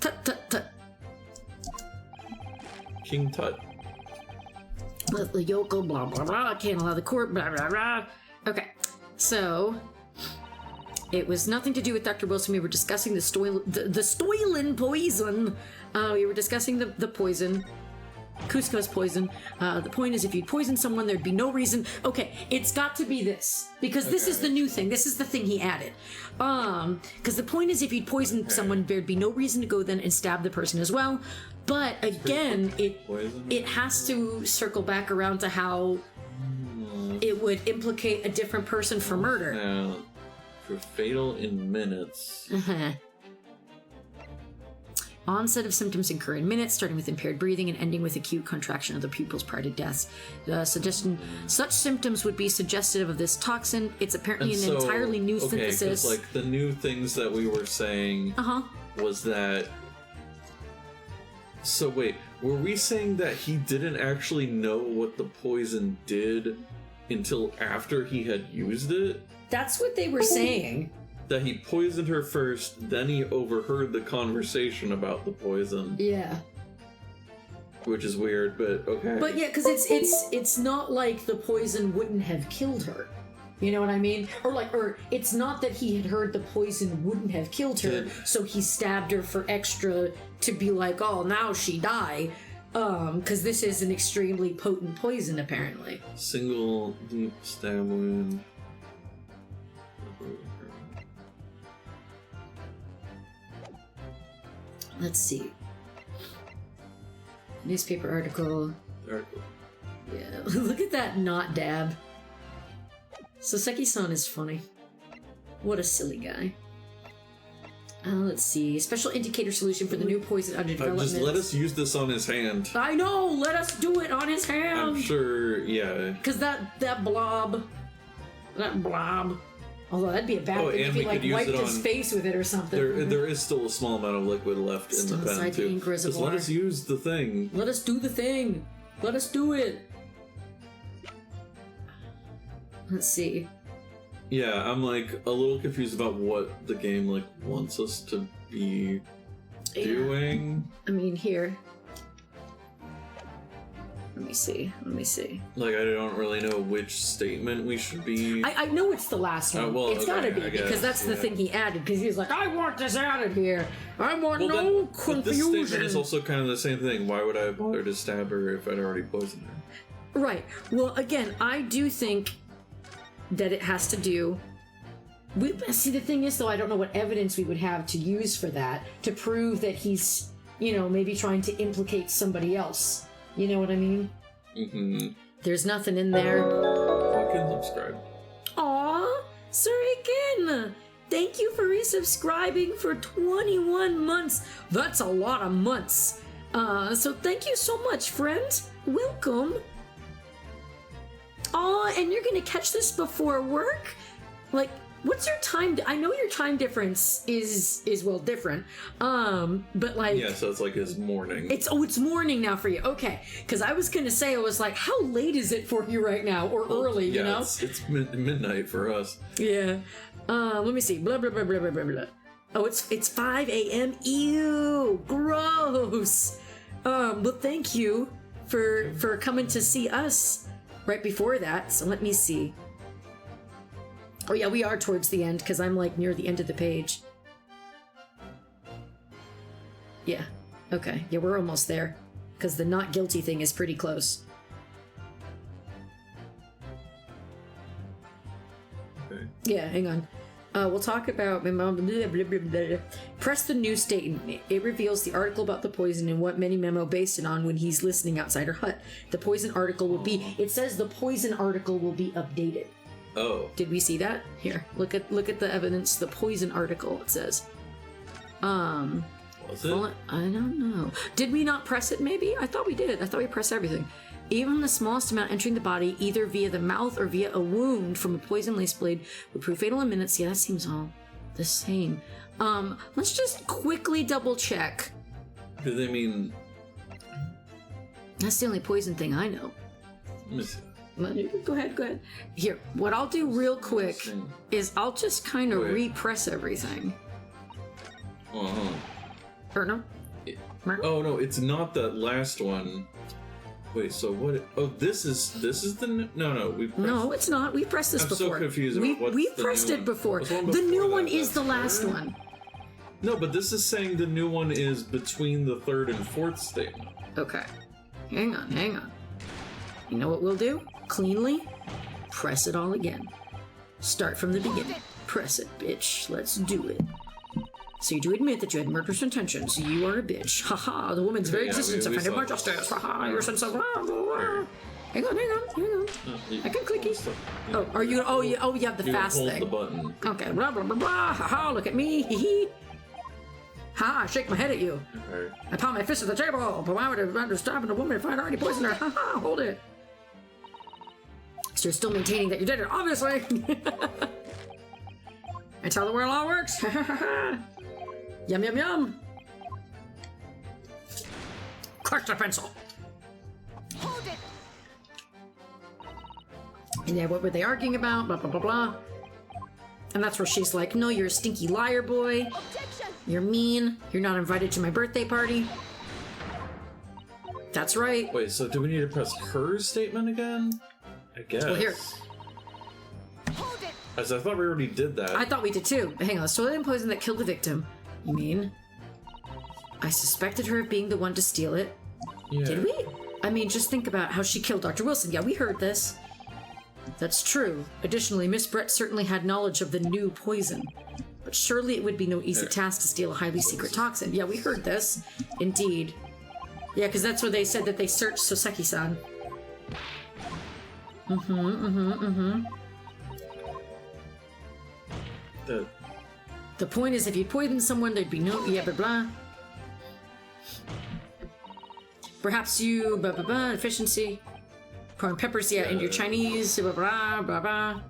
Tut. King Tut. Let the yokel, blah, blah, blah. I can't allow the court, blah, blah, blah. Okay, so It was nothing to do with Dr. Wilson. We were discussing the Stoilin poison. We were discussing the poison. Cusco's poison. The point is, if you poison someone, there'd be no reason. Okay, it's got to be this. Because this is the new thing. This is the thing he added. Because the point is, if you'd poison someone, there'd be no reason to go then and stab the person as well. But again, it has to circle back around to how it would implicate a different person for murder. Now, for fatal in minutes. Onset of symptoms occur in minutes, starting with impaired breathing and ending with acute contraction of the pupils prior to death. Suggestion: such symptoms would be suggestive of this toxin. It's apparently an entirely new synthesis. Okay, like the new things that we were saying was that. So wait, were we saying that he didn't actually know what the poison did until after he had used it? That's what they were saying. That he poisoned her first, then he overheard the conversation about the poison. Yeah. Which is weird, but okay. But yeah, because it's not like the poison wouldn't have killed her. You know what I mean? Or it's not that he had heard the poison wouldn't have killed her, so he stabbed her for extra to be like, oh, now she die. Because this is an extremely potent poison, apparently. Single deep stab wound. Let's see. Newspaper article. Yeah, look at that not dab. Soseki-san is funny. What a silly guy. Let's see. Special indicator solution for the new poison under development. Just let us use this on his hand. I know! Let us do it on his hand! I'm sure, yeah. Because that blob... Although that'd be a bad thing if he like wiped his face with it or something. There is still a small amount of liquid left in the pen too. Just let us use the thing. Let us do the thing. Let us do it. Let's see. Yeah, I'm like a little confused about what the game like wants us to be doing. I mean, here. Let me see. Like, I don't really know which statement we should be... I know it's the last one. Well, it's gotta be, because that's the thing he added, because he's like, I want this added here. I want no confusion. But this statement is also kind of the same thing. Why would I bother to stab her if I'd already poisoned her? Right. Well, again, I do think that it has to do... See, the thing is, though, I don't know what evidence we would have to use for that, to prove that he's, maybe trying to implicate somebody else. You know what I mean? Mm-hmm. There's nothing in there. Fucking subscribe. Aw, Suriken! Thank you for resubscribing for 21 months. That's a lot of months. So thank you so much, friend. Welcome. Aw, and you're gonna catch this before work? Like, what's your time? I know your time difference is well different. But like, yeah, so it's like his morning. It's morning now for you. Okay, because I was gonna say, I was like, how late is it for you right now, or early? Yeah, you know, it's midnight for us. Yeah. Let me see. Blah blah blah blah blah blah blah. Oh, it's 5 a.m. Ew, gross. Well, thank you for coming to see us right before that. So let me see. Oh yeah, we are towards the end, because I'm like near the end of the page. Yeah, okay. Yeah, we're almost there, because the not guilty thing is pretty close. Okay. Yeah, hang on. We'll talk about... Press the news statement. It reveals the article about the poison and what many Memo based it on when he's listening outside her hut. The poison article will be... It says the poison article will be updated. Oh. Did we see that? Here, look at the evidence. The poison article, it says. Was it? I don't know. Did we not press it, maybe? I thought we did. I thought we pressed everything. Even the smallest amount entering the body, either via the mouth or via a wound from a poison lace blade, would prove fatal in minutes. Yeah, that seems all the same. Let's just quickly double check. Do they mean... That's the only poison thing I know. Let me see. Go ahead. Here, what I'll do real quick is I'll just kind of repress everything. Uh-huh. Or no? Oh, no, it's not that last one. Wait, so what? Oh, this is the no. We pressed, No, it's not. We pressed this I'm before. so confused. We About what's we the pressed new it one? before. What's one The before new that? one is the That's last third? one. No, but this is saying the new one is between the third and fourth statement. Okay. Hang on. You know what we'll do? Cleanly, press it all again. Start from the beginning. Press it, bitch. Let's do it. So you do admit that you had murderous intentions. You are a bitch. Haha, the woman's very Yeah, existence we offended saw by this. justice. Haha, your sense of... Hang on. I can clicky. Oh, are you... Oh, you have the You fast hold thing. the button. Okay, blah, blah, blah, blah. Haha, look at me. Hee hee. Ha, I shake my head at you. Alright. I pound my fist at the table. But why would I stop a woman if I'd already poisoned her? Haha, hold it. So you're still maintaining that you did it, obviously. That's how the world all works. Yum, yum, yum. Crush the pencil. Hold it. And yeah, what were they arguing about? Blah, blah, blah, blah. And that's where she's like, no, you're a stinky liar, boy. Objection. You're mean. You're not invited to my birthday party. That's right. Wait, so do we need to press her statement again? I guess. Well, here. Hold it. As I thought we already did that. I thought we did too. Hang on, soylent poison that killed the victim. You mean? I suspected her of being the one to steal it. Yeah. Did we? I mean, just think about how she killed Dr. Wilson. Yeah, we heard this. That's true. Additionally, Miss Brett certainly had knowledge of the new poison. But surely it would be no easy task to steal a highly secret toxin. Yeah, we heard this. Indeed. Yeah, because that's where they said that they searched Soseki-san. The point is, if you poison someone, there'd be no... Yeah, blah, blah. Perhaps you... Blah, blah, blah. Efficiency. Corn peppers, yeah, and your Chinese... Blah, blah, blah, blah.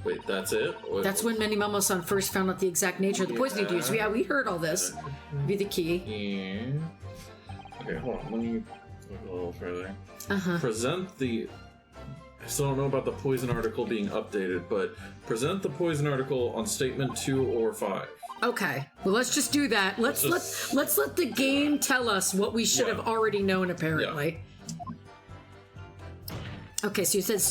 Wait, that's it? What- That's when Memo-san first found out the exact nature of the poison he'd used. Yeah, we heard all this. Be the key. Yeah. Okay, hold on. Let me look a little further. Uh-huh. Present the... I still don't know about the poison article being updated, but present the poison article on statement 2 or 5. Okay. Well, let's just do that. Let's let the game tell us what we should have already known, apparently. Okay, so you said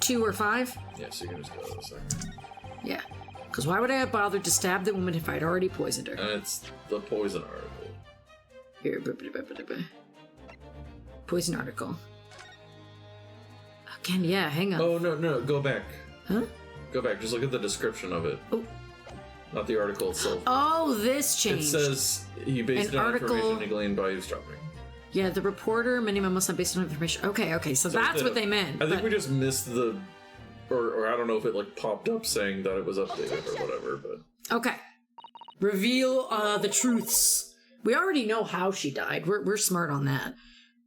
2 or 5? Yeah, so you can just go to the second. Yeah. Because why would I have bothered to stab the woman if I'd already poisoned her? And it's the poison article. Here, poison article. Again, yeah, hang on. Oh, no, go back. Huh? Go back, just look at the description of it. Oh. Not the article itself. Oh, this It changed. says he based An it on article- information he gleaned by eavesdropping. Yeah, the reporter, Memo-san based on information. Okay, so that's what they meant. I think but- we just missed the... Or I don't know if it like popped up saying that it was updated or whatever, but... Okay. Reveal the truths. We already know how she died. We're smart on that.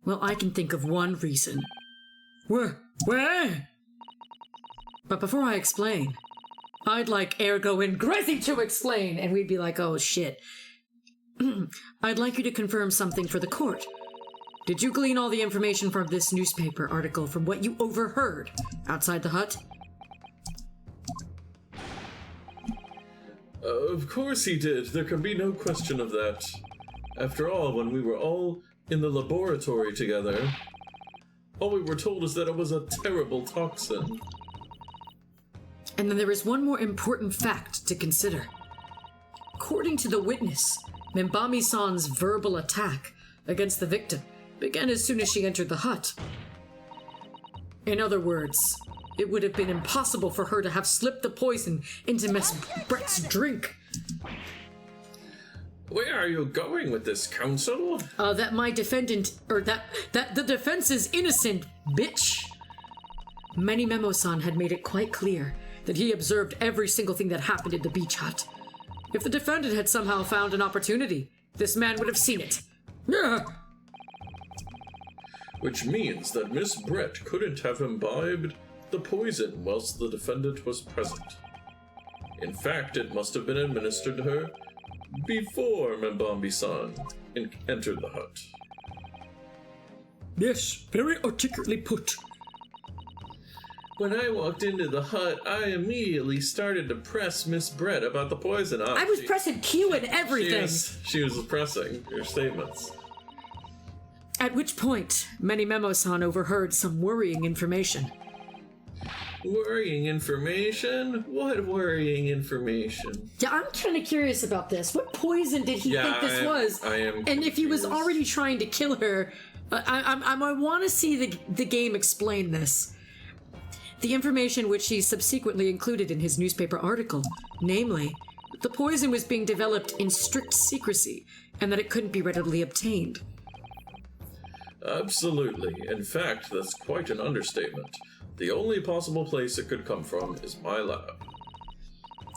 Well, I can think of one reason. Where? But before I explain, I'd like Ergo and Grezy to explain, and we'd be like, oh shit. I'd like you to confirm something for the court. Did you glean all the information from this newspaper article from what you overheard outside the hut? Of course he did. There can be no question of that. After all, when we were all in the laboratory together, all we were told is that it was a terrible toxin. And then there is one more important fact to consider. According to the witness, Membami-san's verbal attack against the victim began as soon as she entered the hut. In other words, it would have been impossible for her to have slipped the poison into Miss Brett's drink. Where are you going with this, counsel? That my defendant, or that the defense is innocent, bitch. Many Memo-san had made it quite clear that he observed every single thing that happened in the beach hut. If the defendant had somehow found an opportunity, this man would have seen it. Yeah. Which means that Miss Brett couldn't have imbibed the poison whilst the defendant was present. In fact, it must have been administered to her before Membambi-san entered the hut. Yes, very articulately put. When I walked into the hut, I immediately started to press Miss Brett about the poison. I was pressing Q and everything. She was pressing your statements. At which point, Memos-san overheard some worrying information. Worrying information? What worrying information? Yeah, I'm kind of curious about this. What poison did he think this was? I am. And if he was confused. already trying to kill her, I want to see the game explain this. The information which he subsequently included in his newspaper article, namely, the poison was being developed in strict secrecy and that it couldn't be readily obtained. Absolutely. In fact, that's quite an understatement. The only possible place it could come from is my lab.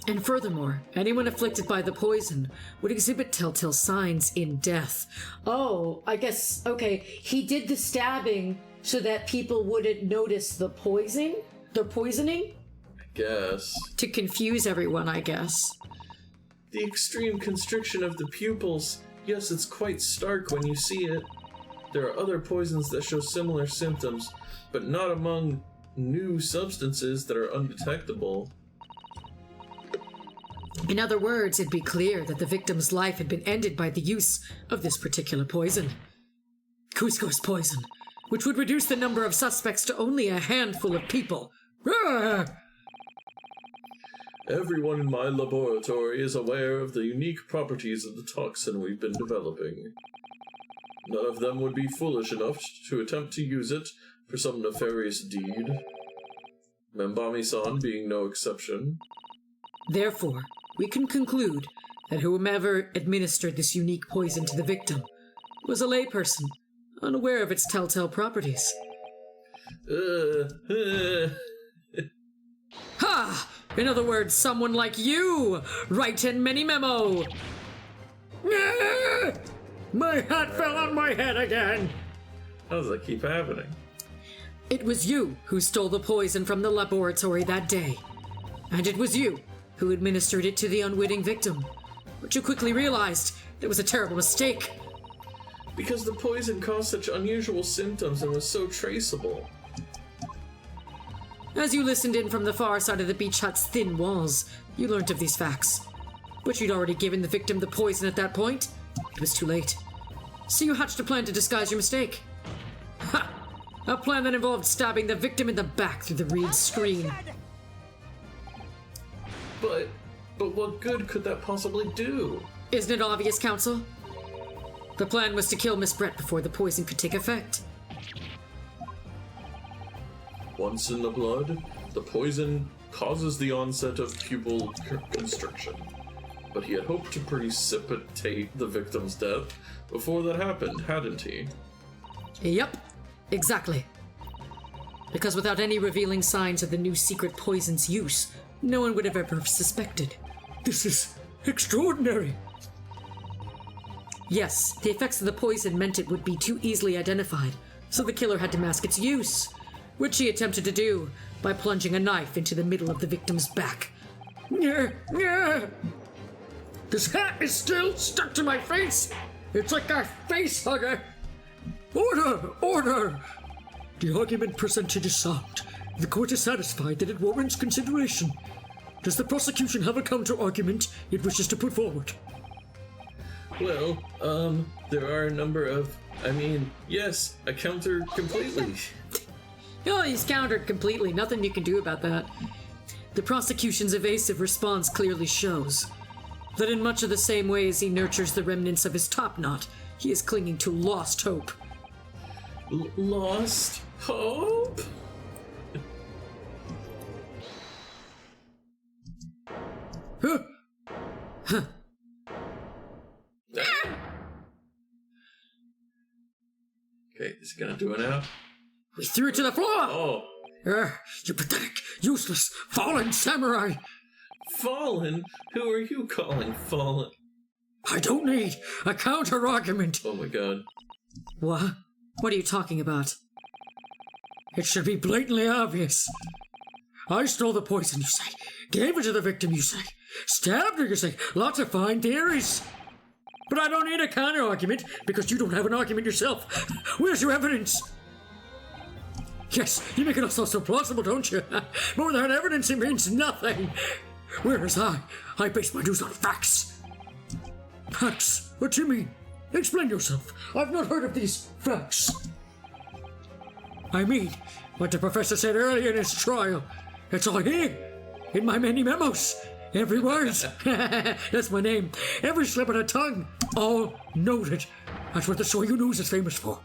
And furthermore, anyone afflicted by the poison would exhibit telltale signs in death. Oh, I guess, okay, he did the stabbing so that people wouldn't notice the poisoning? I guess. To confuse everyone, I guess. The extreme constriction of the pupils. Yes, it's quite stark when you see it. There are other poisons that show similar symptoms, but not among new substances that are undetectable. In other words, it'd be clear that the victim's life had been ended by the use of this particular poison. Cusco's poison, which would reduce the number of suspects to only a handful of people. Ah! Everyone in my laboratory is aware of the unique properties of the toxin we've been developing. None of them would be foolish enough to attempt to use it for some nefarious deed. Membami-san being no exception. Therefore, we can conclude that whomever administered this unique poison to the victim was a layperson, unaware of its telltale properties. Ha! In other words, someone like you! Write in many memo! My hat fell on my head again! How does that keep happening? It was you who stole the poison from the laboratory that day. And it was you who administered it to the unwitting victim. But you quickly realized it was a terrible mistake. Because the poison caused such unusual symptoms and was so traceable. As you listened in from the far side of the beach hut's thin walls, you learnt of these facts. But you'd already given the victim the poison at that point. It was too late. So you hatched a plan to disguise your mistake. Ha! A plan that involved stabbing the victim in the back through the reed screen. But what good could that possibly do? Isn't it obvious, Counsel? The plan was to kill Miss Brett before the poison could take effect. Once in the blood, the poison causes the onset of pupil constriction. But he had hoped to precipitate the victim's death before that happened, hadn't he? Yep, exactly. Because without any revealing signs of the new secret poison's use, no one would have ever suspected. This is extraordinary. Yes, the effects of the poison meant it would be too easily identified, so the killer had to mask its use, which he attempted to do by plunging a knife into the middle of the victim's back. This hat is still stuck to my face. It's like a face hugger. Order! Order! The argument presented is sound. The court is satisfied that it warrants consideration. Does the prosecution have a counter-argument it wishes to put forward? Well, there are a number of... yes, I counter completely. Oh, he's countered completely. Nothing you can do about that. The prosecution's evasive response clearly shows that in much of the same way as he nurtures the remnants of his top knot, he is clinging to lost hope. Lost hope? Huh? Okay, is he gonna do it now? We threw it to the floor! Oh. You pathetic, useless, fallen samurai! Fallen? Who are you calling fallen? I don't need a counter-argument. Oh my god. What? What are you talking about? It should be blatantly obvious. I stole the poison, you say. Gave it to the victim, you say. Stabbed her, you say. Lots of fine theories. But I don't need a counter-argument because you don't have an argument yourself. Where's your evidence? Yes, you make it all so plausible, don't you? But without evidence, it means nothing. Whereas I base my news on facts. Facts? What do you mean? Explain yourself. I've not heard of these facts. I mean, what the professor said earlier in his trial. It's all here, in my many memos. Every word. That's my name. Every slip of the tongue. All noted. That's what the Soyu News is famous for.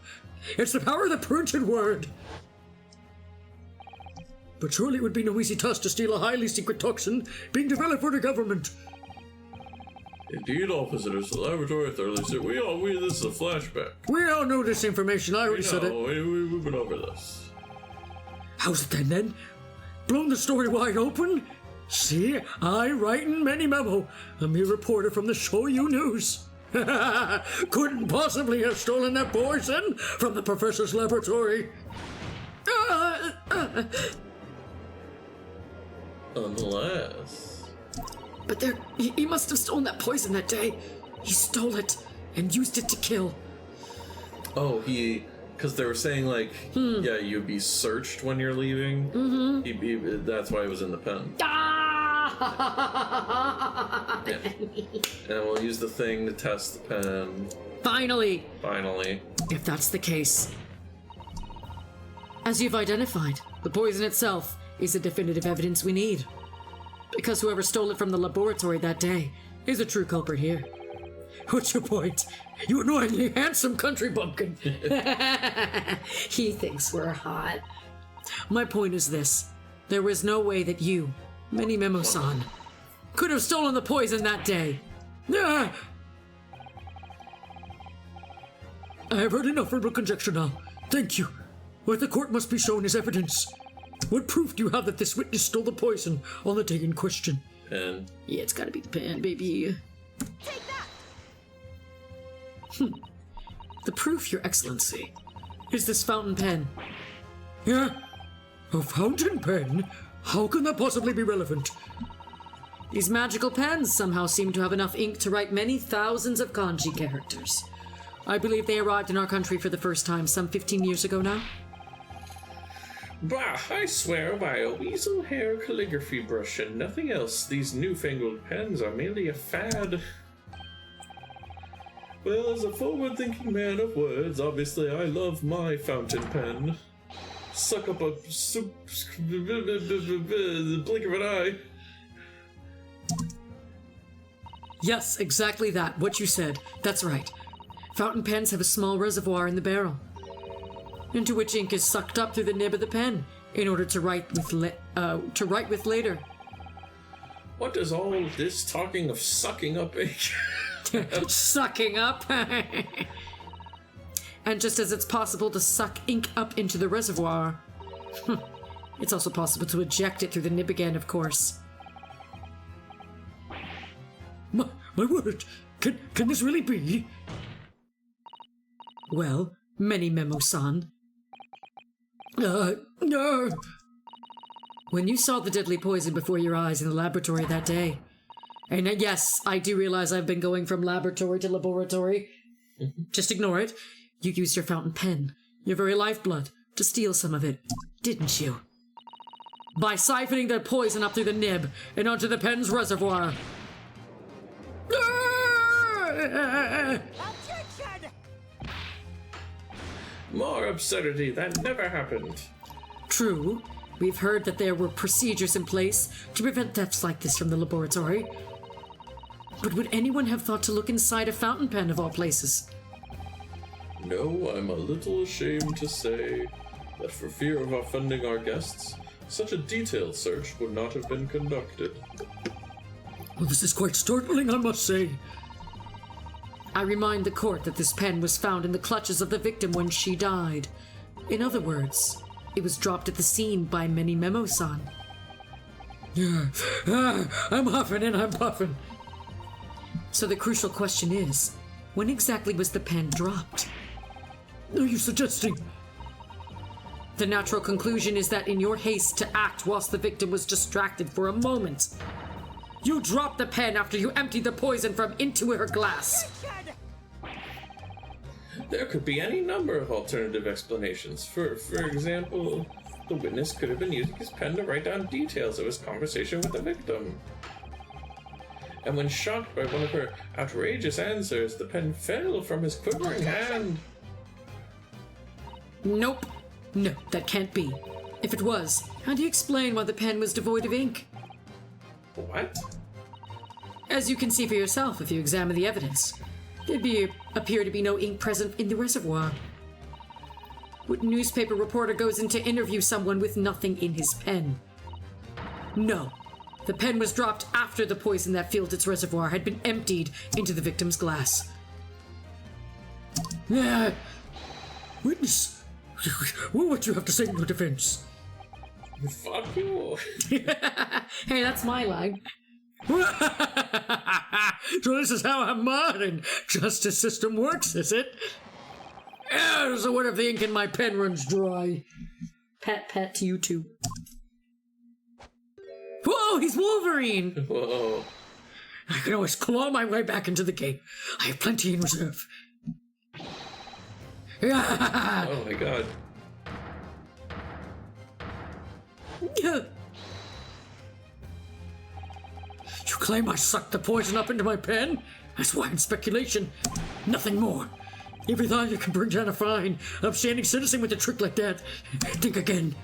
It's the power of the printed word. But surely it would be no easy task to steal a highly secret toxin being developed for the government. Indeed, all visitors to the laboratory thoroughly said, this is a flashback. We all know this information. I already said it. We've been over this. How's it then? Blown the story wide open? See, I write in many memo. A mere reporter from the Soyu News. Couldn't possibly have stolen that poison from the professor's laboratory. Unless... But he must have stolen that poison that day. He stole it and used it to kill. Oh, because they were saying, like, yeah, you'd be searched when you're leaving. Mm-hmm. That's why it was in the pen. Ah! Yeah. And we'll use the thing to test the pen. Finally! If that's the case. As you've identified, the poison itself is the definitive evidence we need. Because whoever stole it from the laboratory that day is a true culprit here. What's your point? You annoyingly handsome country bumpkin. He thinks we're hot. My point is this. There was no way that you, Many Memo-san, could have stolen the poison that day. I have heard enough verbal conjecture now. Thank you. What the court must be shown is evidence. What proof do you have that this witness stole the poison on the day in question? Pen. Yeah, it's gotta be the pen, baby. Take that! The proof, Your Excellency, is this fountain pen. Yeah? A fountain pen? How can that possibly be relevant? These magical pens somehow seem to have enough ink to write many thousands of kanji characters. I believe they arrived in our country for the first time some 15 years ago now. Bah, I swear by a weasel hair calligraphy brush and nothing else, these newfangled pens are merely a fad. Well, as a forward-thinking man of words, obviously I love my fountain pen. Suck up a blink of an eye. Yes, exactly that. What you said. That's right. Fountain pens have a small reservoir in the barrel, into which ink is sucked up through the nib of the pen in order to write with later. What does all this talking of sucking up ink? Sucking up. And just as it's possible to suck ink up into the reservoir, it's also possible to eject it through the nib again, of course. My word! Can this really be? Well, Many Memo-san. No. When you saw the deadly poison before your eyes in the laboratory that day, and yes, I do realize I've been going from laboratory to laboratory. Just ignore it. You used your fountain pen, your very lifeblood, to steal some of it, didn't you? By siphoning the poison up through the nib and onto the pen's reservoir. Objection! More absurdity, that never happened. True, we've heard that there were procedures in place to prevent thefts like this from the laboratory. But would anyone have thought to look inside a fountain pen of all places? No, I'm a little ashamed to say that for fear of offending our guests, such a detailed search would not have been conducted. Well, this is quite startling, I must say. I remind the court that this pen was found in the clutches of the victim when she died. In other words, it was dropped at the scene by Many Memo-san. Yeah, I'm huffing and I'm puffing. So the crucial question is, when exactly was the pen dropped? Are you suggesting? The natural conclusion is that in your haste to act whilst the victim was distracted for a moment, you dropped the pen after you emptied the poison from into her glass. There could be any number of alternative explanations. For example, the witness could have been using his pen to write down details of his conversation with the victim. And when shocked by one of her outrageous answers, the pen fell from his quivering hand. Nope. No, that can't be. If it was, how do you explain why the pen was devoid of ink? What? As you can see for yourself if you examine the evidence, there'd appear to be no ink present in the reservoir. What newspaper reporter goes in to interview someone with nothing in his pen? No. The pen was dropped after the poison that filled its reservoir had been emptied into the victim's glass. Witness, what do you have to say in your defense? Fuck you. Hey, that's my line. So this is how our modern justice system works, is it? So what if the ink in my pen runs dry? Pat to you too. Whoa, he's Wolverine! Whoa. I can always claw my way back into the game. I have plenty in reserve. Oh my god. You claim I sucked the poison up into my pen? That's wild speculation. Nothing more. Every time you can bring down a fine, upstanding citizen with a trick like that, think again.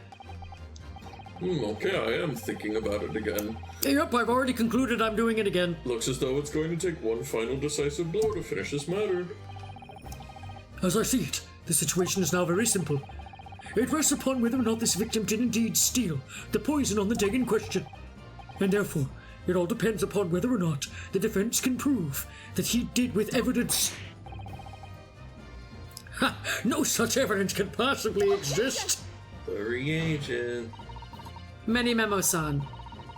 Okay, I am thinking about it again. Yep, I've already concluded I'm doing it again. Looks as though it's going to take one final decisive blow to finish this matter. As I see it, the situation is now very simple. It rests upon whether or not this victim did indeed steal the poison on the day in question. And therefore, it all depends upon whether or not the defense can prove that he did with evidence. Ha! No such evidence can possibly exist. The reagent. Many Memos-san.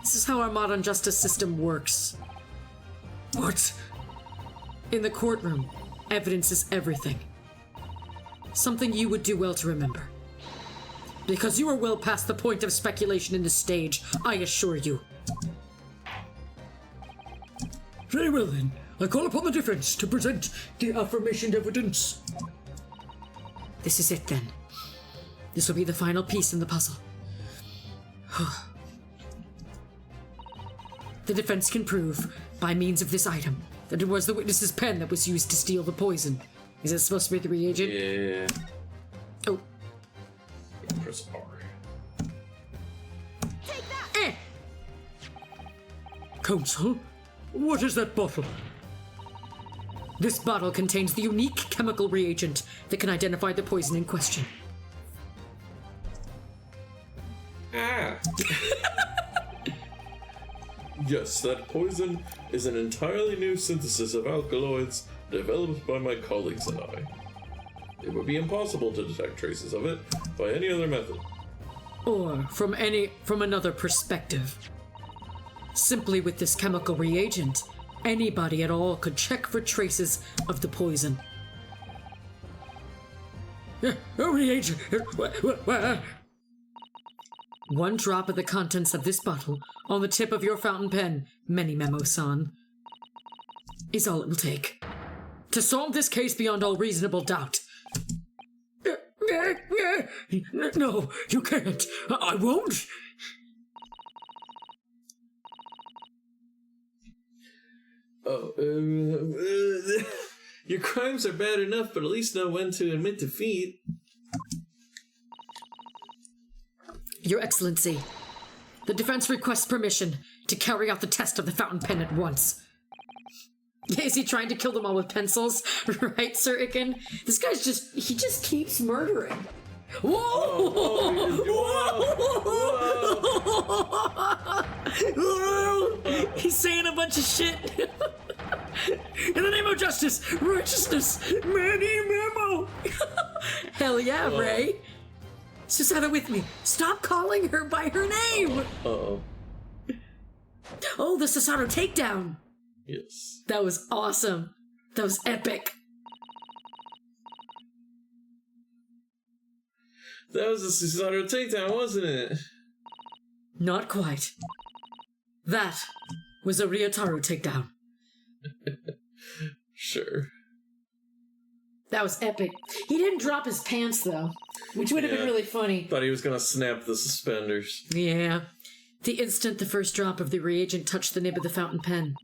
This is how our modern justice system works. What? In the courtroom, evidence is everything. Something you would do well to remember. Because you are well past the point of speculation in this stage, I assure you. Very well then. I call upon the defense to present the aforementioned evidence. This is it then. This will be the final piece in the puzzle. The defense can prove, by means of this item, that it was the witness's pen that was used to steal the poison. Is it supposed to be the reagent? Yeah. Oh. Press R. Take that! Eh! Counsel, what is that bottle? This bottle contains the unique chemical reagent that can identify the poison in question. Ah! Yes, that poison is an entirely new synthesis of alkaloids developed by my colleagues and I. It would be impossible to detect traces of it by any other method. Or from another perspective. Simply with this chemical reagent, anybody at all could check for traces of the poison. Reagent. One drop of the contents of this bottle on the tip of your fountain pen, Many Memos-san, is all it will take to solve this case beyond all reasonable doubt. No, you can't. I won't. Oh, your crimes are bad enough, but at least know when to admit defeat. Your Excellency, the defense requests permission to carry out the test of the fountain pen at once. Is he trying to kill them all with pencils? Right, Sir Icken? This guy's he just keeps murdering. Whoa! He's saying a bunch of shit. In the name of justice, righteousness, Many Memo. Hell yeah, Ray. Susanna with me. Stop calling her by her name. Uh-oh. Oh, the Susanna takedown. Yes. That was awesome. That was epic. That was a Susanna takedown, wasn't it? Not quite. That was a Ryotaro takedown. Sure. That was epic. He didn't drop his pants, though, which would have been really funny. Thought he was gonna snap the suspenders. Yeah. The instant the first drop of the reagent touched the nib of the fountain pen,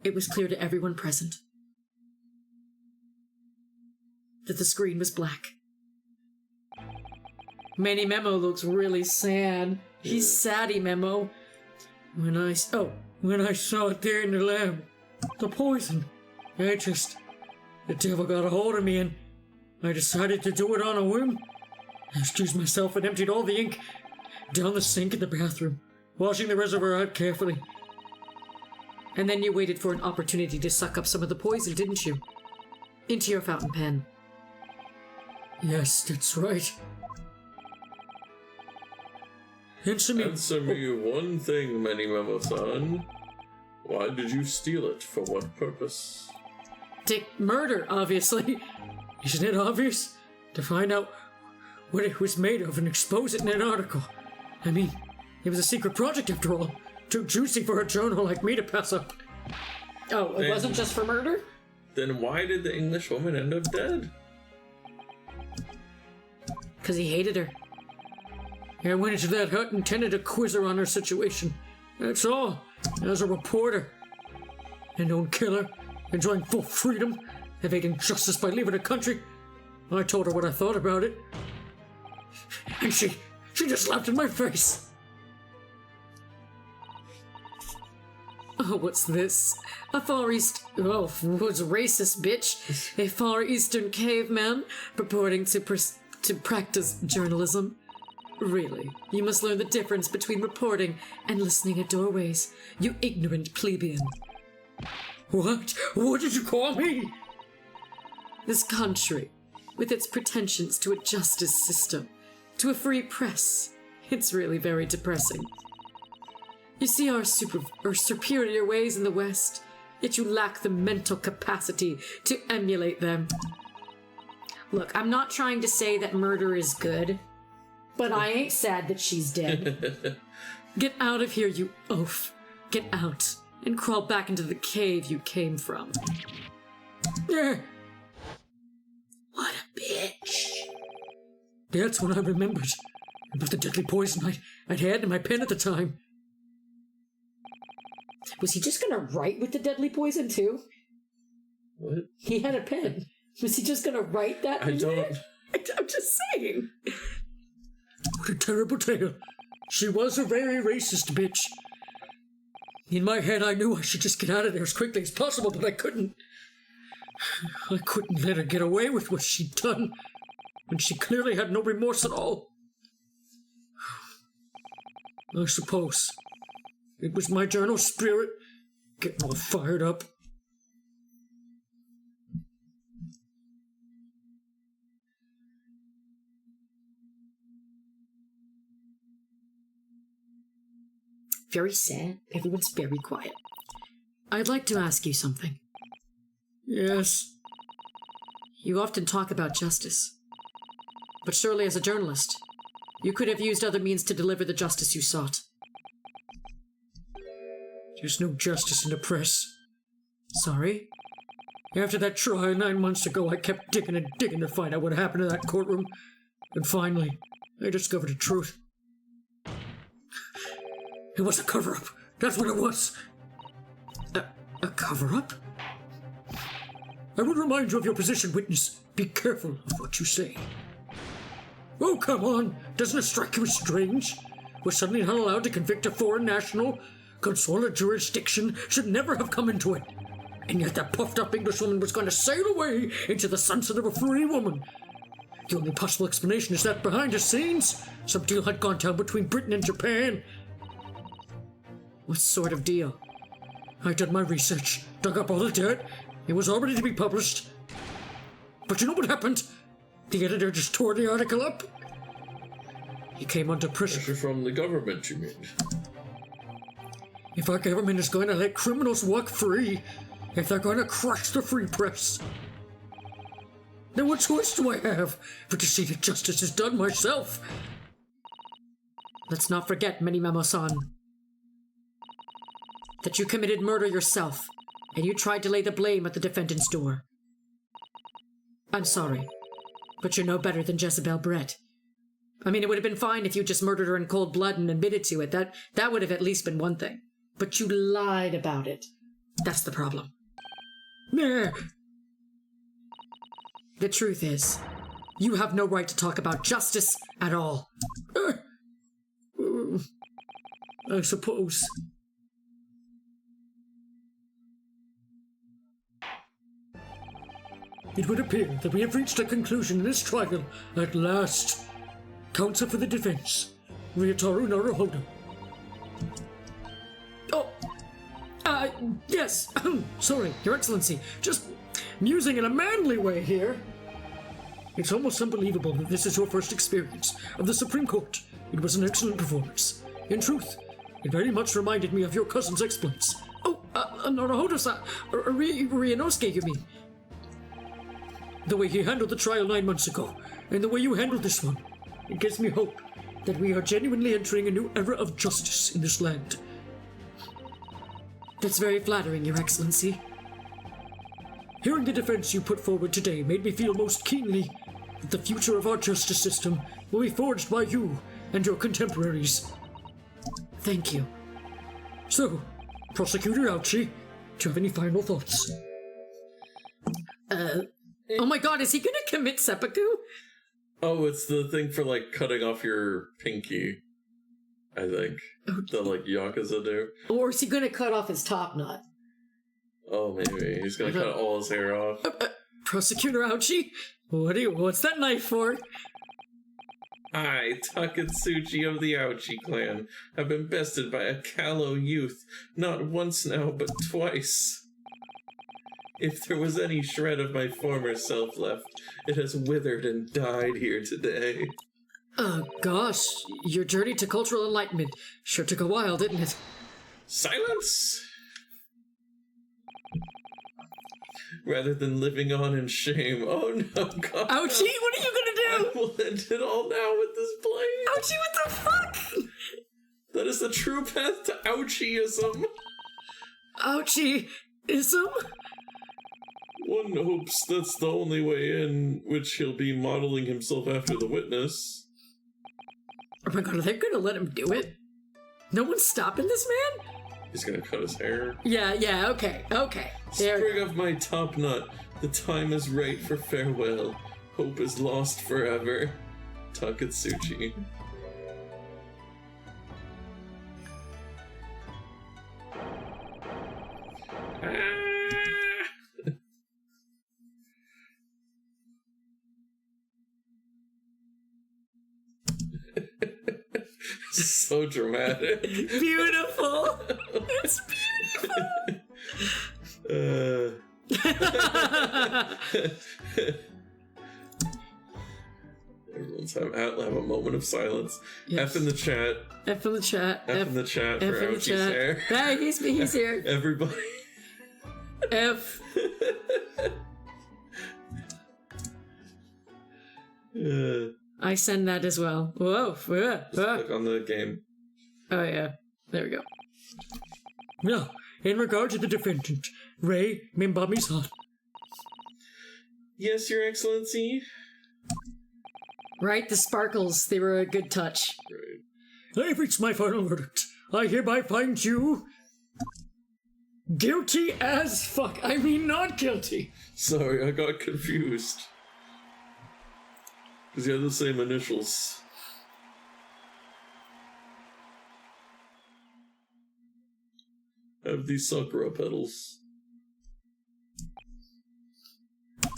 it was clear to everyone present that the screen was black. Manny Memo looks really sad. He's saddy, Memo. When I saw it there in the lab, the poison, the devil got a hold of me and I decided to do it on a whim. I excused myself and emptied all the ink down the sink in the bathroom, washing the reservoir out carefully. And then you waited for an opportunity to suck up some of the poison, didn't you? Into your fountain pen. Yes, that's right. Answer me one thing, Manny Memo-san. Why did you steal it? For what purpose? To murder, obviously. Isn't it obvious? To find out what it was made of and expose it in an article. I mean, it was a secret project after all. Too juicy for a journal like me to pass up. Oh, it wasn't just for murder? Then why did the English woman end up dead? Because he hated her. I went into that hut intended to quiz her on her situation. That's all. As a reporter. A known killer, enjoying full freedom, evading justice by leaving the country. I told her what I thought about it. And she just laughed in my face. Oh, what's this? A Far East... Oh, who's racist, bitch? A Far Eastern caveman purporting to practice journalism. Really, you must learn the difference between reporting and listening at doorways, you ignorant plebeian. What? What did you call me? This country, with its pretensions to a justice system, to a free press, it's really very depressing. You see our superior ways in the West, yet you lack the mental capacity to emulate them. Look, I'm not trying to say that murder is good, but I ain't sad that she's dead. Get out of here, you oaf. Get out and crawl back into the cave you came from. Yeah. What a bitch. That's when I remembered about the deadly poison I'd had in my pen at the time. Was he just gonna write with the deadly poison too? What? He had a pen. Was he just gonna write that? I don't... I'm just saying. What a terrible tale. She was a very racist bitch. In my head, I knew I should just get out of there as quickly as possible, but I couldn't. I couldn't let her get away with what she'd done, when she clearly had no remorse at all. I suppose it was my journal spirit getting all fired up. Very sad. Everyone's very quiet. I'd like to ask you something. Yes. You often talk about justice. But surely as a journalist, you could have used other means to deliver the justice you sought. There's no justice in the press. Sorry? After that trial 9 months ago, I kept digging and digging to find out what happened in that courtroom. And finally, I discovered the truth. It was a cover-up. That's what it was. A cover-up? I would remind you of your position, witness. Be careful of what you say. Oh, come on. Doesn't it strike you as strange? We're suddenly not allowed to convict a foreign national. Consular jurisdiction should never have come into it. And yet that puffed-up Englishwoman was going to sail away into the sunset of a free woman. The only possible explanation is that behind the scenes, some deal had gone down between Britain and Japan. What sort of deal? I did my research, dug up all the dirt. It was all ready to be published. But you know what happened? The editor just tore the article up. He came under pressure. Pressure from the government, you mean? If our government is going to let criminals walk free, if they're going to crush the free press, then what choice do I have but to see that justice is done myself? Let's not forget, Manny Memo-san, that you committed murder yourself, and you tried to lay the blame at the defendant's door. I'm sorry, but you're no better than Jezebel Brett. I mean, it would have been fine if you just murdered her in cold blood and admitted to it. That would have at least been one thing. But you lied about it. That's the problem. Nah. The truth is, you have no right to talk about justice at all. I suppose. It would appear that we have reached a conclusion in this trial at last. Counsel for the defense, Ryotaro Naruhodo. Oh, yes. Sorry, Your Excellency. Just musing in a manly way here. It's almost unbelievable that this is your first experience of the Supreme Court. It was an excellent performance. In truth, it very much reminded me of your cousin's exploits. Oh, Naruhodo-san. Ryanosuke, you mean? The way he handled the trial 9 months ago, and the way you handled this one. It gives me hope that we are genuinely entering a new era of justice in this land. That's very flattering, Your Excellency. Hearing the defense you put forward today made me feel most keenly that the future of our justice system will be forged by you and your contemporaries. Thank you. So, Prosecutor Ouchie, do you have any final thoughts? Oh my god, is he gonna commit seppuku? Oh, it's the thing for, like, cutting off your pinky, I think. The, like, Yakuza do. Or is he gonna cut off his top knot? Oh, maybe. He's gonna cut all his hair off. Prosecutor Ouchie? What's that knife for? I, Takatsuchi of the Ouchie clan, have been bested by a callow youth, not once now, but twice. If there was any shred of my former self left, it has withered and died here today. Gosh, your journey to cultural enlightenment sure took a while, didn't it? Silence! Rather than living on in shame. Oh no, God. Ouchie, what are you gonna do? I will end it all now with this blade. Ouchie, what the fuck? That is the true path to Ouchieism. Ouchie-ism? One hopes that's the only way in which he'll be modeling himself after the witness. Oh my god, are they gonna let him do it? No one's stopping this man? He's gonna cut his hair. Yeah, okay. Sprig of my top knot, the time is right for farewell. Hope is lost forever. Takatsuchi. So dramatic. Beautiful. It's beautiful. Everyone's have a moment of silence. Yes. F in the chat. F in the chat. F in the chat for Ouchie's hair. Hey, he's here. Everybody. F. I send that as well. Whoa. Just click on the game. Oh, yeah. There we go. Now, in regard to the defendant, Ray Mimbami-san. Yes, Your Excellency. Right, the sparkles, they were a good touch. Right. I've reached my final verdict. I hereby find you guilty as fuck. I mean, not guilty. Sorry, I got confused. Because you have the same initials. I have these sakura petals.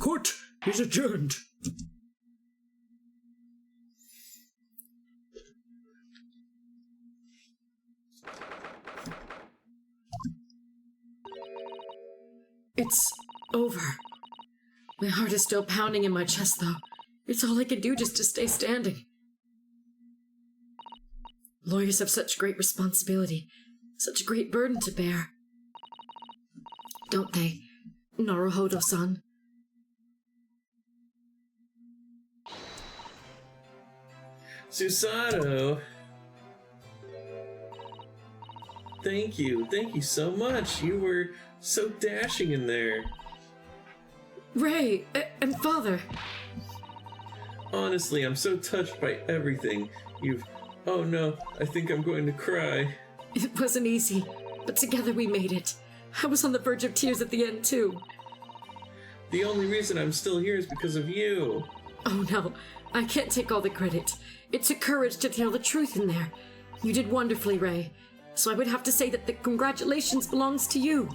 Court is adjourned. It's over. My heart is still pounding in my chest, though. It's all I can do just to stay standing. Lawyers have such great responsibility, such a great burden to bear. Don't they, Naruhodo-san? Susato! Thank you so much. You were so dashing in there. Ray, and Father. Honestly, I'm so touched by everything you've... Oh no, I think I'm going to cry. It wasn't easy, but together we made it. I was on the verge of tears at the end, too. The only reason I'm still here is because of you. Oh no, I can't take all the credit. It took courage to tell the truth in there. You did wonderfully, Ray. So I would have to say that the congratulations belongs to you.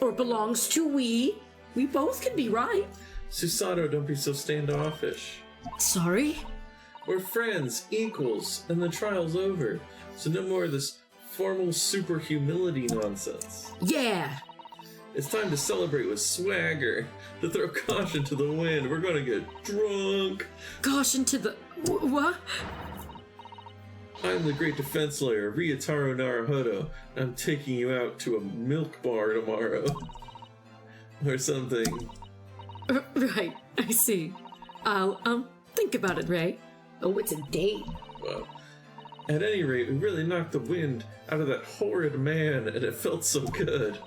Or belongs to we. We both can be right. Susato, don't be so standoffish. Sorry? We're friends, equals, and the trial's over. So no more of this formal super humility nonsense. Yeah! It's time to celebrate with swagger, to throw caution to the wind. We're gonna get drunk. Caution to the... What? I'm the great defense lawyer, Ryotaro Naruhodo. I'm taking you out to a milk bar tomorrow. Or something. Right, I see. I'll, think about it, Ray. Oh, it's a date. Well, at any rate, we really knocked the wind out of that horrid man, and it felt so good.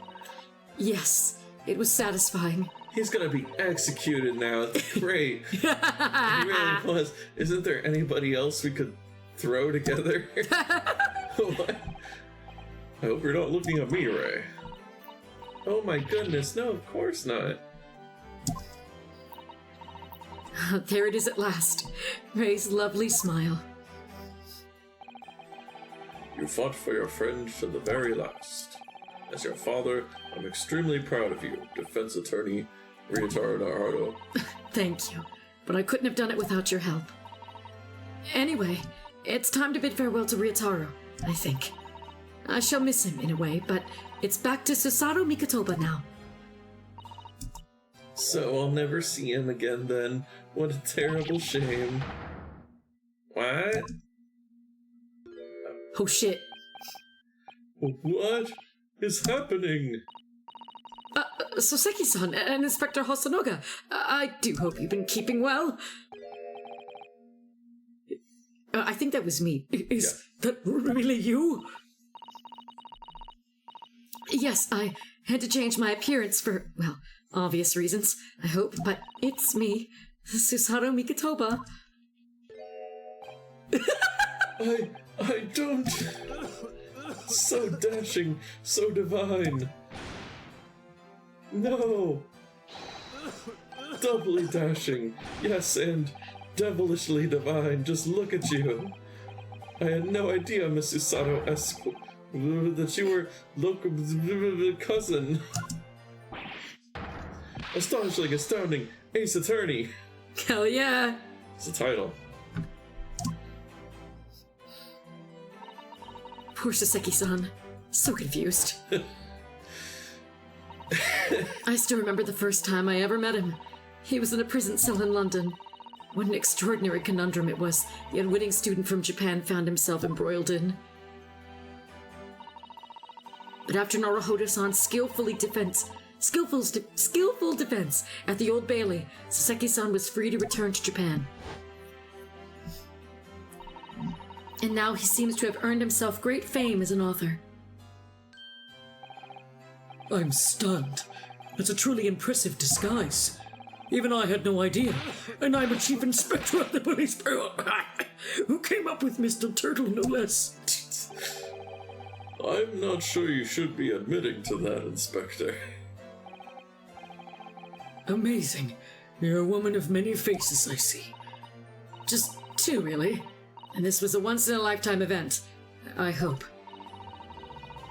Yes, it was satisfying. He's gonna be executed now. It's great. He really was. Isn't there anybody else we could throw together? What? I hope you're not looking at me, Ray. Oh my goodness, no, of course not. There it is at last. Ray's lovely smile. You fought for your friend to the very last. As your father, I'm extremely proud of you, defense attorney Ryotaro Naruhodo. Thank you, but I couldn't have done it without your help. Anyway, it's time to bid farewell to Ryotaro, I think. I shall miss him in a way, but it's back to Susato Mikotoba now. So I'll never see him again then. What a terrible shame. What? Oh shit. What is happening? Soseki-san and Inspector Hosonoga, I do hope you've been keeping well. I think that was me. Is that really you? Yes, I had to change my appearance for, well, obvious reasons, I hope, but it's me, Susato Mikotoba. I don't... So dashing, so divine. No! Doubly dashing, yes, and devilishly divine. Just look at you. I had no idea, Miss Susato that you were local cousin. Astonishingly astounding, Ace Attorney. Hell yeah! It's the title. Poor Soseki-san. So confused. I still remember the first time I ever met him. He was in a prison cell in London. What an extraordinary conundrum it was the unwitting student from Japan found himself embroiled in. But after Naruhodo-san's skillful defense at the Old Bailey, Soseki-san was free to return to Japan. And now he seems to have earned himself great fame as an author. I'm stunned. That's a truly impressive disguise. Even I had no idea. And I'm a chief inspector of the police bureau. Who came up with Mr. Turtle, no less. I'm not sure you should be admitting to that, Inspector. Amazing. You're a woman of many faces, I see. Just two, really. And this was a once-in-a-lifetime event. I hope.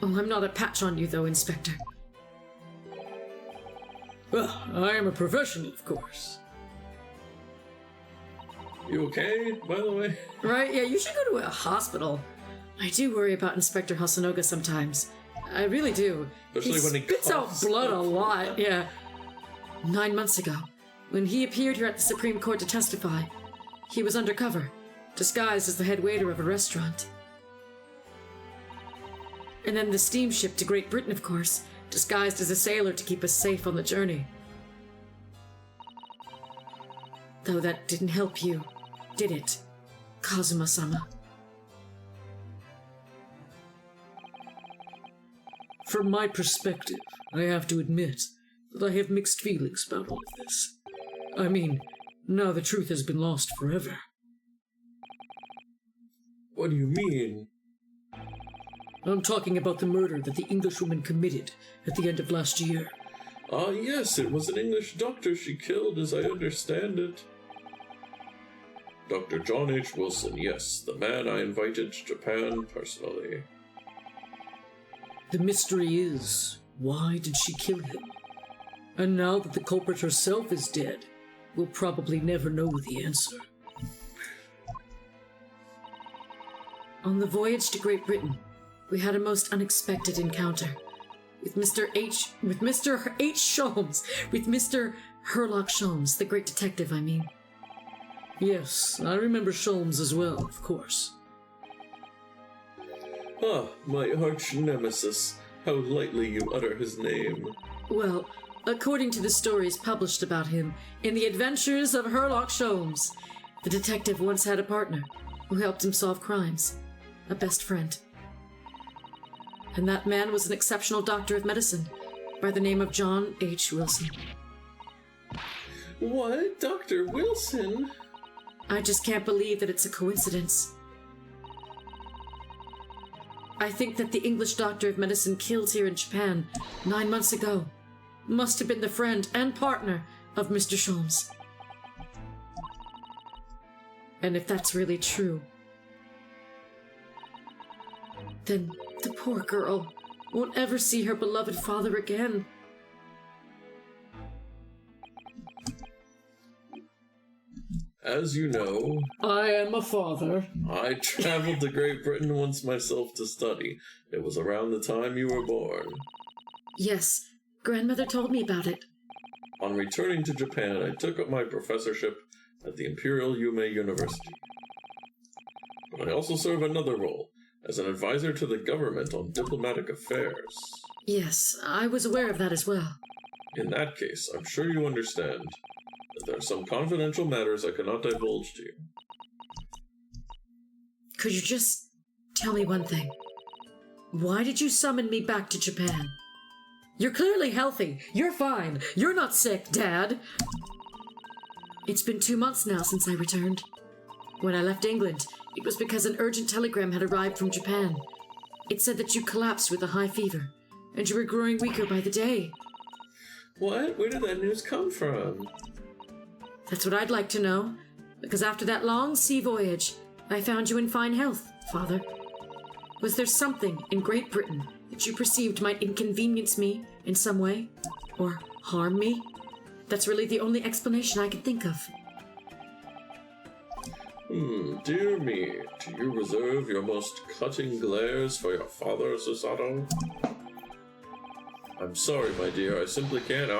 Oh, I'm not a patch on you, though, Inspector. Well, I am a professional, of course. You okay, by the way? Right? Yeah, you should go to a hospital. I do worry about Inspector Hosonoga sometimes. I really do. Especially when he spits out coughs. blood a lot, yeah. 9 months ago, when he appeared here at the Supreme Court to testify, he was undercover, disguised as the head waiter of a restaurant. And then the steamship to Great Britain, of course, disguised as a sailor to keep us safe on the journey. Though that didn't help you, did it, Kazuma-sama? From my perspective, I have to admit, that I have mixed feelings about all of this. I mean, now the truth has been lost forever. What do you mean? I'm talking about the murder that the Englishwoman committed at the end of last year. Ah, yes, it was an English doctor she killed, as I understand it. Dr. John H. Wilson, yes, the man I invited to Japan personally. The mystery is, why did she kill him? And now that the culprit herself is dead, we'll probably never know the answer. On the voyage to Great Britain, we had a most unexpected encounter with Mr. H. Sholmes, with Mr. Herlock Sholmes, the great detective, I mean. Yes, I remember Sholmes as well, of course. Ah, my arch nemesis. How lightly you utter his name. Well, according to the stories published about him in The Adventures of Herlock Sholmes, the detective once had a partner who helped him solve crimes, a best friend. And that man was an exceptional doctor of medicine by the name of John H. Wilson. What? Dr. Wilson? I just can't believe that it's a coincidence. I think that the English doctor of medicine killed here in Japan 9 months ago must have been the friend and partner of Mr. Sholmes. And if that's really true, then the poor girl won't ever see her beloved father again. As you know, I am a father. I traveled to Great Britain once myself to study. It was around the time you were born. Yes, grandmother told me about it. On returning to Japan, I took up my professorship at the Imperial Yume University. But I also serve another role, as an advisor to the government on diplomatic affairs. Yes, I was aware of that as well. In that case, I'm sure you understand that there are some confidential matters I cannot divulge to you. Could you just tell me one thing? Why did you summon me back to Japan? You're clearly healthy. You're fine. You're not sick, Dad. It's been 2 months now since I returned. When I left England, it was because an urgent telegram had arrived from Japan. It said that you collapsed with a high fever, and you were growing weaker by the day. What? Where did that news come from? That's what I'd like to know, because after that long sea voyage, I found you in fine health, Father. Was there something in Great Britain that you perceived might inconvenience me in some way? Or harm me? That's really the only explanation I could think of. Dear me, do you reserve your most cutting glares for your father, Susato? I'm sorry, my dear, I simply can't.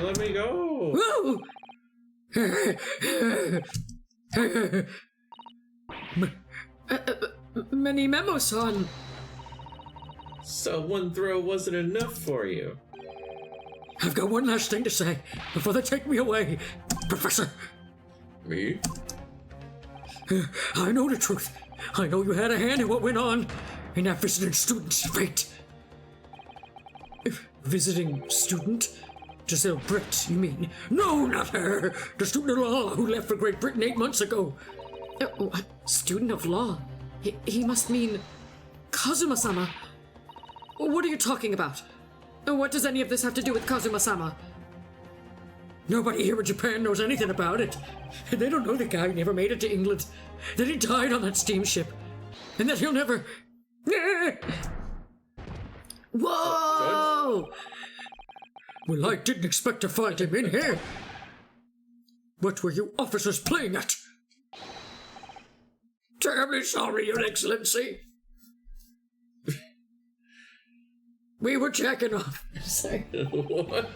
Let me go! Whoa! Many memos, son. So one throw wasn't enough for you. I've got one last thing to say before they take me away, Professor. Me? I know the truth. I know you had a hand in what went on in that visiting student's fate. Visiting student? Giselle Brett, you mean? No, not her! The student of law who left for Great Britain 8 months ago. Student of law? He must mean Kazuma-sama. What are you talking about? What does any of this have to do with Kazuma-sama? Nobody here in Japan knows anything about it. They don't know the guy who never made it to England, that he died on that steamship, and that he'll never... Whoa! Well, I didn't expect to find him in here. What were you officers playing at? Terribly sorry, Your Excellency. We were jacking off. Sorry. What?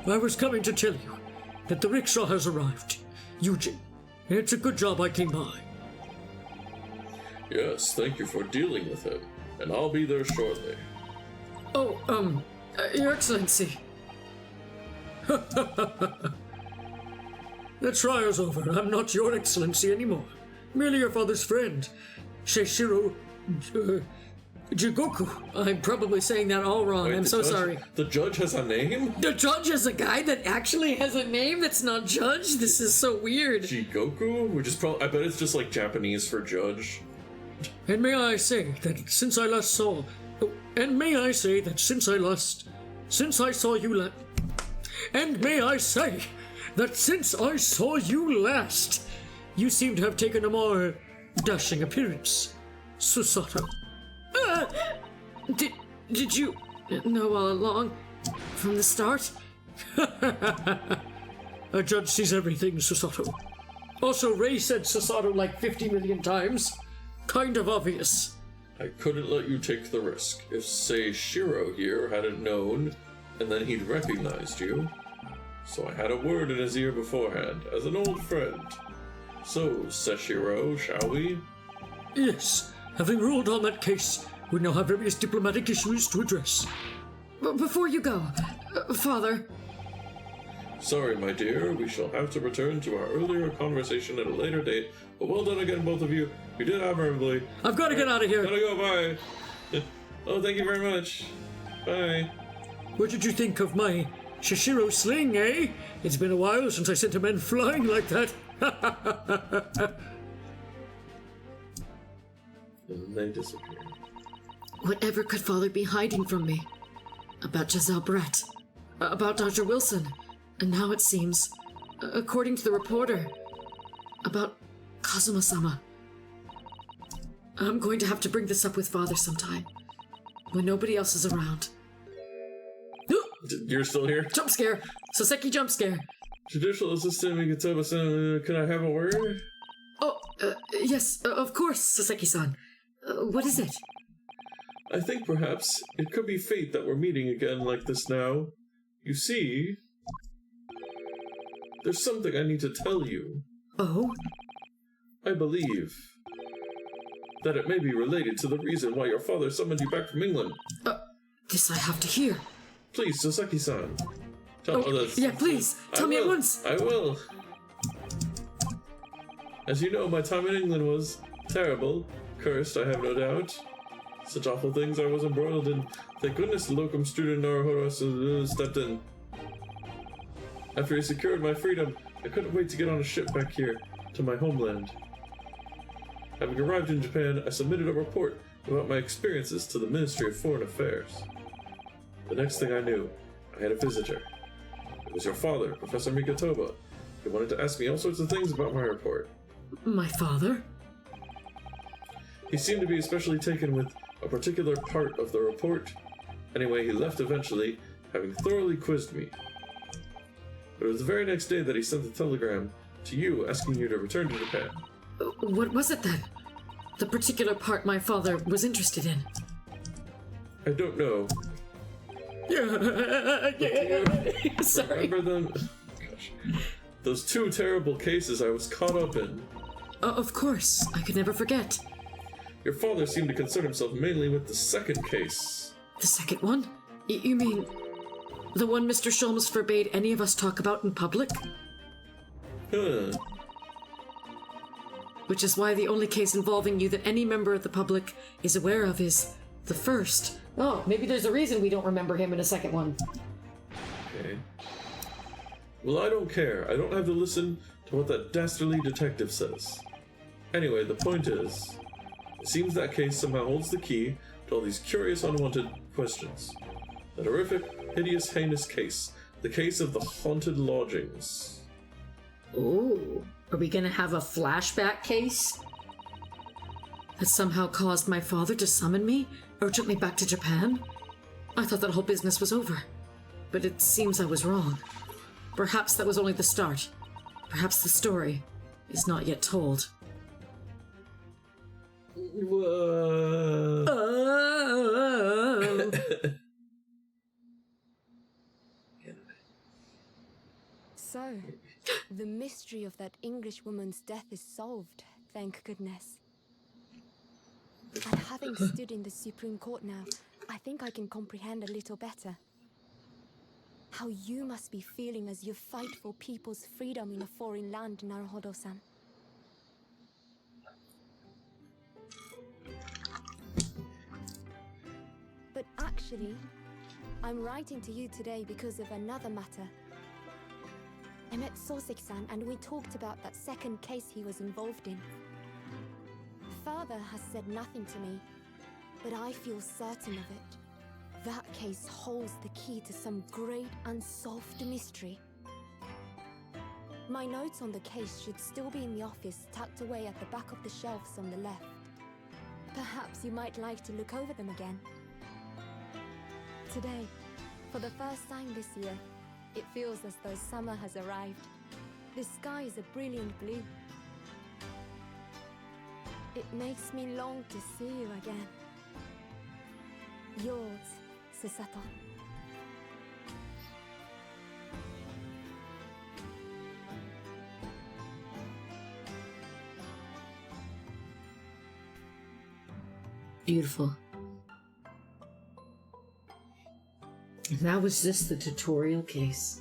I was coming to tell you that the rickshaw has arrived. Eugene, it's a good job I came by. Yes, thank you for dealing with him, and I'll be there shortly. Oh, Your Excellency. The trial's over. I'm not Your Excellency anymore. Merely your father's friend, Seishiro Jigoku. I'm probably saying that all wrong. Wait, I'm the so judge- sorry. The judge has a name? The judge is a guy that actually has a name that's not judge? This is so weird. Jigoku? Which is probably, I bet it's just like Japanese for judge. And may I say that since I last saw... And may I say that since I saw you last... And may I say that since I saw you last, you seem to have taken a more dashing appearance, Susato. Did you know all along? From the start? A judge sees everything, Susato. Also, Ray said Susato like 50 million times. Kind of obvious. I couldn't let you take the risk. If, say, Shiro here hadn't known, and then he'd recognized you. So I had a word in his ear beforehand, as an old friend. So, Seshiro, shall we? Yes, having ruled on that case, we now have various diplomatic issues to address. But before you go, Father, Sorry, my dear, we shall have to return to our earlier conversation at a later date, but well done again, both of you. You did admirably. I've got to get out of here. Gotta go, bye. Oh, thank you very much. Bye. What did you think of my Shishiro sling, eh? It's been a while since I sent a man flying like that. And they disappear. whatever could Father be hiding from me? About Giselle Brett, about Dr. Wilson, and now it seems, according to the reporter, about Kazuma-sama. I'm going to have to bring this up with Father sometime, when nobody else is around. You're still here? Jump scare! Soseki jump scare! Judicial Assistant Mikitoba-san, can I have a word? Oh, yes, of course, Soseki-san. What is it? I think perhaps it could be fate that we're meeting again like this now. You see, there's something I need to tell you. Oh? I believe that it may be related to the reason why your father summoned you back from England. This I have to hear. Please, Soseki-san. Tell us. Yeah, please, tell me at once. I will. As you know, my time in England was terrible. Cursed, I have no doubt. Such awful things I was embroiled in. Thank goodness the locum student Naruhodo stepped in. After he secured my freedom, I couldn't wait to get on a ship back here, to my homeland. Having arrived in Japan, I submitted a report about my experiences to the Ministry of Foreign Affairs. The next thing I knew, I had a visitor. It was your father, Professor Mikotoba. He wanted to ask me all sorts of things about my report. My father? He seemed to be especially taken with a particular part of the report. Anyway, he left eventually, having thoroughly quizzed me. But it was the very next day that he sent the telegram to you asking you to return to Japan. What was it then? The particular part my father was interested in. I don't know. Sorry. Remember them? Gosh. Those two terrible cases I was caught up in. Of course, I could never forget. Your father seemed to concern himself mainly with the second case. The second one? You mean the one Mr. Sholmes forbade any of us talk about in public? Huh. Which is why the only case involving you that any member of the public is aware of is the first. Oh, maybe there's a reason we don't remember him in a second one. Okay. Well, I don't care. I don't have to listen to what that dastardly detective says. Anyway, the point is, it seems that case somehow holds the key to all these curious, unwanted questions. That horrific, hideous, heinous case. The case of the haunted lodgings. Ooh. Are we gonna have a flashback case? That somehow caused my father to summon me urgently back to Japan? I thought that whole business was over. But it seems I was wrong. Perhaps that was only the start. Perhaps the story is not yet told. Whoa. Oh. So, the mystery of that English woman's death is solved, thank goodness. And having stood in the Supreme Court now, I think I can comprehend a little better. How you must be feeling as you fight for people's freedom in a foreign land, Naruhodo-san. Actually, I'm writing to you today because of another matter. I met Sosik-san and we talked about that second case he was involved in. Father has said nothing to me, but I feel certain of it. That case holds the key to some great unsolved mystery. My notes on the case should still be in the office, tucked away at the back of the shelves on the left. Perhaps you might like to look over them again. Today, for the first time this year, it feels as though summer has arrived. The sky is a brilliant blue. It makes me long to see you again. Yours, Susato. Beautiful. That was just the tutorial case.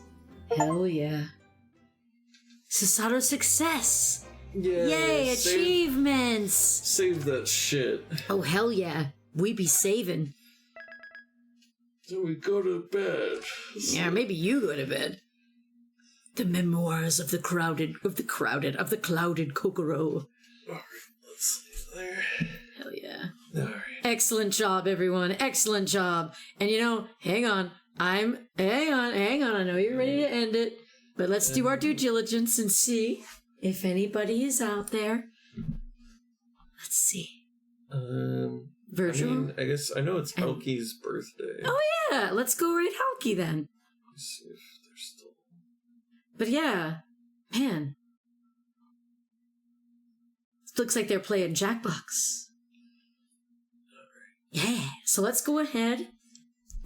Hell yeah. Susato success! Yeah, Yay, achievements! Save that shit. Oh, hell yeah. We be saving. So we go to bed. Yeah, maybe you go to bed. The memoirs of the clouded Kokoro. Alright, let's see there. Hell yeah. Alright. Excellent job, everyone. Excellent job. And hang on. Hang on. I know you're ready to end it, but let's do our due diligence and see if anybody is out there. Let's see. Virgil? I guess I know it's Helki's birthday. Oh yeah, let's go raid Helki then. Let's see if they're still. But yeah, man. Looks like they're playing Jackbox. Yeah, so let's go ahead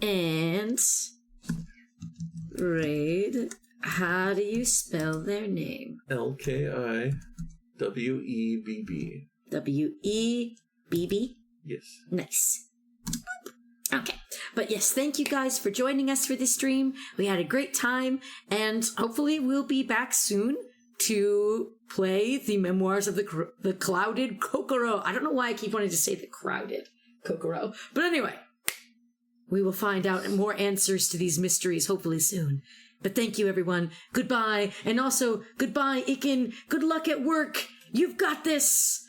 and raid. How do you spell their name? LKIWEBB. WEBB? Yes. Nice. Okay. But yes, thank you guys for joining us for this stream. We had a great time, and hopefully we'll be back soon to play the memoirs of the clouded Kokoro. I don't know why I keep wanting to say the crowded Kokoro. But anyway, we will find out more answers to these mysteries hopefully soon. But thank you, everyone. Goodbye. And also, goodbye, Ikin. Good luck at work. You've got this.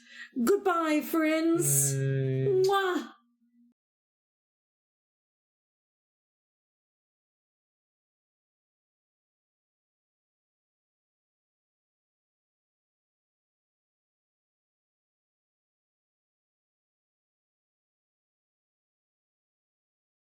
Goodbye, friends. Bye. Mwah.